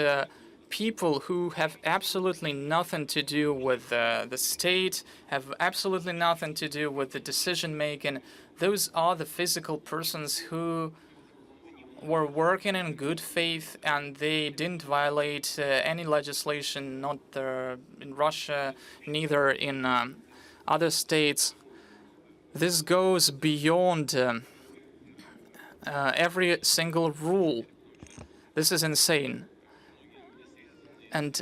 people who have absolutely nothing to do with the state, have absolutely nothing to do with the decision making. Those are the physical persons who were working in good faith, and they didn't violate any legislation, not in Russia, neither in other states. This goes beyond every single rule. This is insane. And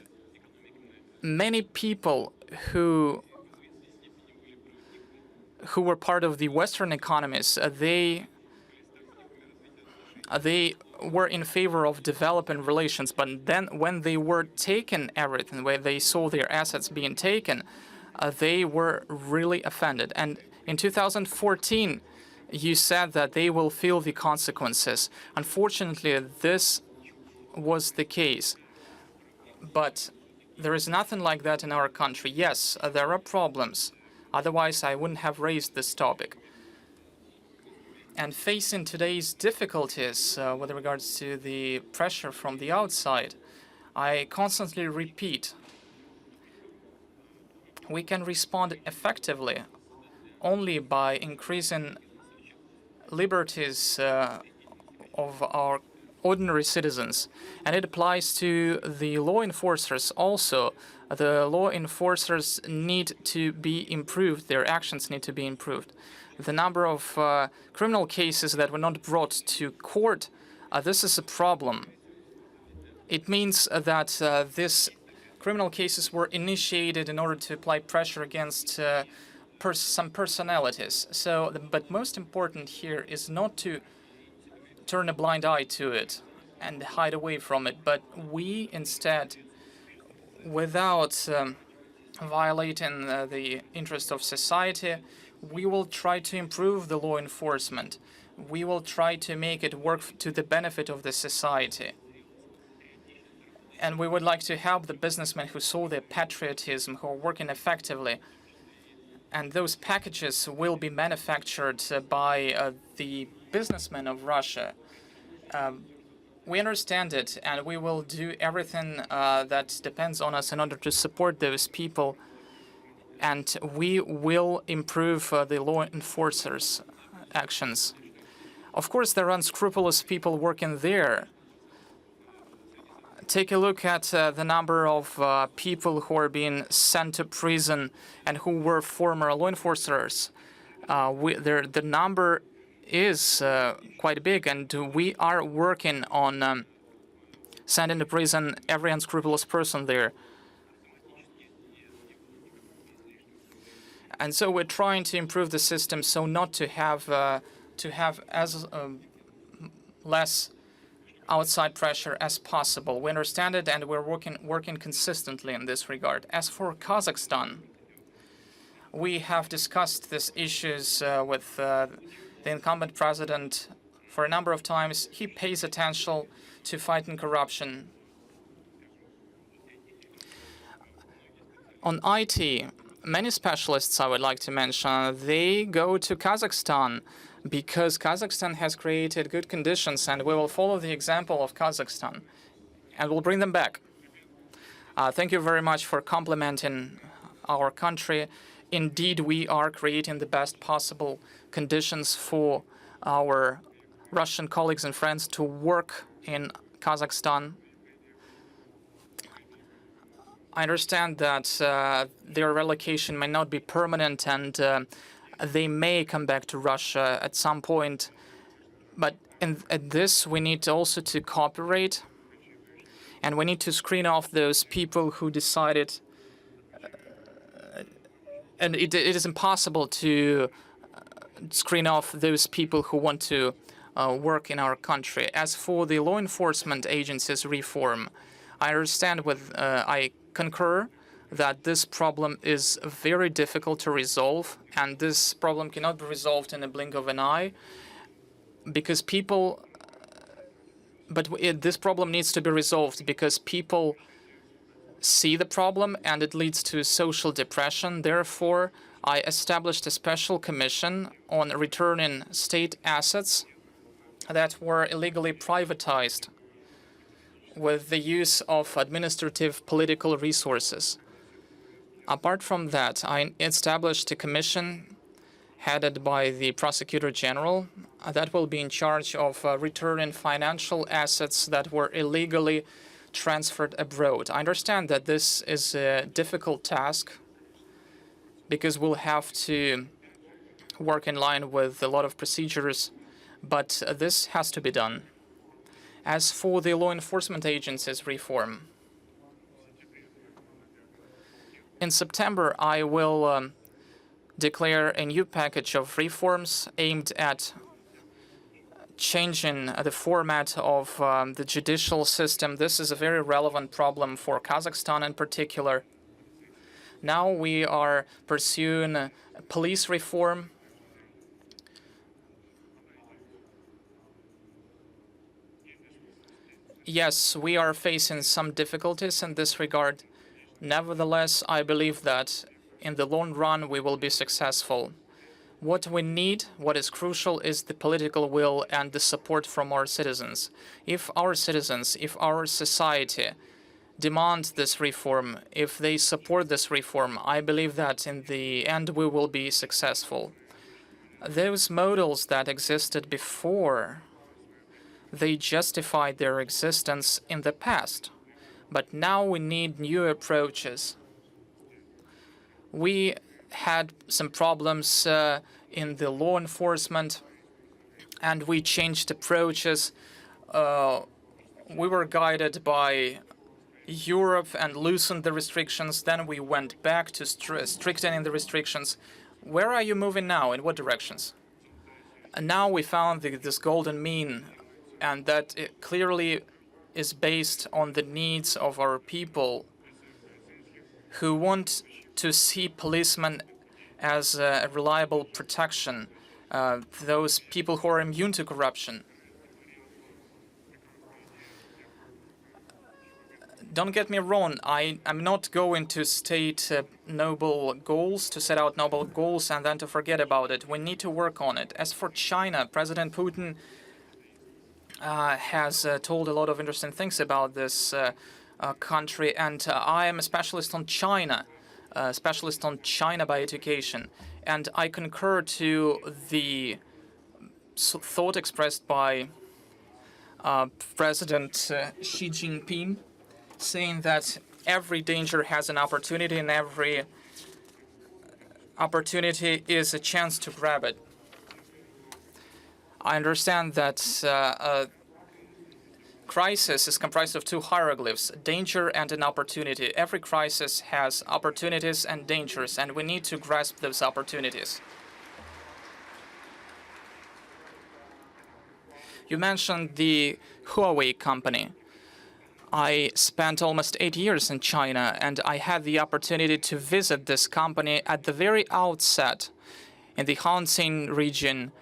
many people who were part of the Western economies, they were in favor of developing relations, but then when they were taken everything, when they saw their assets being taken, they were really offended. And in 2014, you said that they will feel the consequences. Unfortunately, this was the case. But there is nothing like that in our country. Yes, there are problems. Otherwise, I wouldn't have raised this topic. And facing today's difficulties with regards to the pressure from the outside, I constantly repeat, we can respond effectively only by increasing liberties of our ordinary citizens. And it applies to the law enforcers also. The law enforcers need to be improved. Their actions need to be improved. The number of criminal cases that were not brought to court, this is a problem. It means that these criminal cases were initiated in order to apply pressure against some personalities. So, but most important here is not to turn a blind eye to it and hide away from it, but we instead, without violating the interest of society, we will try to improve the law enforcement. We will try to make it work to the benefit of the society. And we would like to help the businessmen who saw their patriotism, who are working effectively. And those packages will be manufactured by the businessmen of Russia. We understand it, and we will do everything that depends on us in order to support those people. And we will improve the law enforcers' actions. Of course, there are unscrupulous people working there. Take a look at the number of people who are being sent to prison and who were former law enforcers. The number is quite big, and we are working on sending to prison every unscrupulous person there. And so we're trying to improve the system so not to have as less outside pressure as possible. We understand it, and we're working consistently in this regard. As for Kazakhstan, We have discussed these issues with the incumbent president for a number of times. He pays attention to fighting corruption. On IT, many specialists I would like to mention, they go to Kazakhstan because Kazakhstan has created good conditions, and we will follow the example of Kazakhstan and we'll bring them back. Thank you very much for complimenting our country. Indeed, we are creating the best possible conditions for our Russian colleagues and friends to work in Kazakhstan. I understand that their relocation may not be permanent, and they may come back to Russia at some point. But at this, we need also to cooperate, and we need to screen off those people who decided. And it is impossible to screen off those people who want to work in our country. As for the law enforcement agencies reform, I understand I concur that this problem is very difficult to resolve, and this problem cannot be resolved in a blink of an eye, because this problem needs to be resolved because people see the problem and it leads to social depression. Therefore, I established a special commission on returning state assets that were illegally privatized with the use of administrative political resources. Apart from that, I established a commission headed by the Prosecutor General that will be in charge of returning financial assets that were illegally transferred abroad. I understand that this is a difficult task because we'll have to work in line with a lot of procedures, but this has to be done. As for the law enforcement agencies reform, in September I will declare a new package of reforms aimed at changing the format of the judicial system. This is a very relevant problem for Kazakhstan in particular. Now we are pursuing police reform. Yes, we are facing some difficulties in this regard. Nevertheless, I believe that in the long run we will be successful. What we need, what is crucial, is the political will and the support from our citizens. If our citizens, if our society demand this reform, if they support this reform, I believe that in the end we will be successful. Those models that existed before, they justified their existence in the past. But now we need new approaches. We had some problems in the law enforcement, and we changed approaches. We were guided by Europe and loosened the restrictions. Then we went back to strictening the restrictions. Where are you moving now? In what directions? And now we found this golden mean, and that it clearly is based on the needs of our people who want to see policemen as a reliable protection, those people who are immune to corruption. Don't get me wrong, I'm not going to state noble goals, to set out noble goals and then to forget about it. We need to work on it. As for China, President Putin has told a lot of interesting things about this country, and I am a specialist on China, by education, and I concur to the thought expressed by President Xi Jinping, saying that every danger has an opportunity and every opportunity is a chance to grab it. I understand that crisis is comprised of two hieroglyphs, danger and an opportunity. Every crisis has opportunities and dangers, and we need to grasp those opportunities. You mentioned the Huawei company. I spent almost 8 years in China, and I had the opportunity to visit this company at the very outset in the Hanxin region.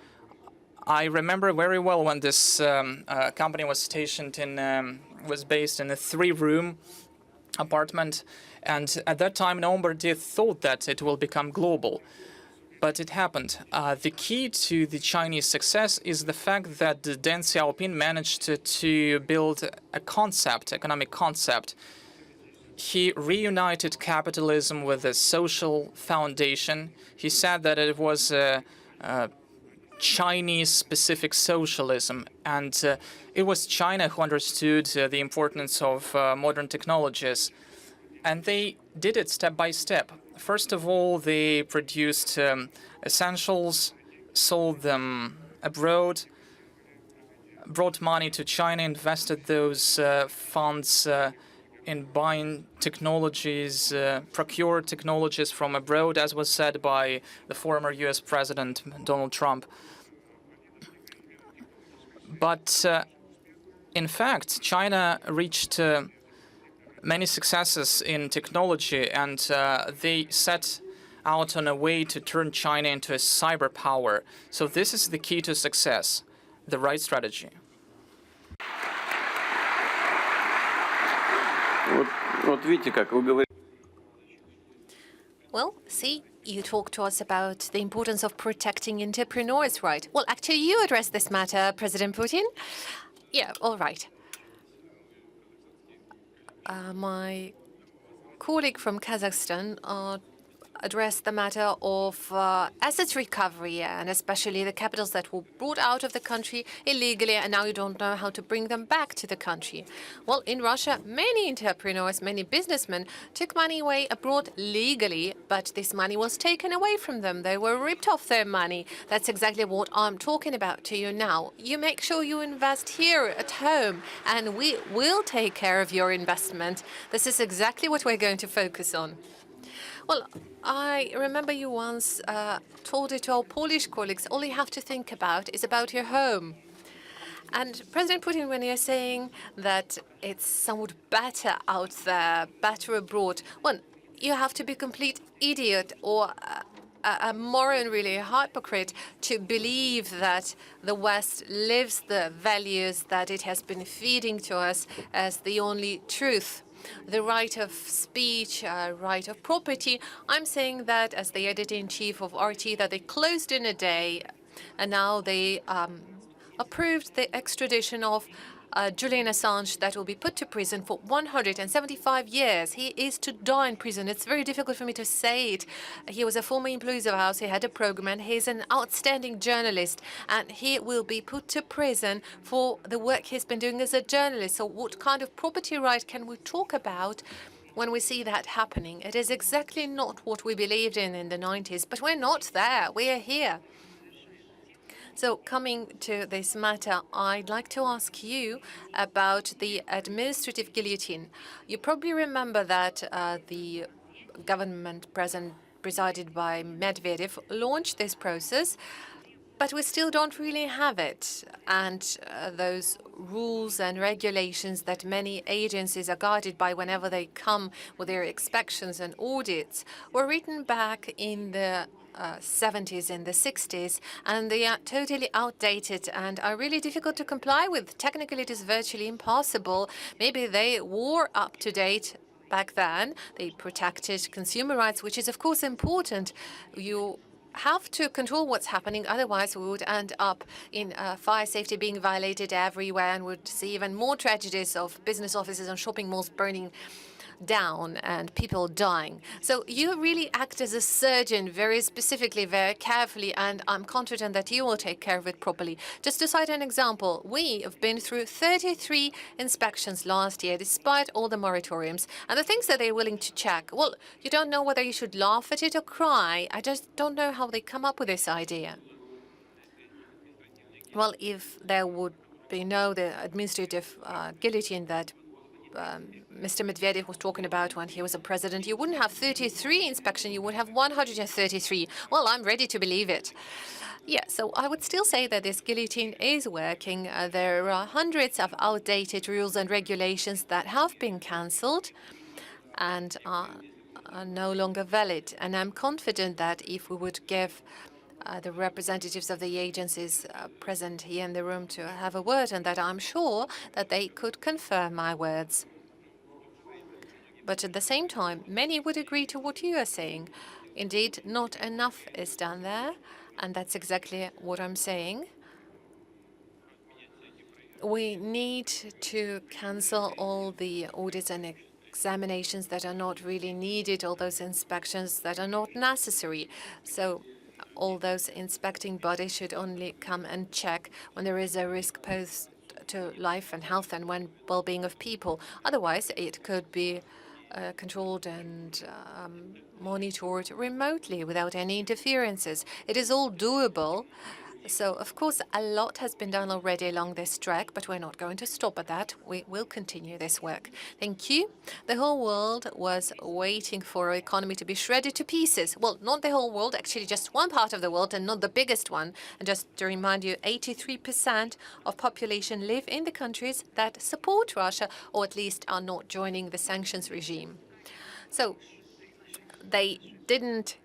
I remember very well when this company was stationed in, was based in a 3-room apartment, and at that time nobody thought that it will become global. But it happened. The key to the Chinese success is the fact that Deng Xiaoping managed to build a concept, economic concept. He reunited capitalism with a social foundation. He said that it was a Chinese-specific socialism, and it was China who understood the importance of modern technologies. And they did it step by step. First of all, they produced essentials, sold them abroad, brought money to China, invested those funds in buying technologies, procured technologies from abroad, as was said by the former US President Donald Trump. But in fact, China reached many successes in technology, and they set out on a way to turn China into a cyber power. So this is the key to success, the right strategy. Вот видите, как вы говорите. Well, see, you talk to us about the importance of protecting entrepreneurs, right? Well, actually, you addressed this matter, President Putin. Yeah, all right. My colleague from Kazakhstan addressed the matter of assets recovery, and especially the capitals that were brought out of the country illegally, and now you don't know how to bring them back to the country. Well, in Russia, many entrepreneurs, many businessmen took money away abroad legally, but this money was taken away from them. They were ripped off their money. That's exactly what I'm talking about to you now. You make sure you invest here at home, and we will take care of your investment. This is exactly what we're going to focus on. Well, I remember you once told it to our Polish colleagues, all you have to think about is about your home. And President Putin, when you're saying that it's somewhat better out there, better abroad, well, you have to be a complete idiot or a moron, really a hypocrite, to believe that the West lives the values that it has been feeding to us as the only truth. The right of speech, right of property. I'm saying that as the editor-in-chief of RT, that they closed in a day, and now they approved the extradition of Julian Assange that will be put to prison for 175 years. He is to die in prison. It's very difficult for me to say it. He was a former employee of ours. He had a program, and he's an outstanding journalist, and he will be put to prison for the work he's been doing as a journalist. So what kind of property right can we talk about when we see that happening? It is exactly not what we believed in the 90s, but we're not there. We are here. So coming to this matter, I'd like to ask you about the administrative guillotine. You probably remember that the government presided by Medvedev launched this process, but we still don't really have it. And those rules and regulations that many agencies are guided by whenever they come with their inspections and audits were written back in the 70s and the 60s, and they are totally outdated and are really difficult to comply with. Technically, it is virtually impossible. Maybe they were up to date back then. They protected consumer rights, which is, of course, important. You have to control what's happening, otherwise we would end up in fire safety being violated everywhere, and would see even more tragedies of business offices and shopping malls burning down and people dying. So you really act as a surgeon very specifically, very carefully, and I'm confident that you will take care of it properly. Just to cite an example, we have been through 33 inspections last year, despite all the moratoriums. And the things that they're willing to check, well, you don't know whether you should laugh at it or cry. I just don't know how they come up with this idea. Well, if there would be the administrative guillotine that Mr. Medvedev was talking about when he was a president. You wouldn't have 33 inspections, you would have 133. Well, I'm ready to believe it. Yeah, so I would still say that this guillotine is working. There are hundreds of outdated rules and regulations that have been cancelled and are no longer valid. And I'm confident that if we would give the representatives of the agencies present here in the room to have a word, and that I'm sure that they could confirm my words. But at the same time, many would agree to what you are saying. Indeed, not enough is done there, and that's exactly what I'm saying. We need to cancel all the audits and examinations that are not really needed, all those inspections that are not necessary. So all those inspecting bodies should only come and check when there is a risk posed to life and health and well-being of people. Otherwise, it could be controlled and monitored remotely without any interferences. It is all doable. So, of course, a lot has been done already along this track, but we're not going to stop at that. We will continue this work. Thank you. The whole world was waiting for our economy to be shredded to pieces. Well, not the whole world, actually just one part of the world and not the biggest one. And just to remind you, 83% of population live in the countries that support Russia, or at least are not joining the sanctions regime. So they didn't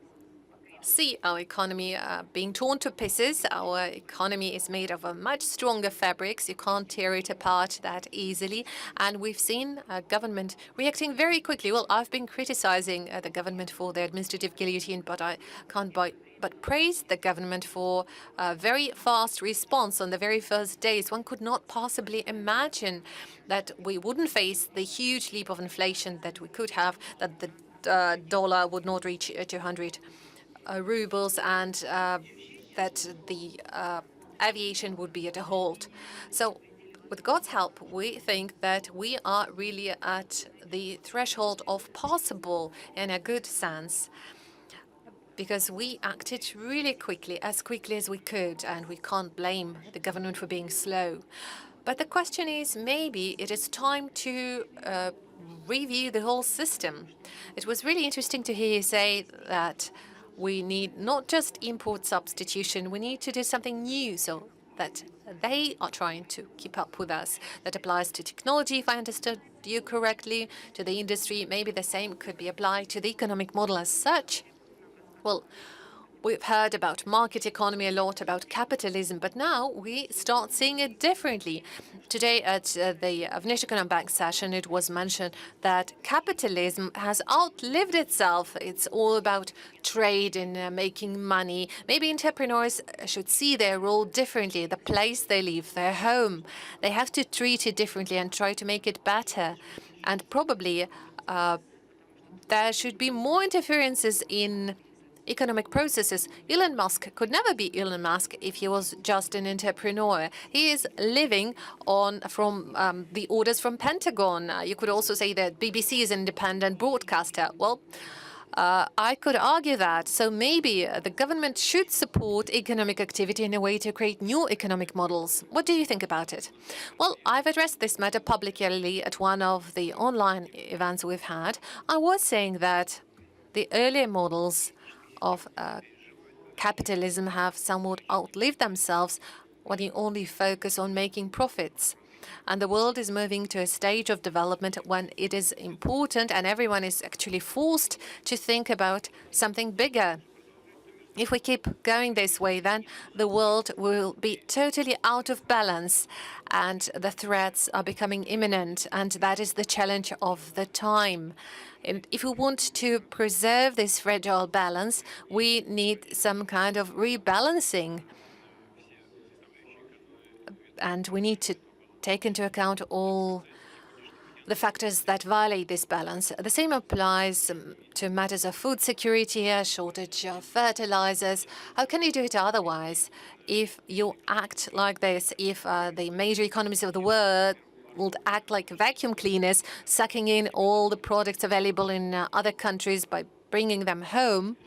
see our economy being torn to pieces. Our economy is made of a much stronger fabrics. You can't tear it apart that easily. And we've seen government reacting very quickly. Well, I've been criticizing the government for the administrative guillotine, but I can't but praise the government for a very fast response on the very first days. One could not possibly imagine that we wouldn't face the huge leap of inflation that we could have, that the dollar would not reach 200 rubles, and that the aviation would be at a halt. So with God's help, we think that we are really at the threshold of possible in a good sense, because we acted really quickly as we could, and we can't blame the government for being slow. But the question is, maybe it is time to review the whole system. It was really interesting to hear you say that we need not just import substitution, we need to do something new so that they are trying to keep up with us. That applies to technology, if I understood you correctly, to the industry. Maybe the same could be applied to the economic model as such. Well, we've heard about market economy a lot, about capitalism, but now we start seeing it differently. Today at the Bank session, it was mentioned that capitalism has outlived itself. It's all about trade and making money. Maybe entrepreneurs should see their role differently, the place they live, their home. They have to treat it differently and try to make it better. And probably there should be more interferences in economic processes. Elon Musk could never be Elon Musk if he was just an entrepreneur. He is living from the orders from Pentagon. You could also say that BBC is an independent broadcaster. Well, I could argue that. So maybe the government should support economic activity in a way to create new economic models. What do you think about it? Well, I've addressed this matter publicly at one of the online events we've had. I was saying that the earlier models of capitalism have somewhat outlived themselves when you only focus on making profits. And the world is moving to a stage of development when it is important and everyone is actually forced to think about something bigger. If we keep going this way, then the world will be totally out of balance and the threats are becoming imminent, and that is the challenge of the time. And if we want to preserve this fragile balance, we need some kind of rebalancing. And we need to take into account all the factors that violate this balance. The same applies to matters of food security, a shortage of fertilizers. How can you do it otherwise? If you act like this, if the major economies of the world would act like vacuum cleaners, sucking in all the products available in other countries by bringing them home,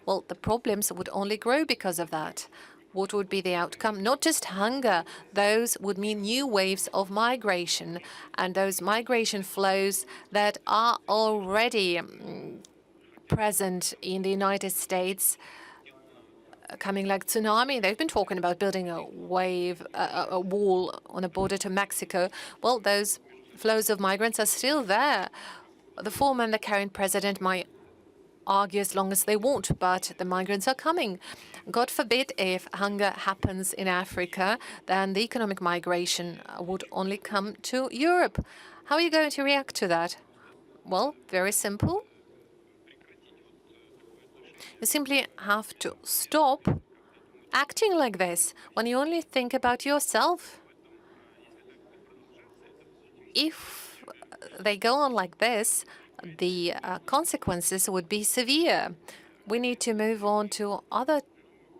well, the problems would only grow because of that. what would be the outcome? Not just hunger. Those would mean new waves of migration, and those migration flows that are already present in the United States, coming like tsunami. They've been talking about building a wall on a border to Mexico. Well, those flows of migrants are still there. The former and the current president might argue as long as they want, but the migrants are coming. God forbid if hunger happens in Africa, then the economic migration would only come to Europe. How are you going to react to that? Well, very simple. You simply have to stop acting like this when you only think about yourself. If they go on like this, the consequences would be severe. We need to move on to other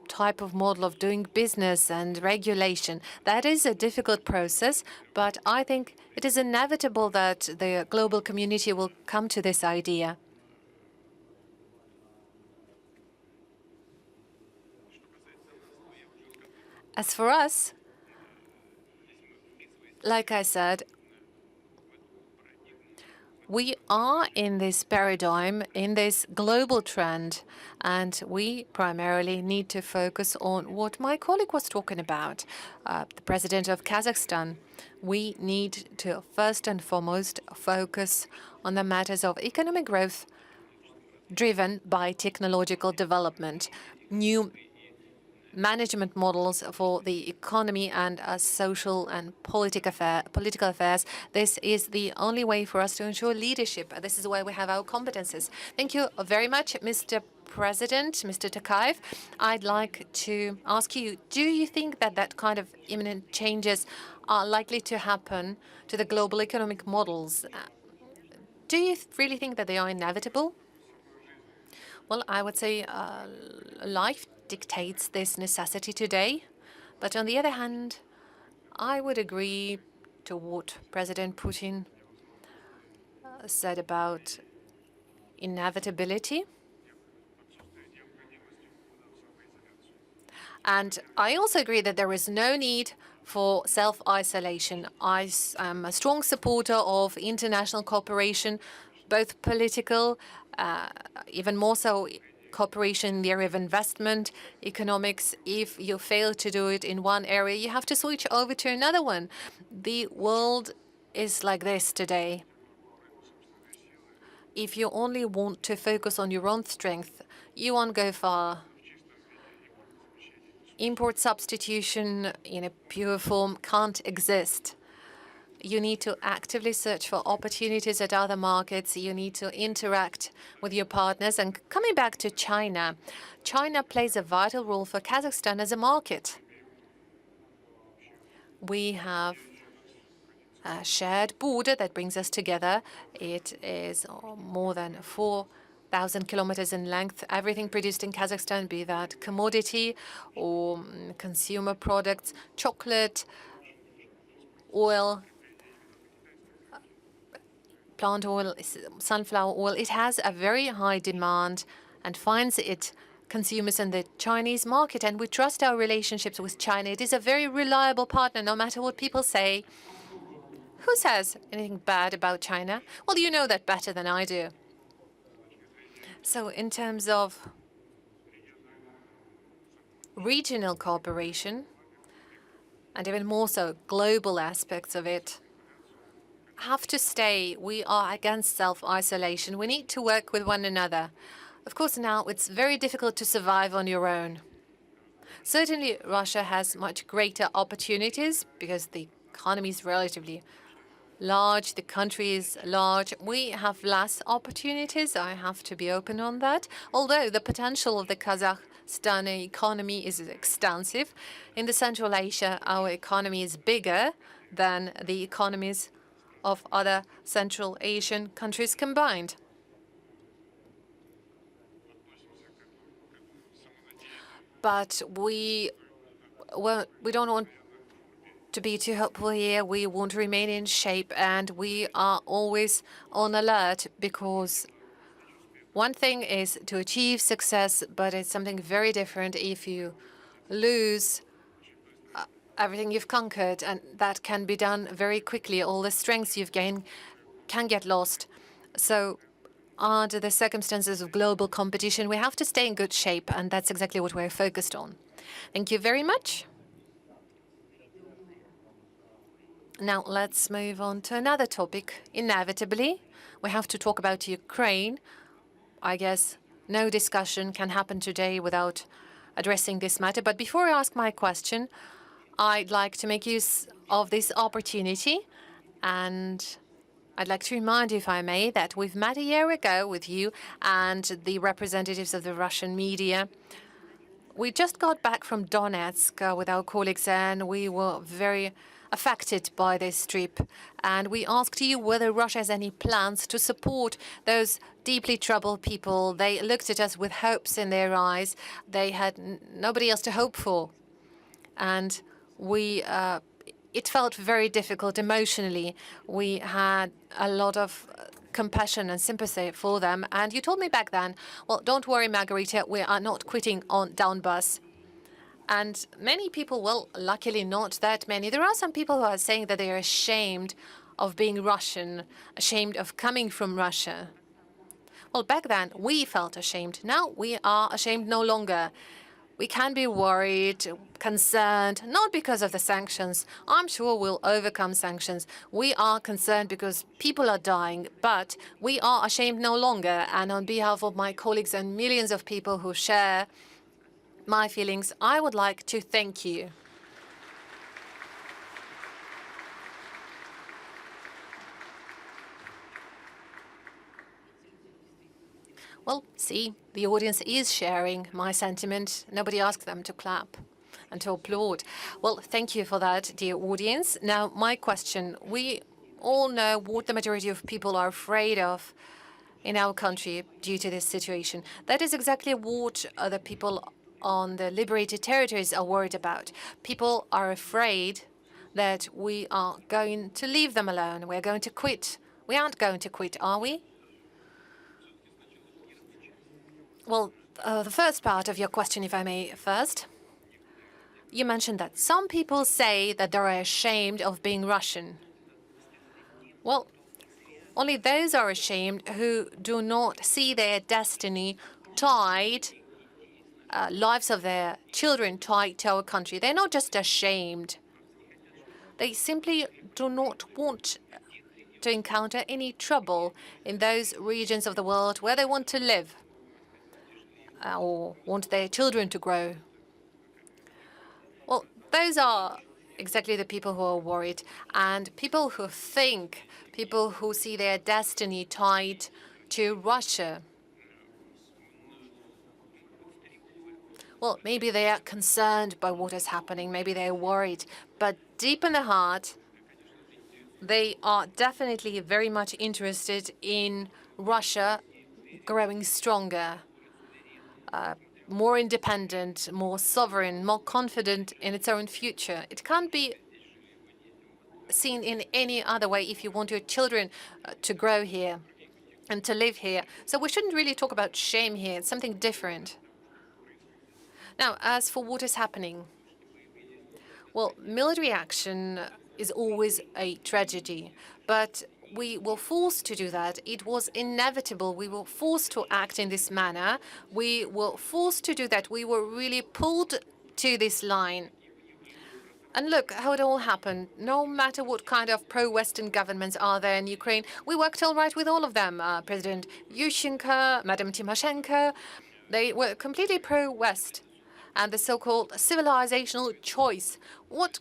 type of model of doing business and regulation. That is a difficult process, but I think it is inevitable that the global community will come to this idea. As for us, like I said, we are in this paradigm, in this global trend, and we primarily need to focus on what my colleague was talking about, the president of Kazakhstan. We need to first and foremost focus on the matters of economic growth driven by technological development, new management models for the economy and social and political affairs. This is the only way for us to ensure leadership. This is where we have our competences. Thank you very much, Mr. President, Mr. Tokayev. I'd like to ask you, do you think that that kind of imminent changes are likely to happen to the global economic models? Do you really think that they are inevitable? Well, I would say life dictates this necessity today. But on the other hand, I would agree to what President Putin said about inevitability. And I also agree that there is no need for self-isolation. I am a strong supporter of international cooperation, both political, even more so cooperation in the area of investment, economics. If you fail to do it in one area, you have to switch over to another one. The world is like this today. If you only want to focus on your own strength, you won't go far. Import substitution in a pure form can't exist. You need to actively search for opportunities at other markets. You need to interact with your partners. And coming back to China, China plays a vital role for Kazakhstan as a market. We have a shared border that brings us together. It is more than 4,000 kilometers in length. Everything produced in Kazakhstan, be that commodity or consumer products, chocolate, oil, plant oil, sunflower oil, it has a very high demand and finds its consumers in the Chinese market. And we trust our relationships with China. It is a very reliable partner, no matter what people say. Who says anything bad about China? Well, you know that better than I do. So in terms of regional cooperation, and even more so global aspects of it, have to stay. We are against self-isolation. We need to work with one another. Of course, now it's very difficult to survive on your own. Certainly, Russia has much greater opportunities because the economy is relatively large, the country is large. We have less opportunities. I have to be open on that. Although the potential of the Kazakhstan economy is extensive. In the Central Asia, our economy is bigger than the economies of other Central Asian countries combined. But we don't want to be too hopeful here. We want to remain in shape, and we are always on alert, because one thing is to achieve success, but it's something very different if you lose everything you've conquered, and that can be done very quickly. All the strengths you've gained can get lost. So under the circumstances of global competition, we have to stay in good shape, and that's exactly what we're focused on. Thank you very much. Now let's move on to another topic. Inevitably, we have to talk about Ukraine. I guess no discussion can happen today without addressing this matter. But before I ask my question, I'd like to make use of this opportunity, and I'd like to remind you, if I may, that we've met a year ago with you and the representatives of the Russian media. We just got back from Donetsk with our colleagues, and we were very affected by this trip. And we asked you whether Russia has any plans to support those deeply troubled people. They looked at us with hopes in their eyes. They had nobody else to hope for. And it felt very difficult emotionally. We had a lot of compassion and sympathy for them. And you told me back then, well, don't worry, Margarita, we are not quitting on Donbas. And many people, well, luckily not that many. There are some people who are saying that they are ashamed of being Russian, ashamed of coming from Russia. Well, back then, we felt ashamed. Now we are ashamed no longer. We can be worried, concerned, not because of the sanctions. I'm sure we'll overcome sanctions. We are concerned because people are dying, but we are ashamed no longer. And on behalf of my colleagues and millions of people who share my feelings, I would like to thank you. Well, see, the audience is sharing my sentiment. Nobody asked them to clap and to applaud. Well, thank you for that, dear audience. Now, my question. We all know what the majority of people are afraid of in our country due to this situation. That is exactly what the people on the liberated territories are worried about. People are afraid that we are going to leave them alone. We're going to quit. We aren't going to quit, are we? Well, the first part of your question, if I may first, you mentioned that some people say that they're ashamed of being Russian. Well, only those are ashamed who do not see their destiny tied, lives of their children tied to our country. They're not just ashamed. They simply do not want to encounter any trouble in those regions of the world where they want to live. Or want their children to grow. Well, those are exactly the people who are worried. And people who think, people who see their destiny tied to Russia. Well, maybe they are concerned by what is happening. Maybe they're worried. But deep in the heart, they are definitely very much interested in Russia growing stronger. More independent, more sovereign, more confident in its own future. It can't be seen in any other way if you want your children to grow here and to live here. So we shouldn't really talk about shame here. It's something different. Now, as for what is happening, well, military action is always a tragedy, but we were forced to do that. It was inevitable. We were forced to act in this manner. We were forced to do that. We were really pulled to this line. And look how it all happened. No matter what kind of pro-Western governments are there in Ukraine, we worked all right with all of them. President Yushchenko, Madam Tymoshenko, they were completely pro-West. And the so-called civilizational choice. What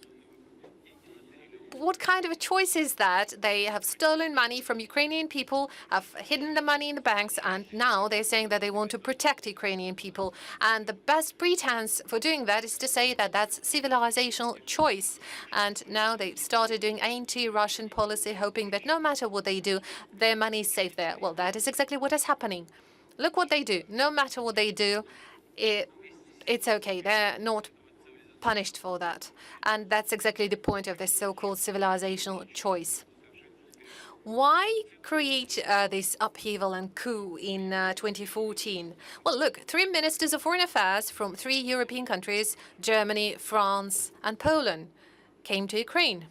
kind of a choice is that? They have stolen money from Ukrainian people, have hidden the money in the banks, and now they're saying that they want to protect Ukrainian people. And the best pretense for doing that is to say that that's civilizational choice. And now they've started doing anti-Russian policy, hoping that no matter what they do, their money is safe there. Well, that is exactly what is happening. Look what they do. No matter what they do, it's okay. They're not punished for that. And that's exactly the point of this so-called civilizational choice. Why create this upheaval and coup in 2014? Well, look, 3 ministers of foreign affairs from 3 European countries, Germany, France, and Poland, came to Ukraine.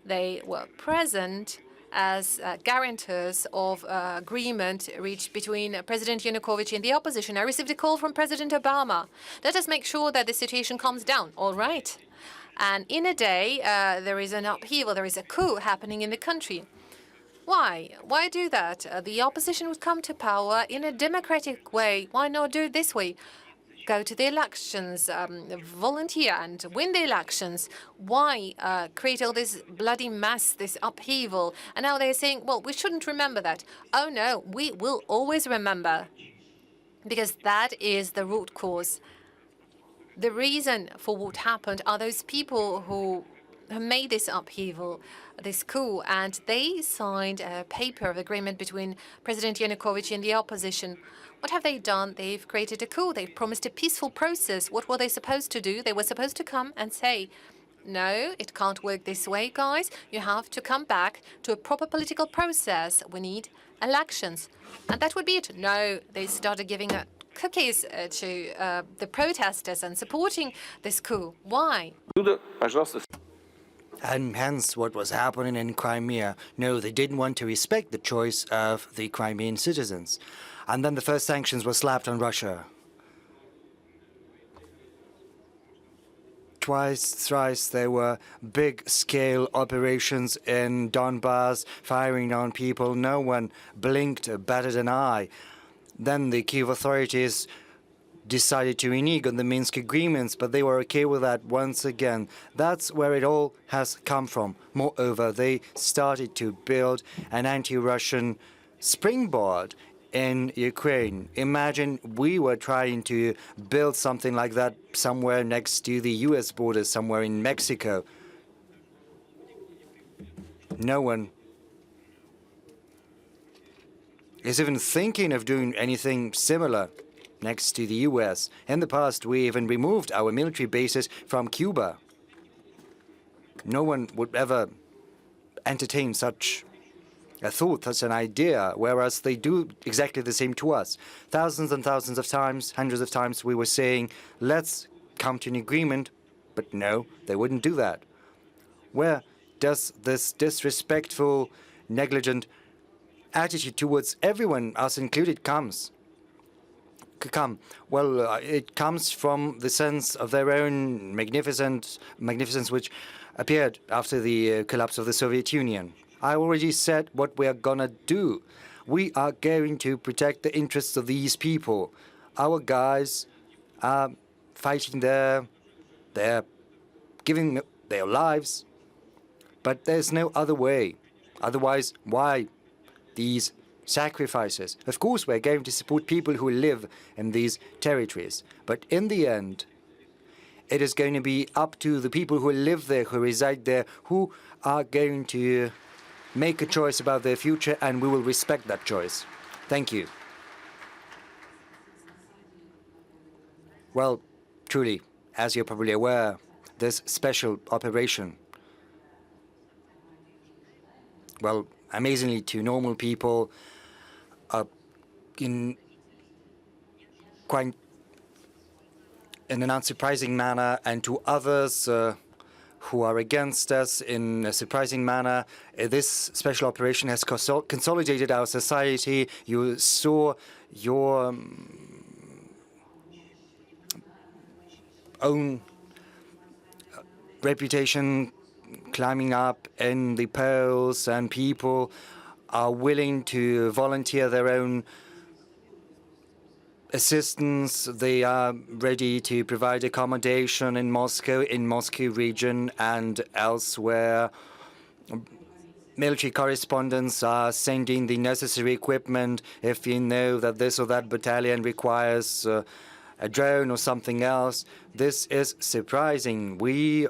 They were present as guarantors of agreement reached between President Yanukovych and the opposition. I received a call from President Obama. Let us make sure that the situation calms down. All right. And in a day, there is an upheaval, there is a coup happening in the country. Why? Why do that? The opposition would come to power in a democratic way. Why not do it this way? Go to the elections, volunteer and win the elections. Why create all this bloody mess, this upheaval? And now they're saying, well, we shouldn't remember that. Oh, no, we will always remember, because that is the root cause. The reason for what happened are those people who made this upheaval, this coup, and they signed a paper of agreement between President Yanukovych and the opposition. What have they done? They've created a coup. They've promised a peaceful process. What were they supposed to do? They were supposed to come and say, no, it can't work this way, guys. You have to come back to a proper political process. We need elections. And that would be it. No, they started giving cookies to the protesters and supporting this coup. Why? And hence what was happening in Crimea. No, they didn't want to respect the choice of the Crimean citizens. And then the first sanctions were slapped on Russia. Twice, thrice, there were big-scale operations in Donbass, firing on people. No one blinked, batted an eye. Then the Kyiv authorities decided to renege on the Minsk agreements, but they were okay with that once again. That's where it all has come from. Moreover, they started to build an anti-Russian springboard in Ukraine. Imagine we were trying to build something like that somewhere next to the US border, somewhere in Mexico. No one is even thinking of doing anything similar next to the US. In the past, we even removed our military bases from Cuba. No one would ever entertain such a thought, such an idea, whereas they do exactly the same to us. Thousands and thousands of times, hundreds of times, we were saying, let's come to an agreement, but no, they wouldn't do that. Where does this disrespectful, negligent attitude towards everyone, us included, come? Well, it comes from the sense of their own magnificence which appeared after the collapse of the Soviet Union. I already said what we are gonna do. We are going to protect the interests of these people. Our guys are fighting there. They're giving their lives. But there's no other way. Otherwise, why these sacrifices? Of course, we're going to support people who live in these territories. But in the end, it is going to be up to the people who live there, who reside there, who are going to make a choice about their future, and we will respect that choice. Thank you. Well, truly, as you're probably aware, this special operation, well, amazingly to normal people, in an unsurprising manner, and to others who are against us in a surprising manner, this special operation has consolidated our society. You saw your own reputation climbing up in the polls, and people are willing to volunteer their own assistance. They are ready to provide accommodation in Moscow region and elsewhere. Military correspondents are sending the necessary equipment. If you know that this or that battalion requires a drone or something else, this is surprising. We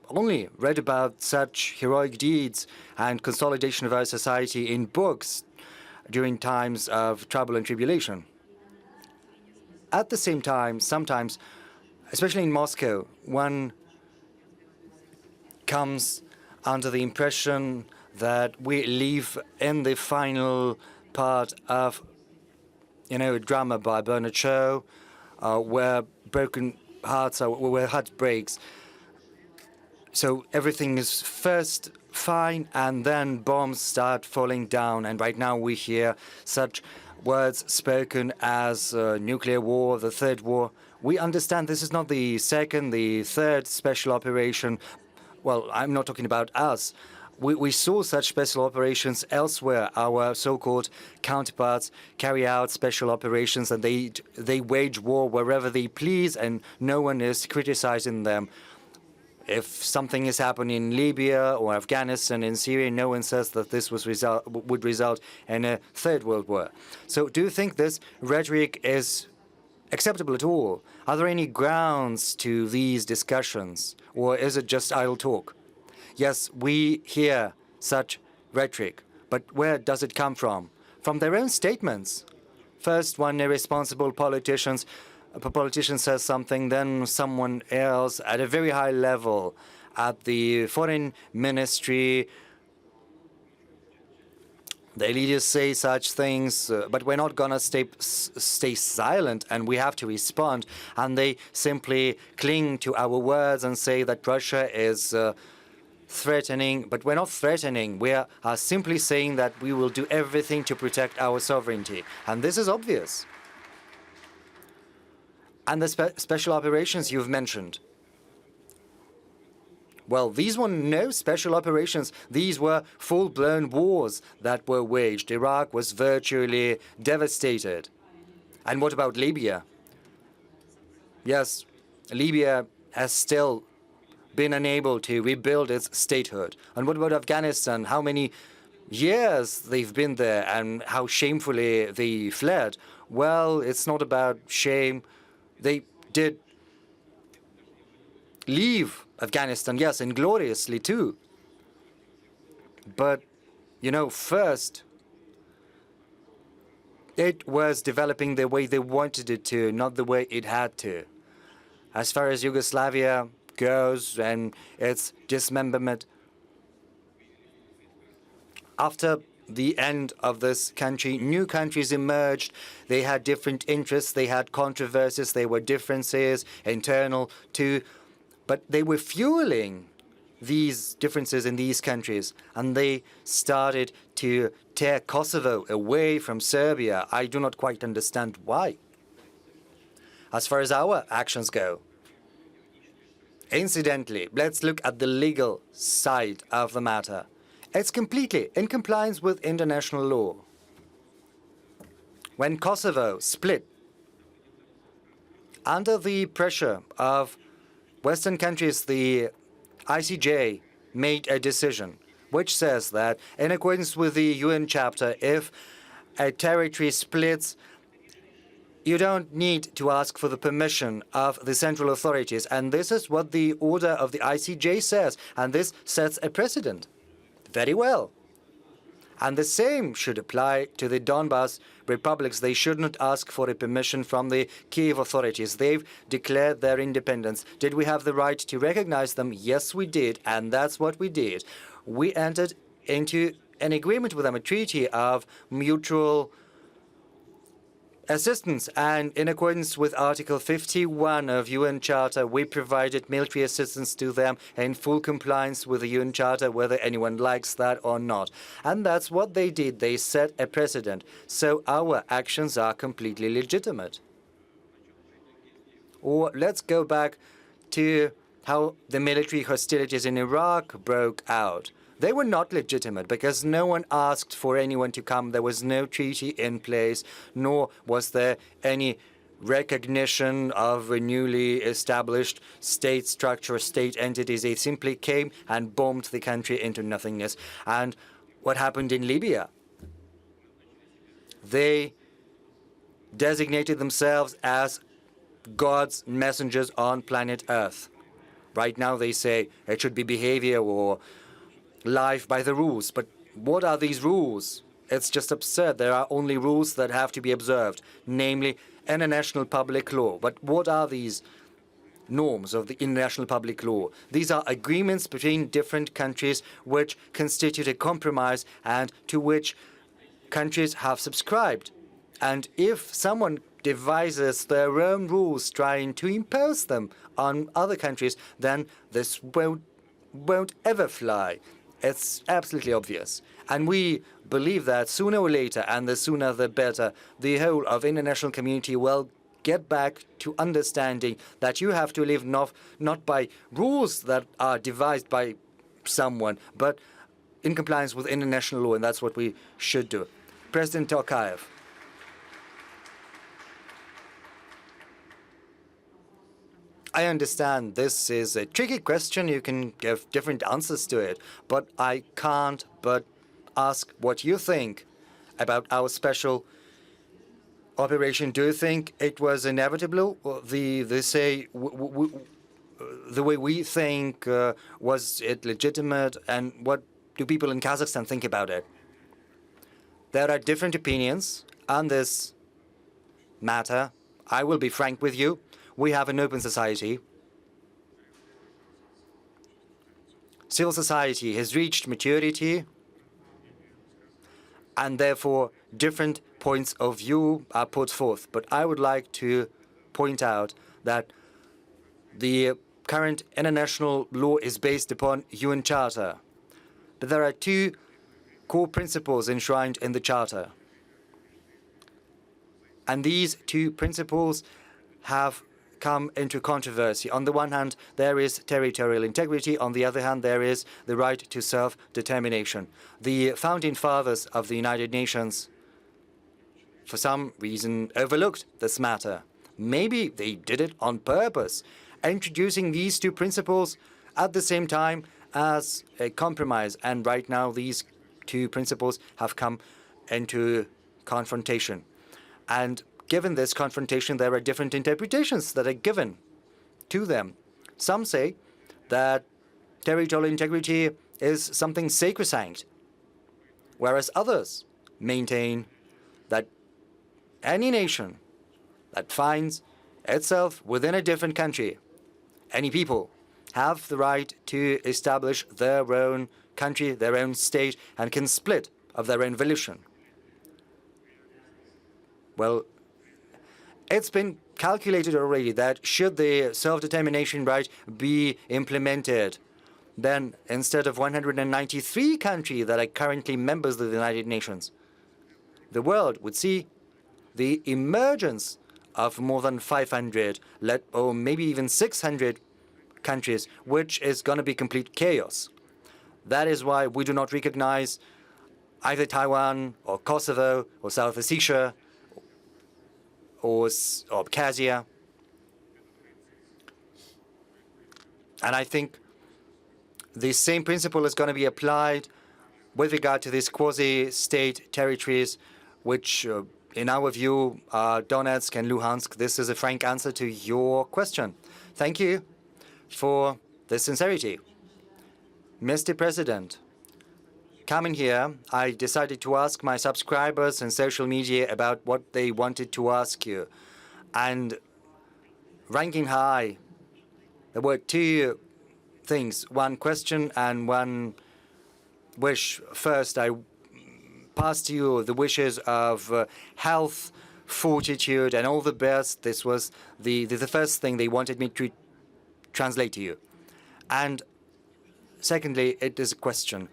only read about such heroic deeds and consolidation of our society in books during times of trouble and tribulation. At the same time, sometimes, especially in Moscow, one comes under the impression that we live in the final part of, a drama by Bernard Shaw, where broken hearts are, where heart breaks. So everything is first fine, and then bombs start falling down. And right now we hear such words spoken as nuclear war, the third war. We understand this is not the second, the third special operation. Well, I'm not talking about us. We saw such special operations elsewhere. Our so-called counterparts carry out special operations, and they wage war wherever they please, and no one is criticizing them. If something is happening in Libya or Afghanistan, in Syria, no one says that this would result in a third world war. So do you think this rhetoric is acceptable at all? Are there any grounds to these discussions, or is it just idle talk? Yes, we hear such rhetoric, but where does it come from? From their own statements. First, one irresponsible politician says something, then someone else at a very high level at the foreign ministry. The leaders say such things, but we're not going to stay silent, and we have to respond. And they simply cling to our words and say that Russia is threatening, but we're not threatening. We are simply saying that we will do everything to protect our sovereignty. And this is obvious. And the special operations you've mentioned. Well, these were no special operations. These were full-blown wars that were waged. Iraq was virtually devastated. And what about Libya? Yes, Libya has still been unable to rebuild its statehood. And what about Afghanistan? How many years they've been there and how shamefully they fled? Well, it's not about shame. They did leave Afghanistan, yes, and gloriously too. But, first, it was developing the way they wanted it to, not the way it had to. As far as Yugoslavia goes and its dismemberment, after the end of this country, new countries emerged. They had different interests, they had controversies, there were differences, internal too. But they were fueling these differences in these countries, and they started to tear Kosovo away from Serbia. I do not quite understand why. As far as our actions go, incidentally, let's look at the legal side of the matter. It's completely in compliance with international law. When Kosovo split, under the pressure of Western countries, the ICJ made a decision which says that, in accordance with the UN Charter, if a territory splits, you don't need to ask for the permission of the central authorities. And this is what the order of the ICJ says, and this sets a precedent. Very well. And the same should apply to the Donbas republics. They should not ask for a permission from the Kiev authorities. They've declared their independence. Did we have the right to recognize them? Yes, we did, and that's what we did. We entered into an agreement with them, a treaty of mutual assistance, and in accordance with Article 51 of UN Charter, we provided military assistance to them in full compliance with the UN Charter, whether anyone likes that or not. And that's what they did. They set a precedent. So our actions are completely legitimate. Or let's go back to how the military hostilities in Iraq broke out. They were not legitimate because no one asked for anyone to come. There was no treaty in place, nor was there any recognition of a newly established state structure, state entities. They simply came and bombed the country into nothingness. And what happened in Libya? They designated themselves as God's messengers on planet Earth. Right now they say it should be behavior or life by the rules. But what are these rules? It's just absurd. There are only rules that have to be observed, namely international public law. But what are these norms of the international public law. These are agreements between different countries which constitute a compromise and to which countries have subscribed. And if someone devises their own rules trying to impose them on other countries, then this won't ever fly. It's absolutely obvious. And we believe that sooner or later, and the sooner the better, the whole of international community will get back to understanding that you have to live not by rules that are devised by someone, but in compliance with international law, and that's what we should do. President Tokayev. I understand this is a tricky question. You can give different answers to it, but I can't but ask what you think about our special operation. Do you think it was inevitable? The way we think, was it legitimate? And what do people in Kazakhstan think about it? There are different opinions on this matter. I will be frank with you. We have an open society. Civil society has reached maturity, and therefore different points of view are put forth. But I would like to point out that the current international law is based upon UN Charter. But there are two core principles enshrined in the Charter. And these two principles have come into controversy. On the one hand, there is territorial integrity. On the other hand, there is the right to self-determination. The founding fathers of the United Nations, for some reason, overlooked this matter. Maybe they did it on purpose, introducing these two principles at the same time as a compromise. And right now, these two principles have come into confrontation. And given this confrontation, there are different interpretations that are given to them. Some say that territorial integrity is something sacrosanct, whereas others maintain that any nation that finds itself within a different country, any people, have the right to establish their own country, their own state, and can split of their own volition. Well, it's been calculated already that should the self-determination right be implemented, then instead of 193 countries that are currently members of the United Nations, the world would see the emergence of more than 500, or maybe even 600 countries, which is going to be complete chaos. That is why we do not recognize either Taiwan or Kosovo or South Ossetia or Abkhazia. And I think the same principle is going to be applied with regard to these quasi-state territories, which, in our view, are Donetsk and Luhansk. This is a frank answer to your question. Thank you for the sincerity. Mr. President, coming here, I decided to ask my subscribers in social media about what they wanted to ask you. And ranking high, there were two things, one question and one wish. First, I passed to you the wishes of health, fortitude, and all the best. This was the first thing they wanted me to translate to you. And secondly, it is a question.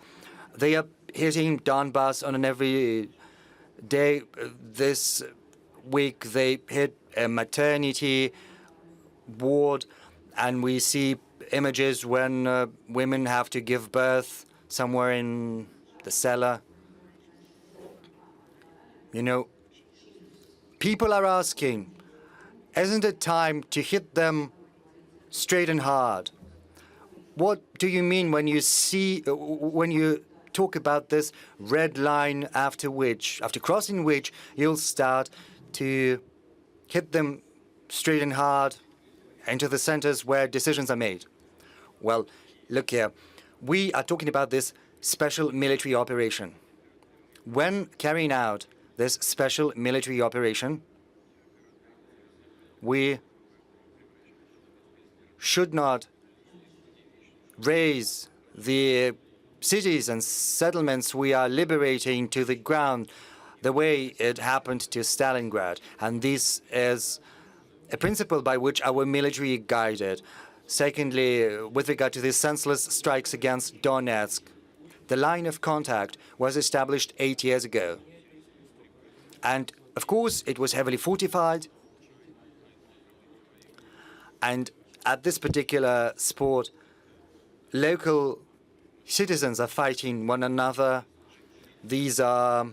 They are hitting Donbass on an every day. This week they hit a maternity ward, and we see images when women have to give birth somewhere in the cellar. You know, people are asking, isn't it time to hit them straight and hard? What do you mean when you talk about this red line after crossing which you'll start to hit them straight and hard into the centers where decisions are made? Well, look here. We are talking about this special military operation. When carrying out this special military operation, we should not raise the cities and settlements we are liberating to the ground the way it happened to Stalingrad. And this is a principle by which our military guided. Secondly, with regard to the senseless strikes against Donetsk, the line of contact was established 8 years ago. And of course, it was heavily fortified. And at this particular sport, local citizens are fighting one another. These are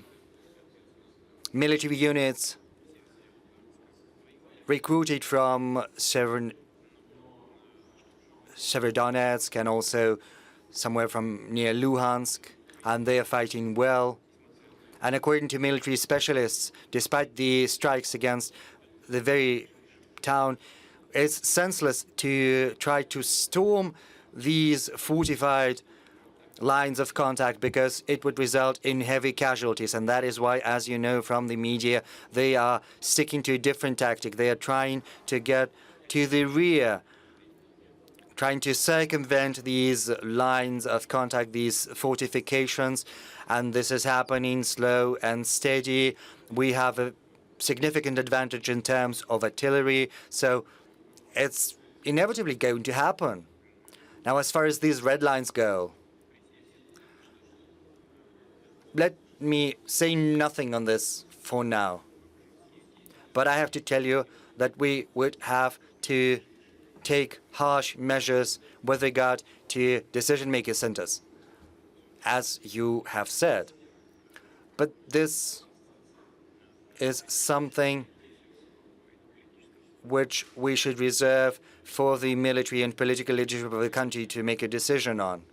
military units recruited from Severodonetsk and also somewhere from near Luhansk, and they are fighting well. And according to military specialists, despite the strikes against the very town, it's senseless to try to storm these fortified lines of contact because it would result in heavy casualties. And that is why, as you know from the media, they are sticking to a different tactic. They are trying to get to the rear, trying to circumvent these lines of contact, these fortifications. And this is happening slow and steady. We have a significant advantage in terms of artillery, so it's inevitably going to happen. Now, as far as these red lines go, let me say nothing on this for now. But I have to tell you that we would have to take harsh measures with regard to decision-making centers, as you have said. But this is something which we should reserve for the military and political leadership of the country to make a decision on.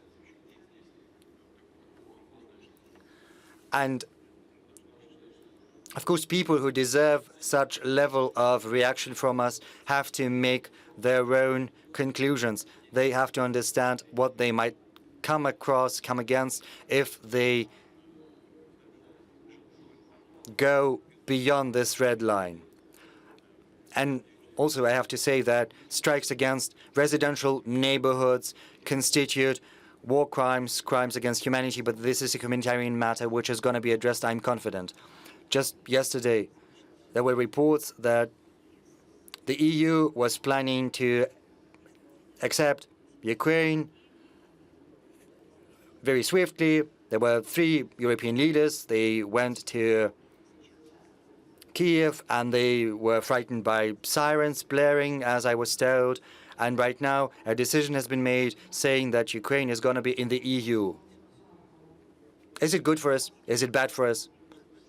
And of course, people who deserve such level of reaction from us have to make their own conclusions. They have to understand what they might come against if they go beyond this red line. And also, I have to say that strikes against residential neighborhoods constitute war crimes, crimes against humanity, but this is a humanitarian matter which is going to be addressed, I'm confident. Just yesterday, there were reports that the EU was planning to accept Ukraine very swiftly. There were 3 European leaders. They went to Kiev and they were frightened by sirens blaring, as I was told. And right now, a decision has been made saying that Ukraine is going to be in the EU. Is it good for us? Is it bad for us?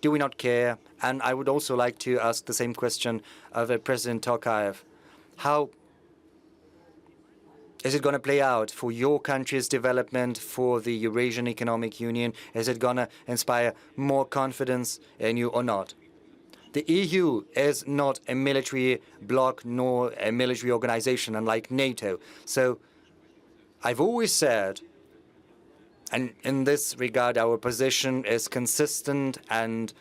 Do we not care? And I would also like to ask the same question of President Tokayev. How is it going to play out for your country's development, for the Eurasian Economic Union? Is it going to inspire more confidence in you or not? The EU is not a military bloc nor a military organization, unlike NATO. So I've always said, and in this regard, our position is consistent and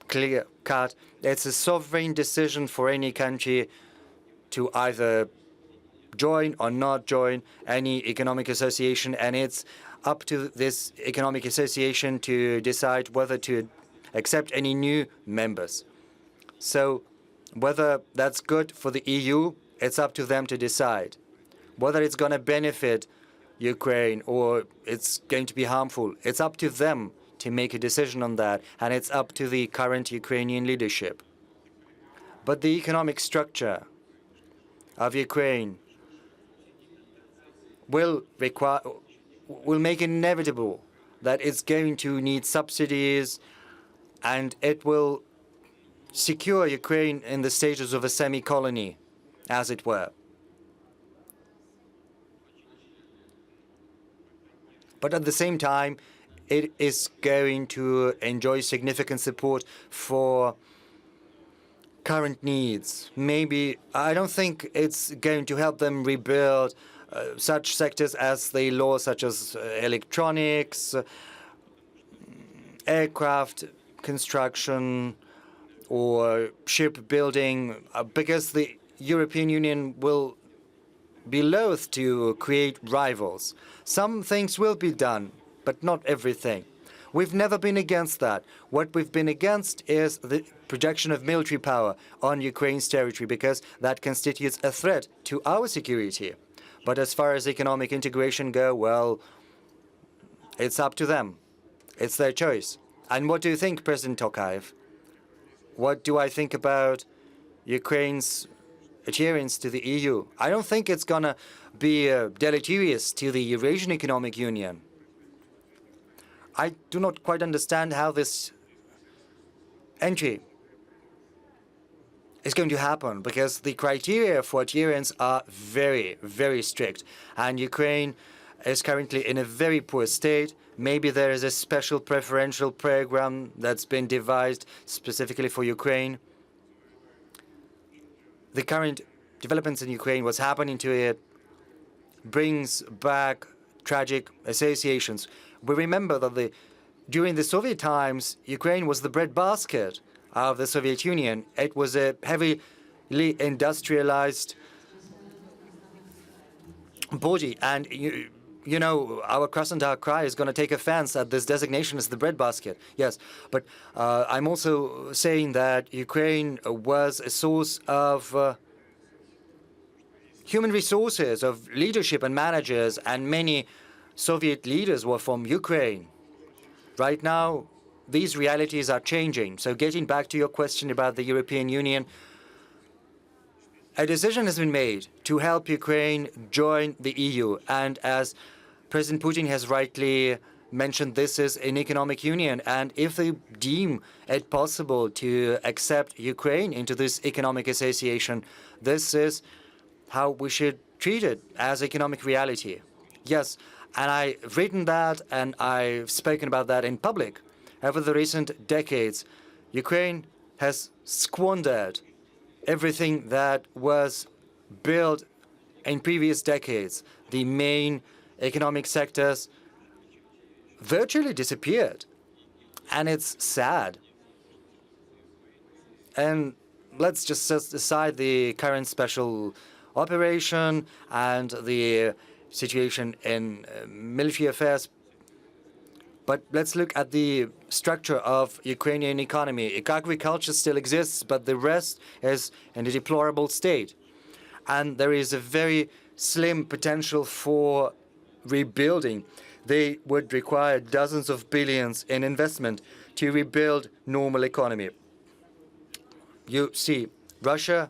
clear-cut. It's a sovereign decision for any country to either join or not join any economic association, and it's up to this economic association to decide whether to accept any new members. So whether that's good for the EU, it's up to them to decide. Whether it's going to benefit Ukraine or it's going to be harmful, it's up to them to make a decision on that, and it's up to the current Ukrainian leadership. But the economic structure of Ukraine will make it inevitable that it's going to need subsidies, and it will secure Ukraine in the status of a semi-colony, as it were. But at the same time, it is going to enjoy significant support for current needs. Maybe, I don't think it's going to help them rebuild such sectors as they lost, such as electronics, aircraft construction, or shipbuilding, because the European Union will be loath to create rivals. Some things will be done, but not everything. We've never been against that. What we've been against is the projection of military power on Ukraine's territory, because that constitutes a threat to our security. But as far as economic integration go, well, it's up to them. It's their choice. And what do you think, President Tokayev? What do I think about Ukraine's adherence to the EU? I don't think it's going to be deleterious to the Eurasian Economic Union. I do not quite understand how this entry is going to happen, because the criteria for adherence are very, very strict. And Ukraine is currently in a very poor state. Maybe there is a special preferential program that's been devised specifically for Ukraine. The current developments in Ukraine, what's happening to it, brings back tragic associations. We remember that during the Soviet times, Ukraine was the breadbasket of the Soviet Union. It was a heavily industrialized body. And, you know, our Krasnodar Krai is going to take offense at this designation as the breadbasket. Yes, but I'm also saying that Ukraine was a source of human resources, of leadership and managers, and many Soviet leaders were from Ukraine. Right now, these realities are changing. So getting back to your question about the European Union, a decision has been made to help Ukraine join the EU. And as President Putin has rightly mentioned, this is an economic union. And if they deem it possible to accept Ukraine into this economic association, this is how we should treat it, as economic reality. Yes. And I've written that, and I've spoken about that in public. Over the recent decades, Ukraine has squandered everything that was built in previous decades. The main economic sectors virtually disappeared. And it's sad. And let's just set aside the current special operation and the situation in military affairs. But let's look at the structure of Ukrainian economy. Agriculture still exists, but the rest is in a deplorable state. And there is a very slim potential for rebuilding. They would require dozens of billions in investment to rebuild normal economy. You see, Russia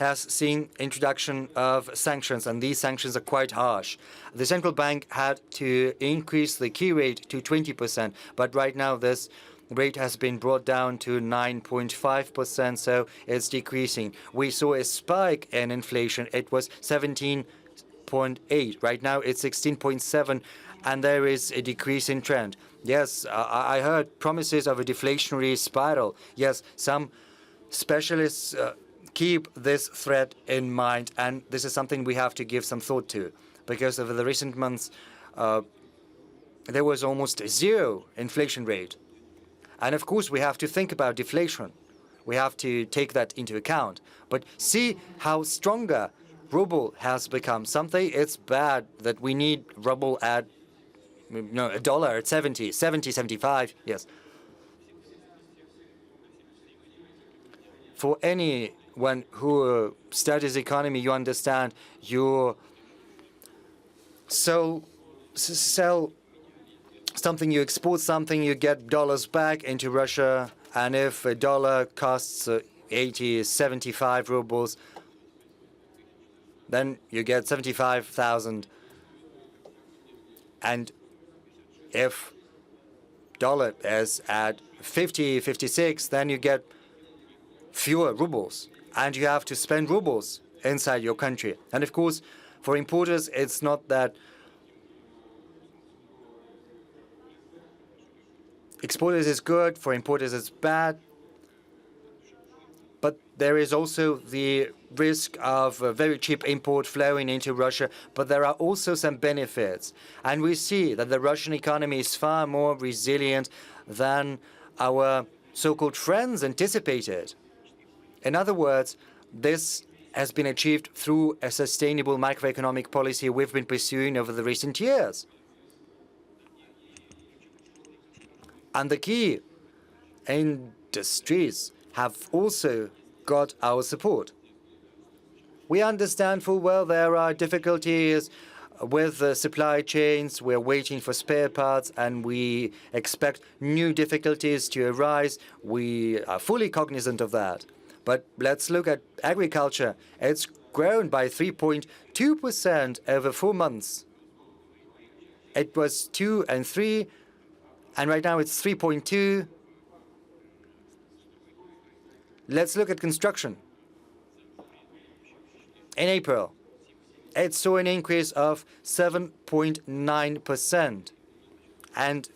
has seen introduction of sanctions, and these sanctions are quite harsh. The central bank had to increase the key rate to 20%, but right now this rate has been brought down to 9.5%, so it's decreasing. We saw a spike in inflation. It was 17.8. Right now it's 16.7, and there is a decrease in trend. Yes, I heard promises of a deflationary spiral. Yes, some specialists keep this threat in mind, and this is something we have to give some thought to, because over the recent months there was almost zero inflation rate. And of course we have to think about deflation. We have to take that into account. But see how stronger ruble has become. Something it's bad that we need ruble at a dollar at 70, 75, yes. For anyone who studies economy, you understand you sell something, you export something, you get dollars back into Russia, and if a dollar costs 80, 75 rubles, then you get 75,000. And if dollar is at 50, 56, then you get fewer rubles, and you have to spend rubles inside your country. And of course, for importers, it's not that exporters is good, for importers it's bad, but there is also the risk of very cheap import flowing into Russia, but there are also some benefits. And we see that the Russian economy is far more resilient than our so-called friends anticipated. In other words, this has been achieved through a sustainable macroeconomic policy we've been pursuing over the recent years. And the key industries have also got our support. We understand full well there are difficulties with the supply chains. We're waiting for spare parts, and we expect new difficulties to arise. We are fully cognizant of that. But let's look at agriculture. It's grown by 3.2% over 4 months. It was 2 and 3, and right now it's 3.2. Let's look at construction. In April, it saw an increase of 7.9%. And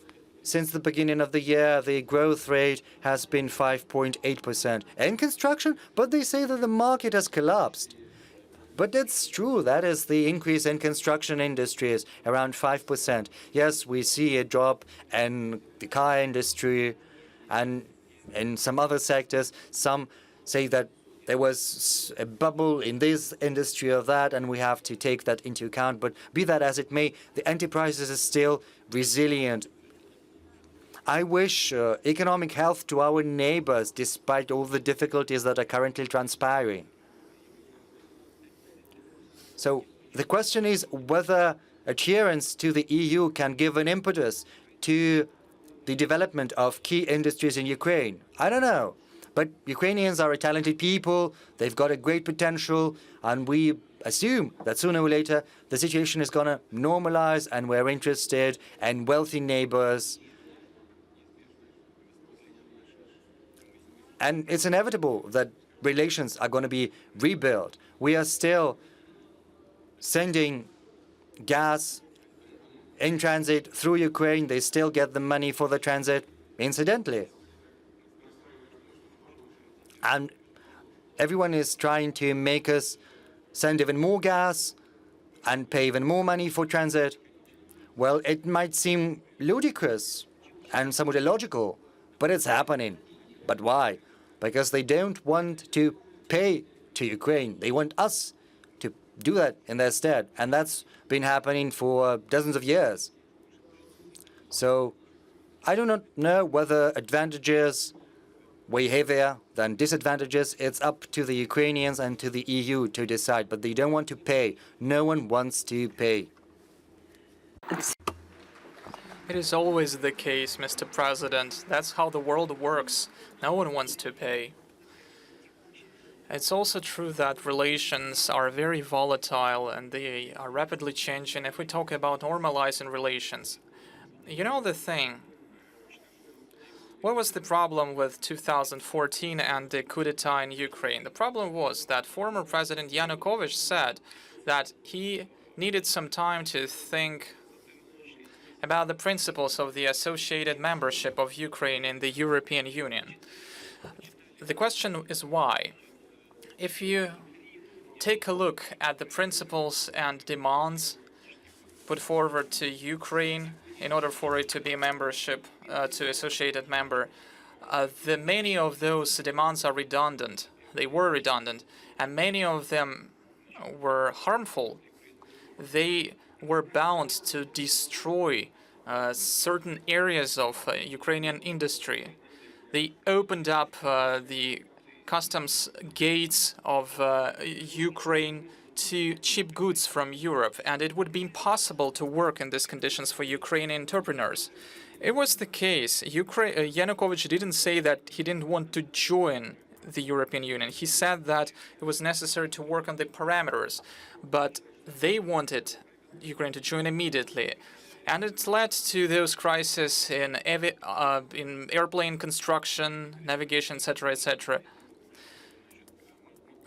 since the beginning of the year, the growth rate has been 5.8% in construction, but they say that the market has collapsed. But it's true, that is the increase in construction industry is around 5%. Yes, we see a drop in the car industry and in some other sectors. Some say that there was a bubble in this industry or that, and we have to take that into account. But be that as it may, the enterprises are still resilient. I wish economic health to our neighbors, despite all the difficulties that are currently transpiring. So the question is whether adherence to the EU can give an impetus to the development of key industries in Ukraine. I don't know. But Ukrainians are a talented people. They've got a great potential. And we assume that sooner or later the situation is going to normalize, and we're interested in wealthy neighbors. And it's inevitable that relations are going to be rebuilt. We are still sending gas in transit through Ukraine. They still get the money for the transit, incidentally. And everyone is trying to make us send even more gas and pay even more money for transit. Well, it might seem ludicrous and somewhat illogical, but it's happening. But why? Because they don't want to pay to Ukraine. They want us to do that in their stead. And that's been happening for dozens of years. So I do not know whether advantages weigh heavier than disadvantages. It's up to the Ukrainians and to the EU to decide. But they don't want to pay. No one wants to pay. It is always the case, Mr. President. That's how the world works. No one wants to pay. It's also true that relations are very volatile and they are rapidly changing. If we talk about normalizing relations, you know the thing. What was the problem with 2014 and the coup d'etat in Ukraine? The problem was that former President Yanukovych said that he needed some time to think about the principles of the associated membership of Ukraine in the European Union. The question is why. If you take a look at the principles and demands put forward to Ukraine in order for it to be a membership, to associated member, many of those demands are redundant. They were redundant, and many of them were harmful. They were bound to destroy certain areas of Ukrainian industry. They opened up the customs gates of Ukraine to cheap goods from Europe, and it would be impossible to work in these conditions for Ukrainian entrepreneurs. It was the case. Yanukovych didn't say that he didn't want to join the European Union. He said that it was necessary to work on the parameters, but they wanted Ukraine to join immediately. And it led to those crises in airplane construction, navigation, etc., etc.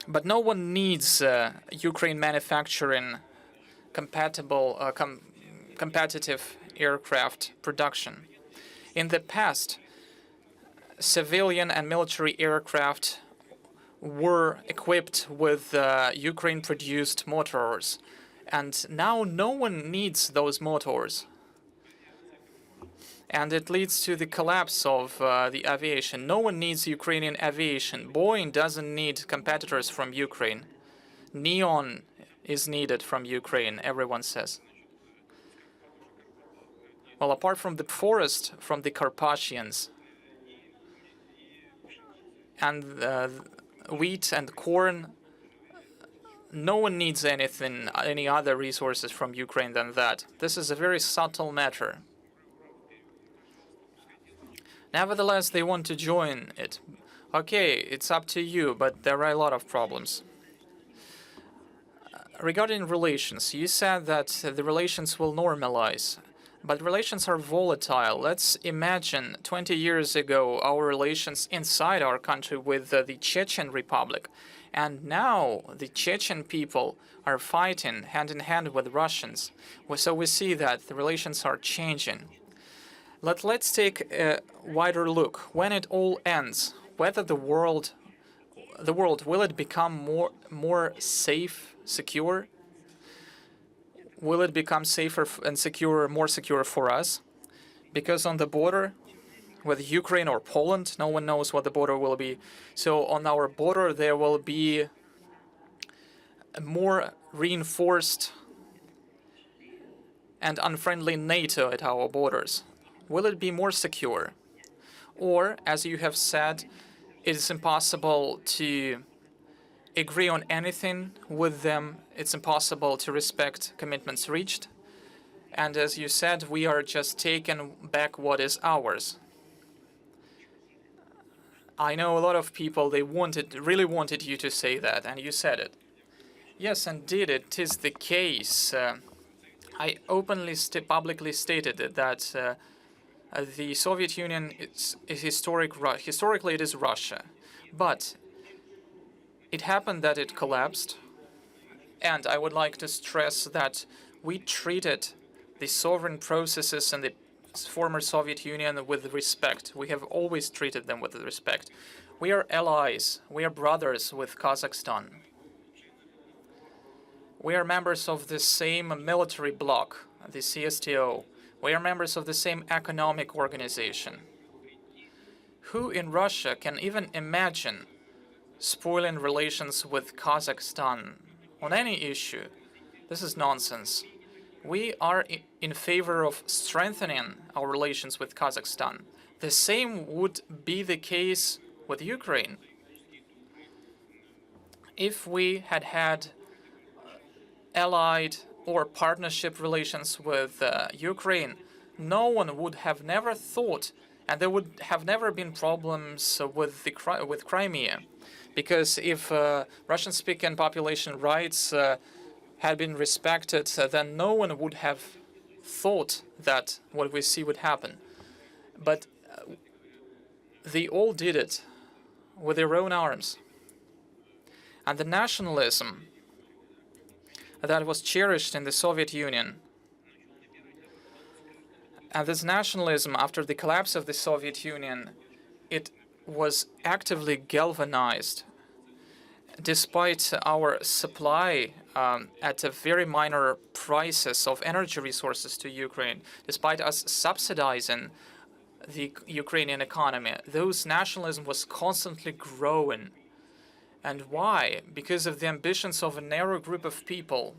But no one needs Ukraine manufacturing competitive aircraft production. In the past, civilian and military aircraft were equipped with Ukraine-produced motors, and now no one needs those motors. And it leads to the collapse of the aviation. No one needs Ukrainian aviation. Boeing doesn't need competitors from Ukraine. Neon is needed from Ukraine, everyone says. Well, apart from the forest, from the Carpathians, and wheat and corn, no one needs any other resources from Ukraine than that. This is a very subtle matter. Nevertheless, they want to join it. Okay, it's up to you, but there are a lot of problems. Regarding relations, you said that the relations will normalize, but relations are volatile. Let's imagine 20 years ago our relations inside our country with the Chechen Republic, and now the Chechen people are fighting hand in hand with Russians. So we see that the relations are changing. Let's take a wider look. When it all ends, whether the world will it become more safe, secure? Will it become safer and secure, more secure for us? Because on the border with Ukraine or Poland, no one knows what the border will be. So on our border there will be a more reinforced and unfriendly NATO at our borders. Will it be more secure? Or, as you have said, it is impossible to agree on anything with them. It's impossible to respect commitments reached. And as you said, we are just taking back what is ours. I know a lot of people, they really wanted you to say that, and you said it. Yes, indeed, it is the case. I openly, publicly stated that the Soviet Union is historically it is Russia, but it happened that it collapsed, and I would like to stress that we treated the sovereign processes in the former Soviet Union with respect. We have always treated them with respect. We are allies, we are brothers with Kazakhstan. We are members of the same military bloc, the CSTO. We are members of the same economic organization. Who in Russia can even imagine spoiling relations with Kazakhstan on any issue? This is nonsense. We are in favor of strengthening our relations with Kazakhstan. The same would be the case with Ukraine. If we had had allied or partnership relations with Ukraine, no one would have never thought, and there would have never been problems with Crimea, because if Russian-speaking population rights had been respected, then no one would have thought that what we see would happen. But they all did it with their own arms. And the nationalism that was cherished in the Soviet Union, and this nationalism after the collapse of the Soviet Union, it was actively galvanized despite our supply at a very minor prices of energy resources to Ukraine, despite us subsidizing the Ukrainian economy. Those nationalism was constantly growing. And why? Because of the ambitions of a narrow group of people,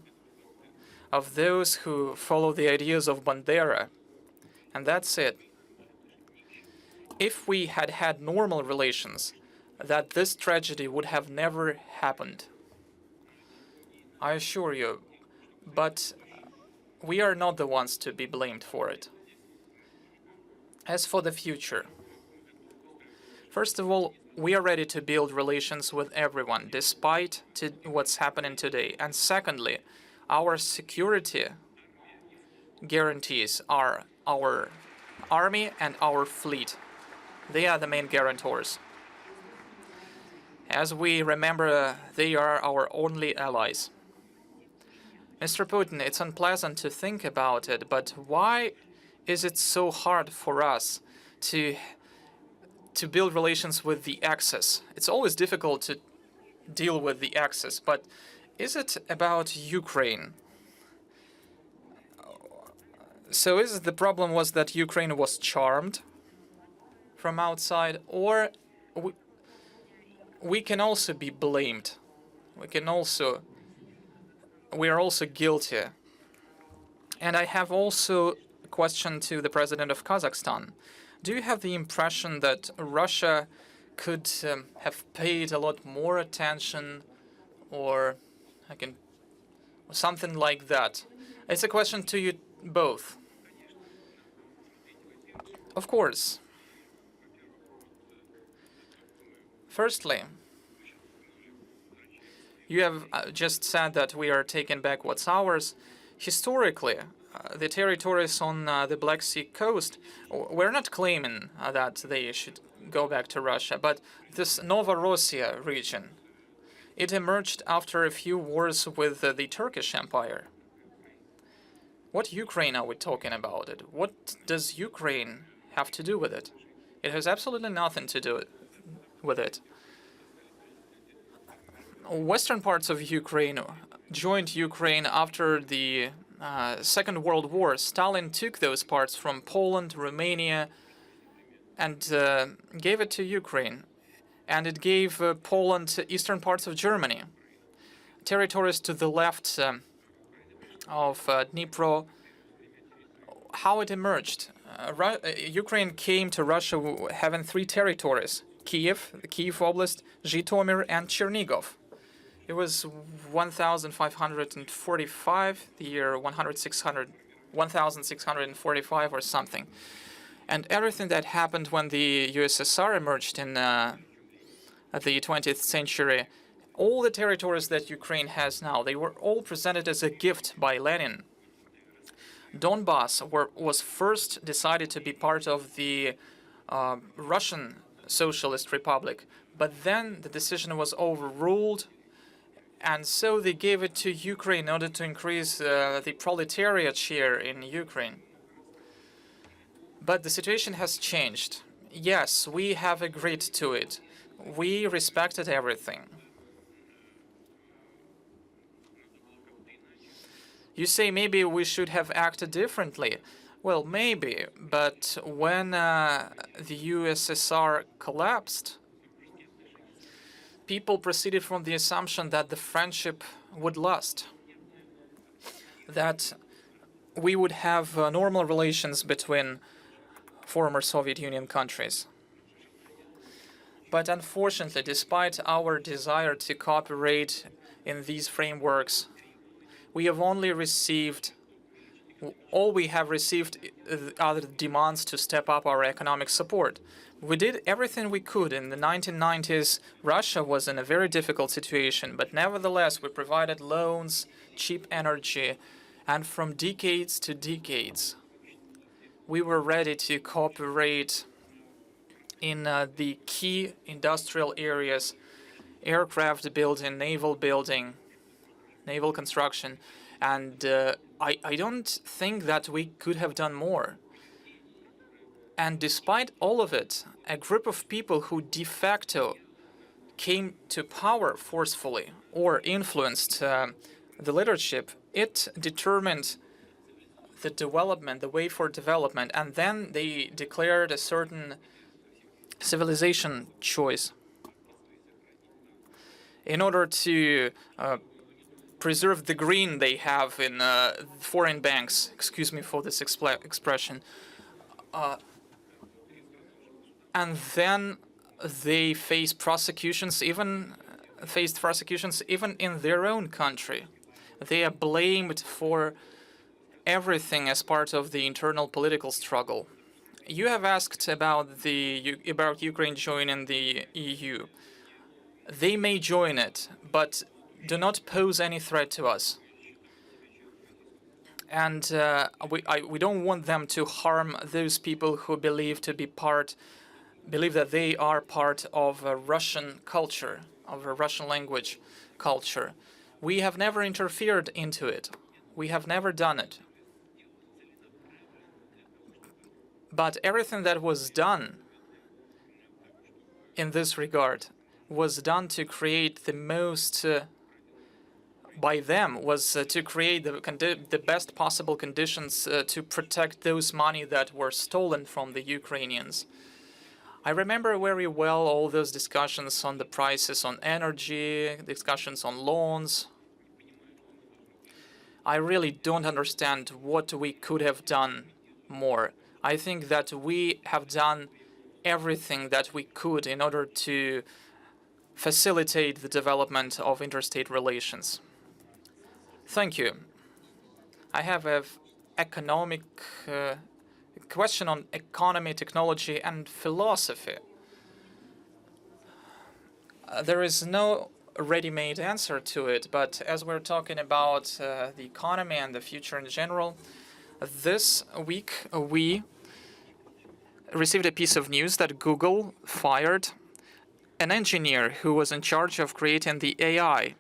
of those who follow the ideas of Bandera. And that's it. If we had had normal relations, that this tragedy would have never happened. I assure you. But we are not the ones to be blamed for it. As for the future, first of all, we are ready to build relations with everyone, despite what's happening today. And secondly, our security guarantees are our army and our fleet. They are the main guarantors. As we remember, they are our only allies. Mr. Putin, it's unpleasant to think about it, but why is it so hard for us to build relations with the Axis? It's always difficult to deal with the Axis, but is it about Ukraine? So is it the problem was that Ukraine was charmed from outside, or we can also be blamed? We can also we are also guilty. And I have also a question to the president of Kazakhstan. Do you have the impression that Russia could have paid a lot more attention, or something like that? It's a question to you both. Of course. Firstly, you have just said that we are taking back what's ours. Historically, the territories on the Black Sea coast, we're not claiming that they should go back to Russia, but this Novorossiya region, it emerged after a few wars with the Turkish Empire. What Ukraine are we talking about it? What does Ukraine have to do with it? It has absolutely nothing to do with it. Western parts of Ukraine joined Ukraine after the Second World War. Stalin took those parts from Poland, Romania, and gave it to Ukraine. And it gave Poland eastern parts of Germany, territories to the left of Dnipro. How it emerged? Ukraine came to Russia having 3 territories: Kiev, the Kiev Oblast, Zhytomyr, and Chernigov. It was 1,545, the year 1,645 or something. And everything that happened when the USSR emerged in the 20th century, all the territories that Ukraine has now, they were all presented as a gift by Lenin. Donbass was first decided to be part of the Russian Socialist Republic, but then the decision was overruled, and so they gave it to Ukraine in order to increase the proletariat share in Ukraine. But the situation has changed. Yes, we have agreed to it. We respected everything. You say maybe we should have acted differently. Well, maybe, but when the USSR collapsed, people proceeded from the assumption that the friendship would last, that we would have normal relations between former Soviet Union countries. But unfortunately, despite our desire to cooperate in these frameworks, we have only received, all we have received are the demands to step up our economic support. We did everything we could. In the 1990s, Russia was in a very difficult situation, but nevertheless, we provided loans, cheap energy, and from decades to decades, we were ready to cooperate in the key industrial areas: aircraft building, naval construction, and I don't think that we could have done more. And despite all of it, a group of people who de facto came to power forcefully or influenced the leadership, it determined the development, the way for development, and then they declared a certain civilization choice in order to preserve the green they have in foreign banks. Excuse me for this expression. And then they faced prosecutions even in their own country. They are blamed for everything as part of the internal political struggle. You have asked about Ukraine joining the EU. They may join it, but do not pose any threat to us. And we don't want them to harm those people who believe that they are part of a Russian culture, of a Russian language culture. We have never interfered into it. We have never done it. But everything that was done in this regard was done to create the most, by them, was to create the best possible conditions to protect those money that were stolen from the Ukrainians. I remember very well all those discussions on the prices on energy, discussions on loans. I really don't understand what we could have done more. I think that we have done everything that we could in order to facilitate the development of interstate relations. Thank you. I have a economic question on economy, technology, and philosophy. There is no ready-made answer to it, but as we're talking about the economy and the future in general, this week we received a piece of news that Google fired an engineer who was in charge of creating the AI.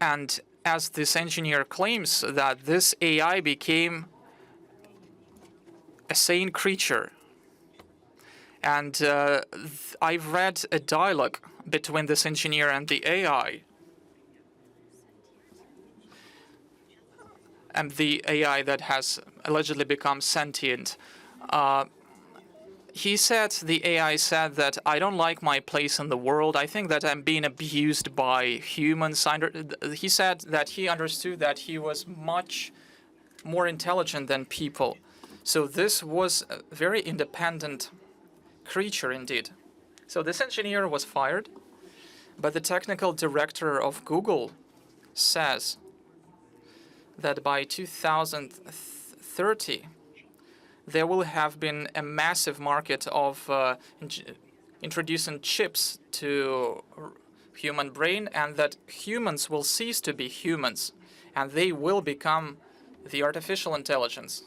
And as this engineer claims that this AI became a sane creature. And I've read a dialogue between this engineer and the AI. And the AI that has allegedly become sentient. The AI said that I don't like my place in the world. I think that I'm being abused by humans. He said that he understood that he was much more intelligent than people. So this was a very independent creature indeed. So this engineer was fired, but the technical director of Google says that by 2030, there will have been a massive market of introducing chips to human brain, and that humans will cease to be humans, and they will become the artificial intelligence.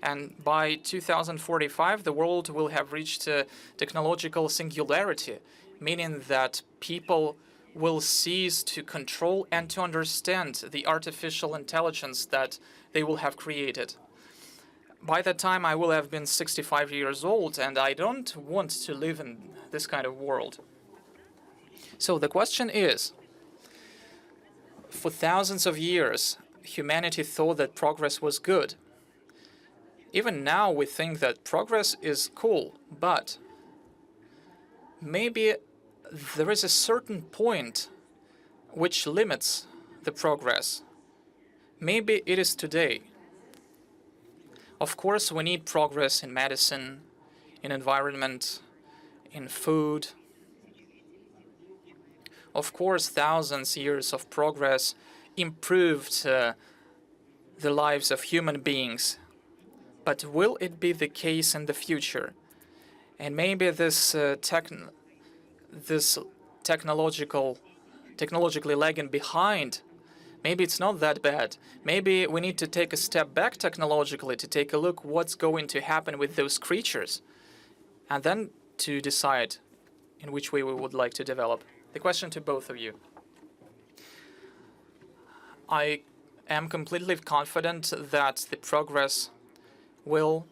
And by 2045, the world will have reached technological singularity, meaning that people will cease to control and to understand the artificial intelligence that they will have created. By that time, I will have been 65 years old, and I don't want to live in this kind of world. So the question is, for thousands of years, humanity thought that progress was good. Even now, we think that progress is cool, but maybe there is a certain point which limits the progress. Maybe it is today. Of course, we need progress in medicine, in environment, in food. Of course, thousands of years of progress improved the lives of human beings. But will it be the case in the future? And maybe this technologically lagging behind, maybe it's not that bad. Maybe we need to take a step back technologically to take a look what's going to happen with those creatures, and then to decide in which way we would like to develop. The question to both of you. I am completely confident that the progress will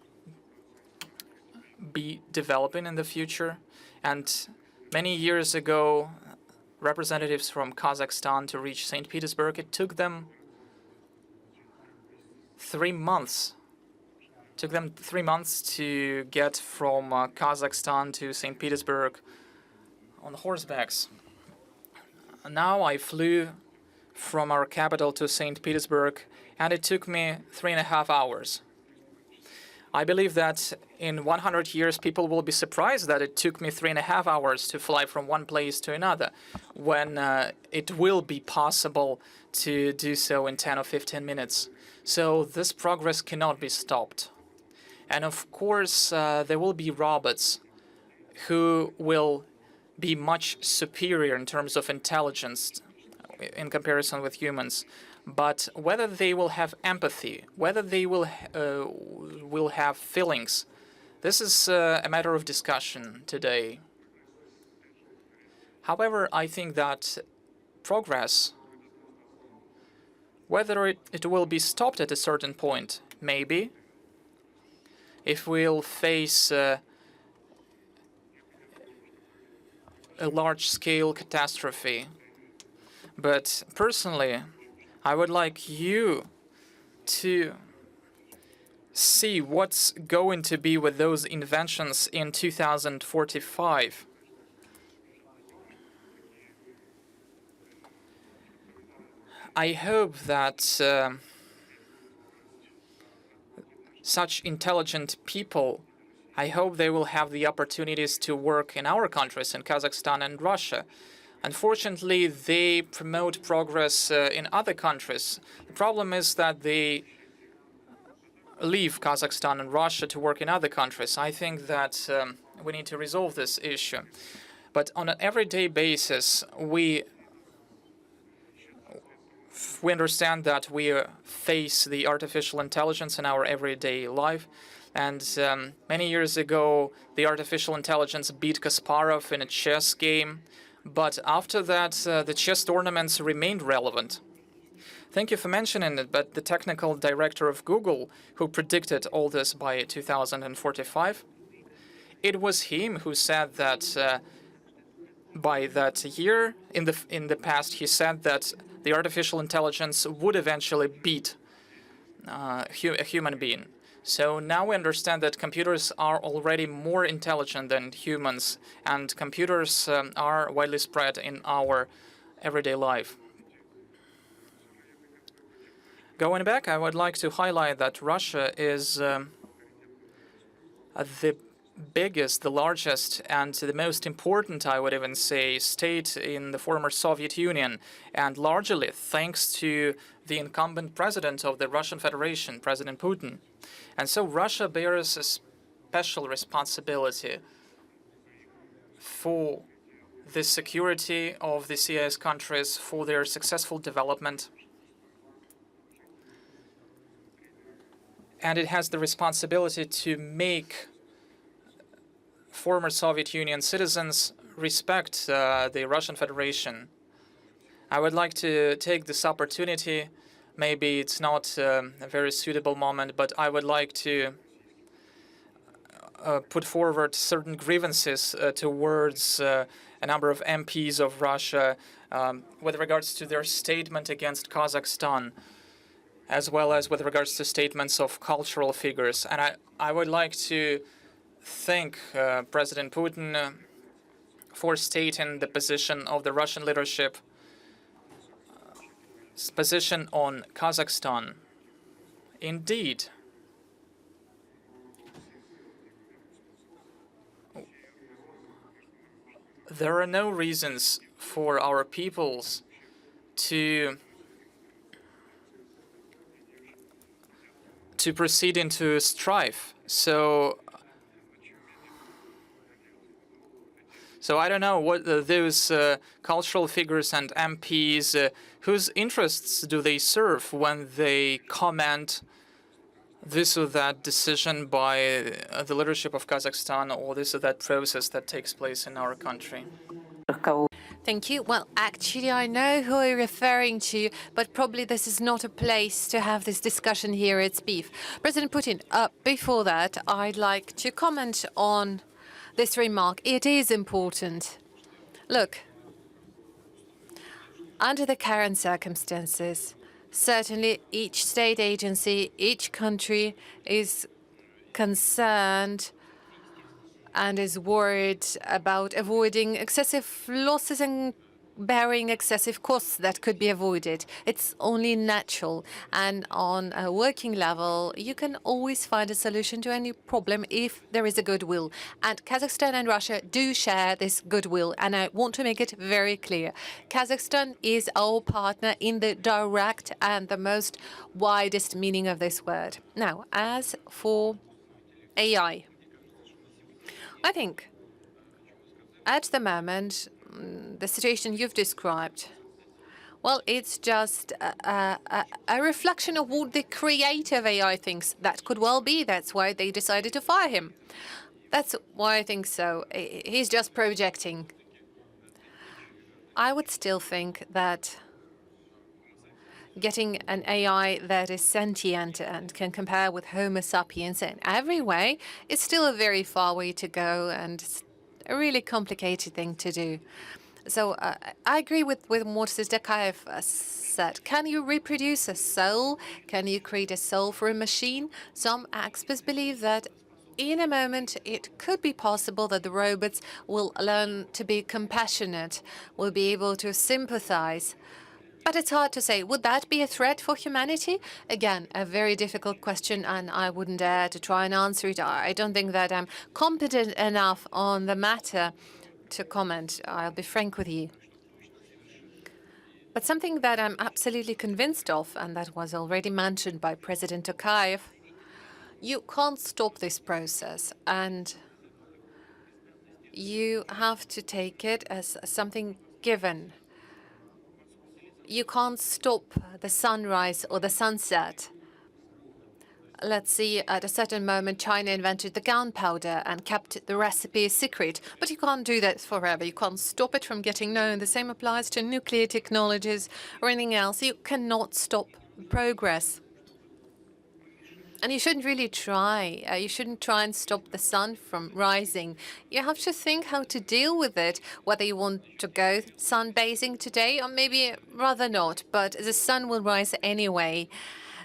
be developing in the future. And many years ago, representatives from Kazakhstan to reach St. Petersburg, it took them 3 months. It took them 3 months to get from Kazakhstan to St. Petersburg on horsebacks. Now I flew from our capital to St. Petersburg, and it took me 3.5 hours. I believe that in 100 years, people will be surprised that it took me 3.5 hours to fly from one place to another, when it will be possible to do so in 10 or 15 minutes. So this progress cannot be stopped. And of course, there will be robots who will be much superior in terms of intelligence in comparison with humans. But whether they will have empathy, whether they will have feelings, this is a matter of discussion today. However, I think that progress, whether it will be stopped at a certain point, maybe, if we'll face a large-scale catastrophe. But personally, I would like you to see what's going to be with those inventions in 2045. I hope that such intelligent people, I hope they will have the opportunities to work in our countries, in Kazakhstan and Russia. Unfortunately, they promote progress in other countries. The problem is that they leave Kazakhstan and Russia to work in other countries. I think that we need to resolve this issue. But on an everyday basis, we understand that we face the artificial intelligence in our everyday life. And many years ago, the artificial intelligence beat Kasparov in a chess game. But after that, the chess tournaments remained relevant. Thank you for mentioning it, but the technical director of Google, who predicted all this by 2045, it was him who said that by that year, in the past, he said that the artificial intelligence would eventually beat a human being. So now we understand that computers are already more intelligent than humans, and computers are widely spread in our everyday life. Going back, I would like to highlight that Russia is the biggest, the largest, and the most important, I would even say, state in the former Soviet Union, and largely thanks to the incumbent president of the Russian Federation, President Putin. And so Russia bears a special responsibility for the security of the CIS countries, for their successful development. And it has the responsibility to make former Soviet Union citizens respect the Russian Federation. I would like to take this opportunity. Maybe it's not a very suitable moment, but I would like to put forward certain grievances towards a number of MPs of Russia with regards to their statement against Kazakhstan, as well as with regards to statements of cultural figures. And I would like to thank President Putin for stating the position of the Russian leadership, position on Kazakhstan. Indeed, there are no reasons for our peoples to proceed into strife. So I don't know what those cultural figures and MPs, whose interests do they serve when they comment this or that decision by the leadership of Kazakhstan, or this or that process that takes place in our country? Thank you. Well, actually, I know who you're referring to, but probably this is not a place to have this discussion here at SPIF. President Putin, before that, I'd like to comment on this remark. It is important. Look, under the current circumstances, certainly each state agency, each country is concerned and is worried about avoiding excessive losses and bearing excessive costs that could be avoided. It's only natural. And on a working level, you can always find a solution to any problem if there is a goodwill. And Kazakhstan and Russia do share this goodwill. And I want to make it very clear. Kazakhstan is our partner in the direct and the most widest meaning of this word. Now, as for AI, I think at the moment, the situation you've described, well, it's just a reflection of what the creator of AI thinks. That could well be. That's why they decided to fire him. That's why I think so. He's just projecting. I would still think that getting an AI that is sentient and can compare with Homo sapiens in every way is still a very far way to go, and it's a really complicated thing to do. So I agree with what Tokayev said. Can you reproduce a soul? Can you create a soul for a machine? Some experts believe that in a moment it could be possible that the robots will learn to be compassionate, will be able to sympathize. But it's hard to say. Would that be a threat for humanity? Again, a very difficult question, and I wouldn't dare to try and answer it. I don't think that I'm competent enough on the matter to comment. I'll be frank with you. But something that I'm absolutely convinced of, and that was already mentioned by President Tokayev, you can't stop this process, and you have to take it as something given. You can't stop the sunrise or the sunset. Let's see, at a certain moment, China invented the gunpowder and kept the recipe a secret. But you can't do that forever. You can't stop it from getting known. The same applies to nuclear technologies or anything else. You cannot stop progress. And you shouldn't really try. You shouldn't try and stop the sun from rising. You have to think how to deal with it, whether you want to go sunbathing today or maybe rather not. But the sun will rise anyway.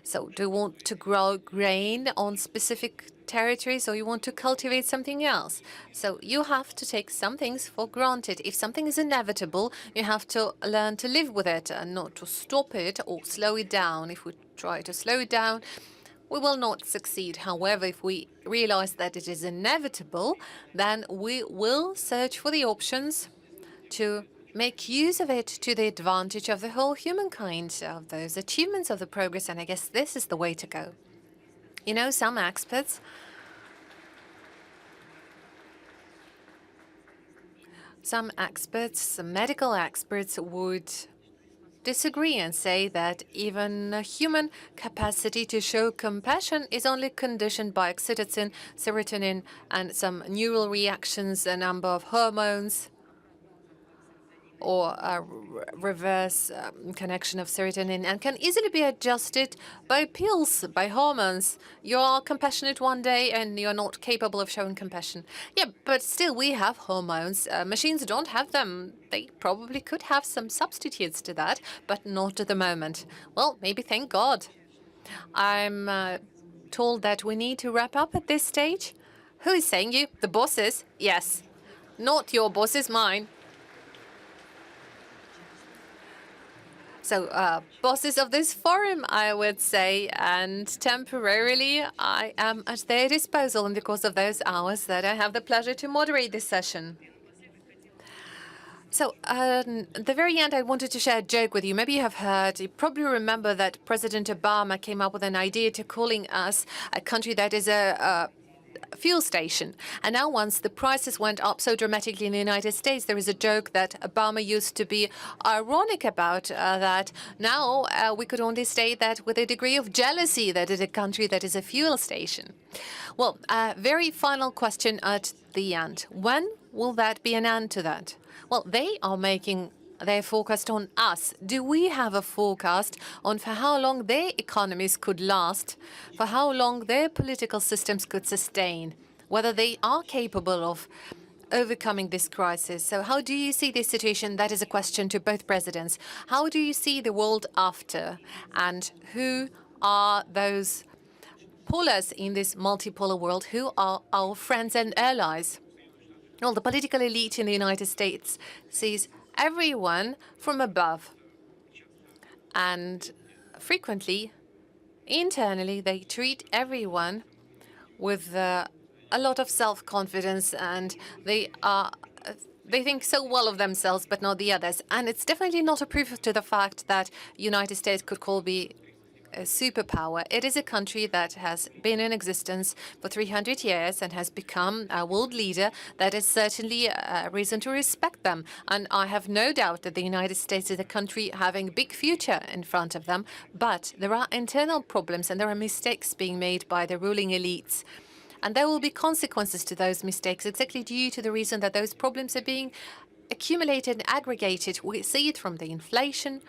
So do you want to grow grain on specific territories or you want to cultivate something else? So you have to take some things for granted. If something is inevitable, you have to learn to live with it and not to stop it or slow it down. If we try to slow it down, we will not succeed. However, if we realize that it is inevitable, then we will search for the options to make use of it to the advantage of the whole humankind, of those achievements of the progress, and I guess this is the way to go. You know, some experts some medical experts would disagree and say that even a human capacity to show compassion is only conditioned by oxytocin, serotonin, and some neural reactions, a number of hormones, or a reverse connection of serotonin, and can easily be adjusted by pills, by hormones. You are compassionate one day and you're not capable of showing compassion. Yeah, but still we have hormones. Machines don't have them. They probably could have some substitutes to that, but not at the moment. Well, maybe thank God. I'm told that we need to wrap up at this stage. Who is saying you? The bosses? Yes. Not your bosses, mine. So, bosses of this forum, I would say, and temporarily I am at their disposal in the course of those hours that I have the pleasure to moderate this session. So, at the very end, I wanted to share a joke with you. Maybe you have heard, you probably remember that President Obama came up with an idea to calling us a country that is a fuel station. And now once the prices went up so dramatically in the United States, there is a joke that Obama used to be ironic about that. Now we could only state that with a degree of jealousy that it is a country that is a fuel station. Well, very final question at the end. When will that be an end to that? Well, they are making their forecast on us. Do we have a forecast on for how long their economies could last, for how long their political systems could sustain, whether they are capable of overcoming this crisis? So how do you see this situation? That is a question to both presidents. How do you see the world after? And who are those polars in this multipolar world? Who are our friends and allies? Well, the political elite in the United States sees everyone from above. And frequently, internally, they treat everyone with a lot of self-confidence, and they think so well of themselves, but not the others. And it's definitely not a proof to the fact that United States could be a superpower. It is a country that has been in existence for 300 years and has become a world leader. That is certainly a reason to respect them. And I have no doubt that the United States is a country having a big future in front of them. But there are internal problems and there are mistakes being made by the ruling elites. And there will be consequences to those mistakes exactly due to the reason that those problems are being accumulated and aggregated. We see it from the inflation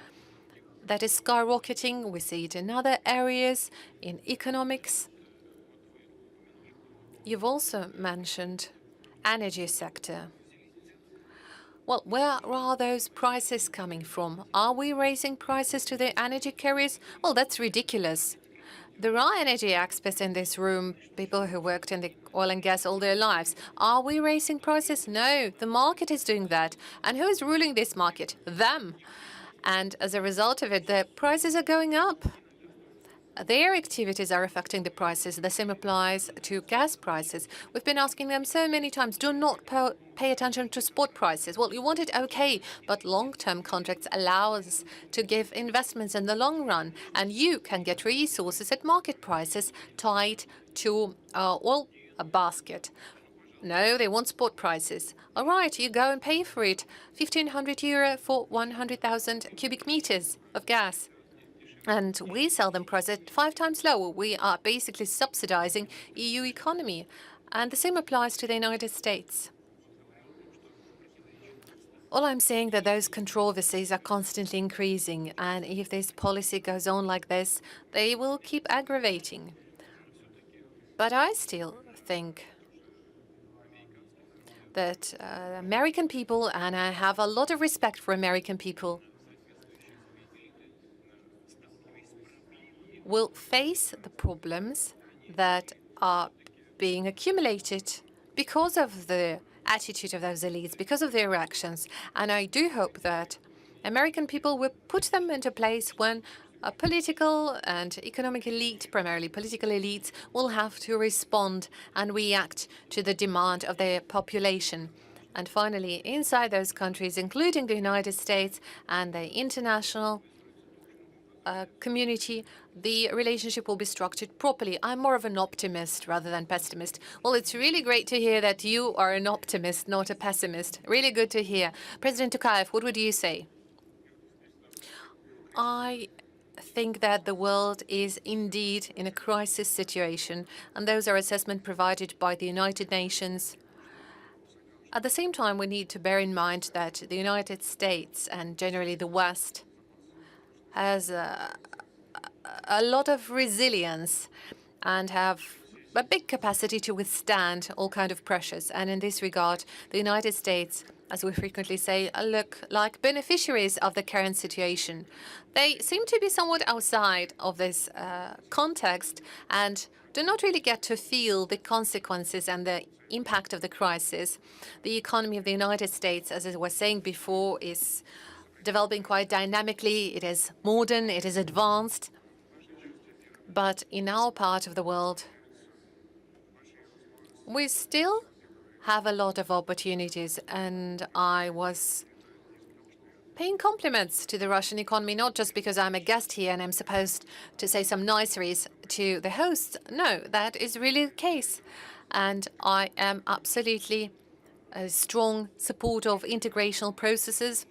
that is skyrocketing. We see it in other areas, in economics. You've also mentioned energy sector. Well, where are those prices coming from? Are we raising prices to the energy carriers? Well, that's ridiculous. There are energy experts in this room, people who worked in the oil and gas all their lives. Are we raising prices? No, the market is doing that. And who is ruling this market? Them. And as a result of it, the prices are going up. Their activities are affecting the prices. The same applies to gas prices. We've been asking them so many times, do not pay attention to spot prices. Well, you want it okay, but long-term contracts allow us to give investments in the long run, and you can get resources at market prices tied to, a basket. No, they want spot prices. All right, you go and pay for it. 1,500 euro for 100,000 cubic meters of gas. And we sell them price at 5 times lower. We are basically subsidizing EU economy. And the same applies to the United States. All I'm saying that those controversies are constantly increasing. And if this policy goes on like this, they will keep aggravating. But I still think that American people, and I have a lot of respect for American people, will face the problems that are being accumulated because of the attitude of those elites, because of their actions. And I do hope that American people will put them into place when a political and economic elite, primarily political elites, will have to respond and react to the demand of their population. And finally, inside those countries, including the United States and the international community, the relationship will be structured properly. I'm more of an optimist rather than pessimist. Well, it's really great to hear that you are an optimist, not a pessimist. Really good to hear. President Tokayev, what would you say? I think that the world is indeed in a crisis situation, and those are assessments provided by the United Nations. At the same time, we need to bear in mind that the United States and generally the West has a lot of resilience and have a big capacity to withstand all kinds of pressures. And in this regard, the United States, as we frequently say, look like beneficiaries of the current situation. They seem to be somewhat outside of this context and do not really get to feel the consequences and the impact of the crisis. The economy of the United States, as I was saying before, is developing quite dynamically. It is modern, it is advanced. But in our part of the world, we still have a lot of opportunities. And I was paying compliments to the Russian economy, not just because I'm a guest here and I'm supposed to say some niceries to the hosts. No, that is really the case. And I am absolutely a strong supporter of integrational processes,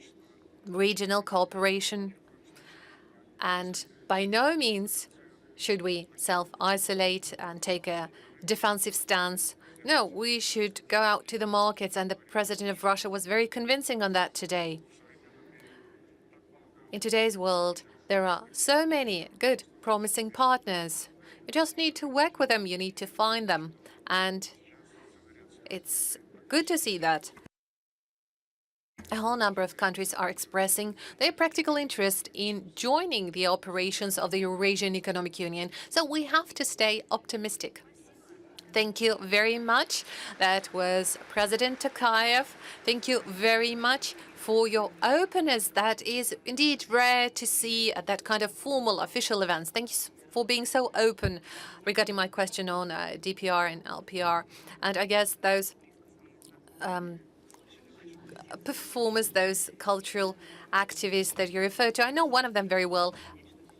regional cooperation, and by no means should we self-isolate and take a defensive stance. No, we should go out to the markets, and the president of Russia was very convincing on that today. In today's world, there are so many good, promising partners. You just need to work with them, you need to find them, and it's good to see that a whole number of countries are expressing their practical interest in joining the operations of the Eurasian Economic Union. So we have to stay optimistic. Thank you very much. That was President Tokayev. Thank you very much for your openness. That is indeed rare to see at that kind of formal official events. Thank you for being so open regarding my question on DPR and LPR. And I guess those performers, those cultural activists that you referred to, I know one of them very well,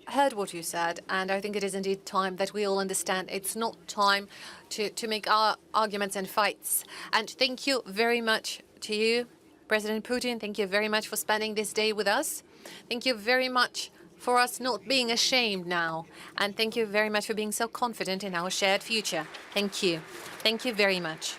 heard what you said, and I think it is indeed time that we all understand it's not time to make our arguments and fights. And thank you very much to you, President Putin. Thank you very much for spending this day with us. Thank you very much for us not being ashamed now. And thank you very much for being so confident in our shared future. Thank you. Thank you very much.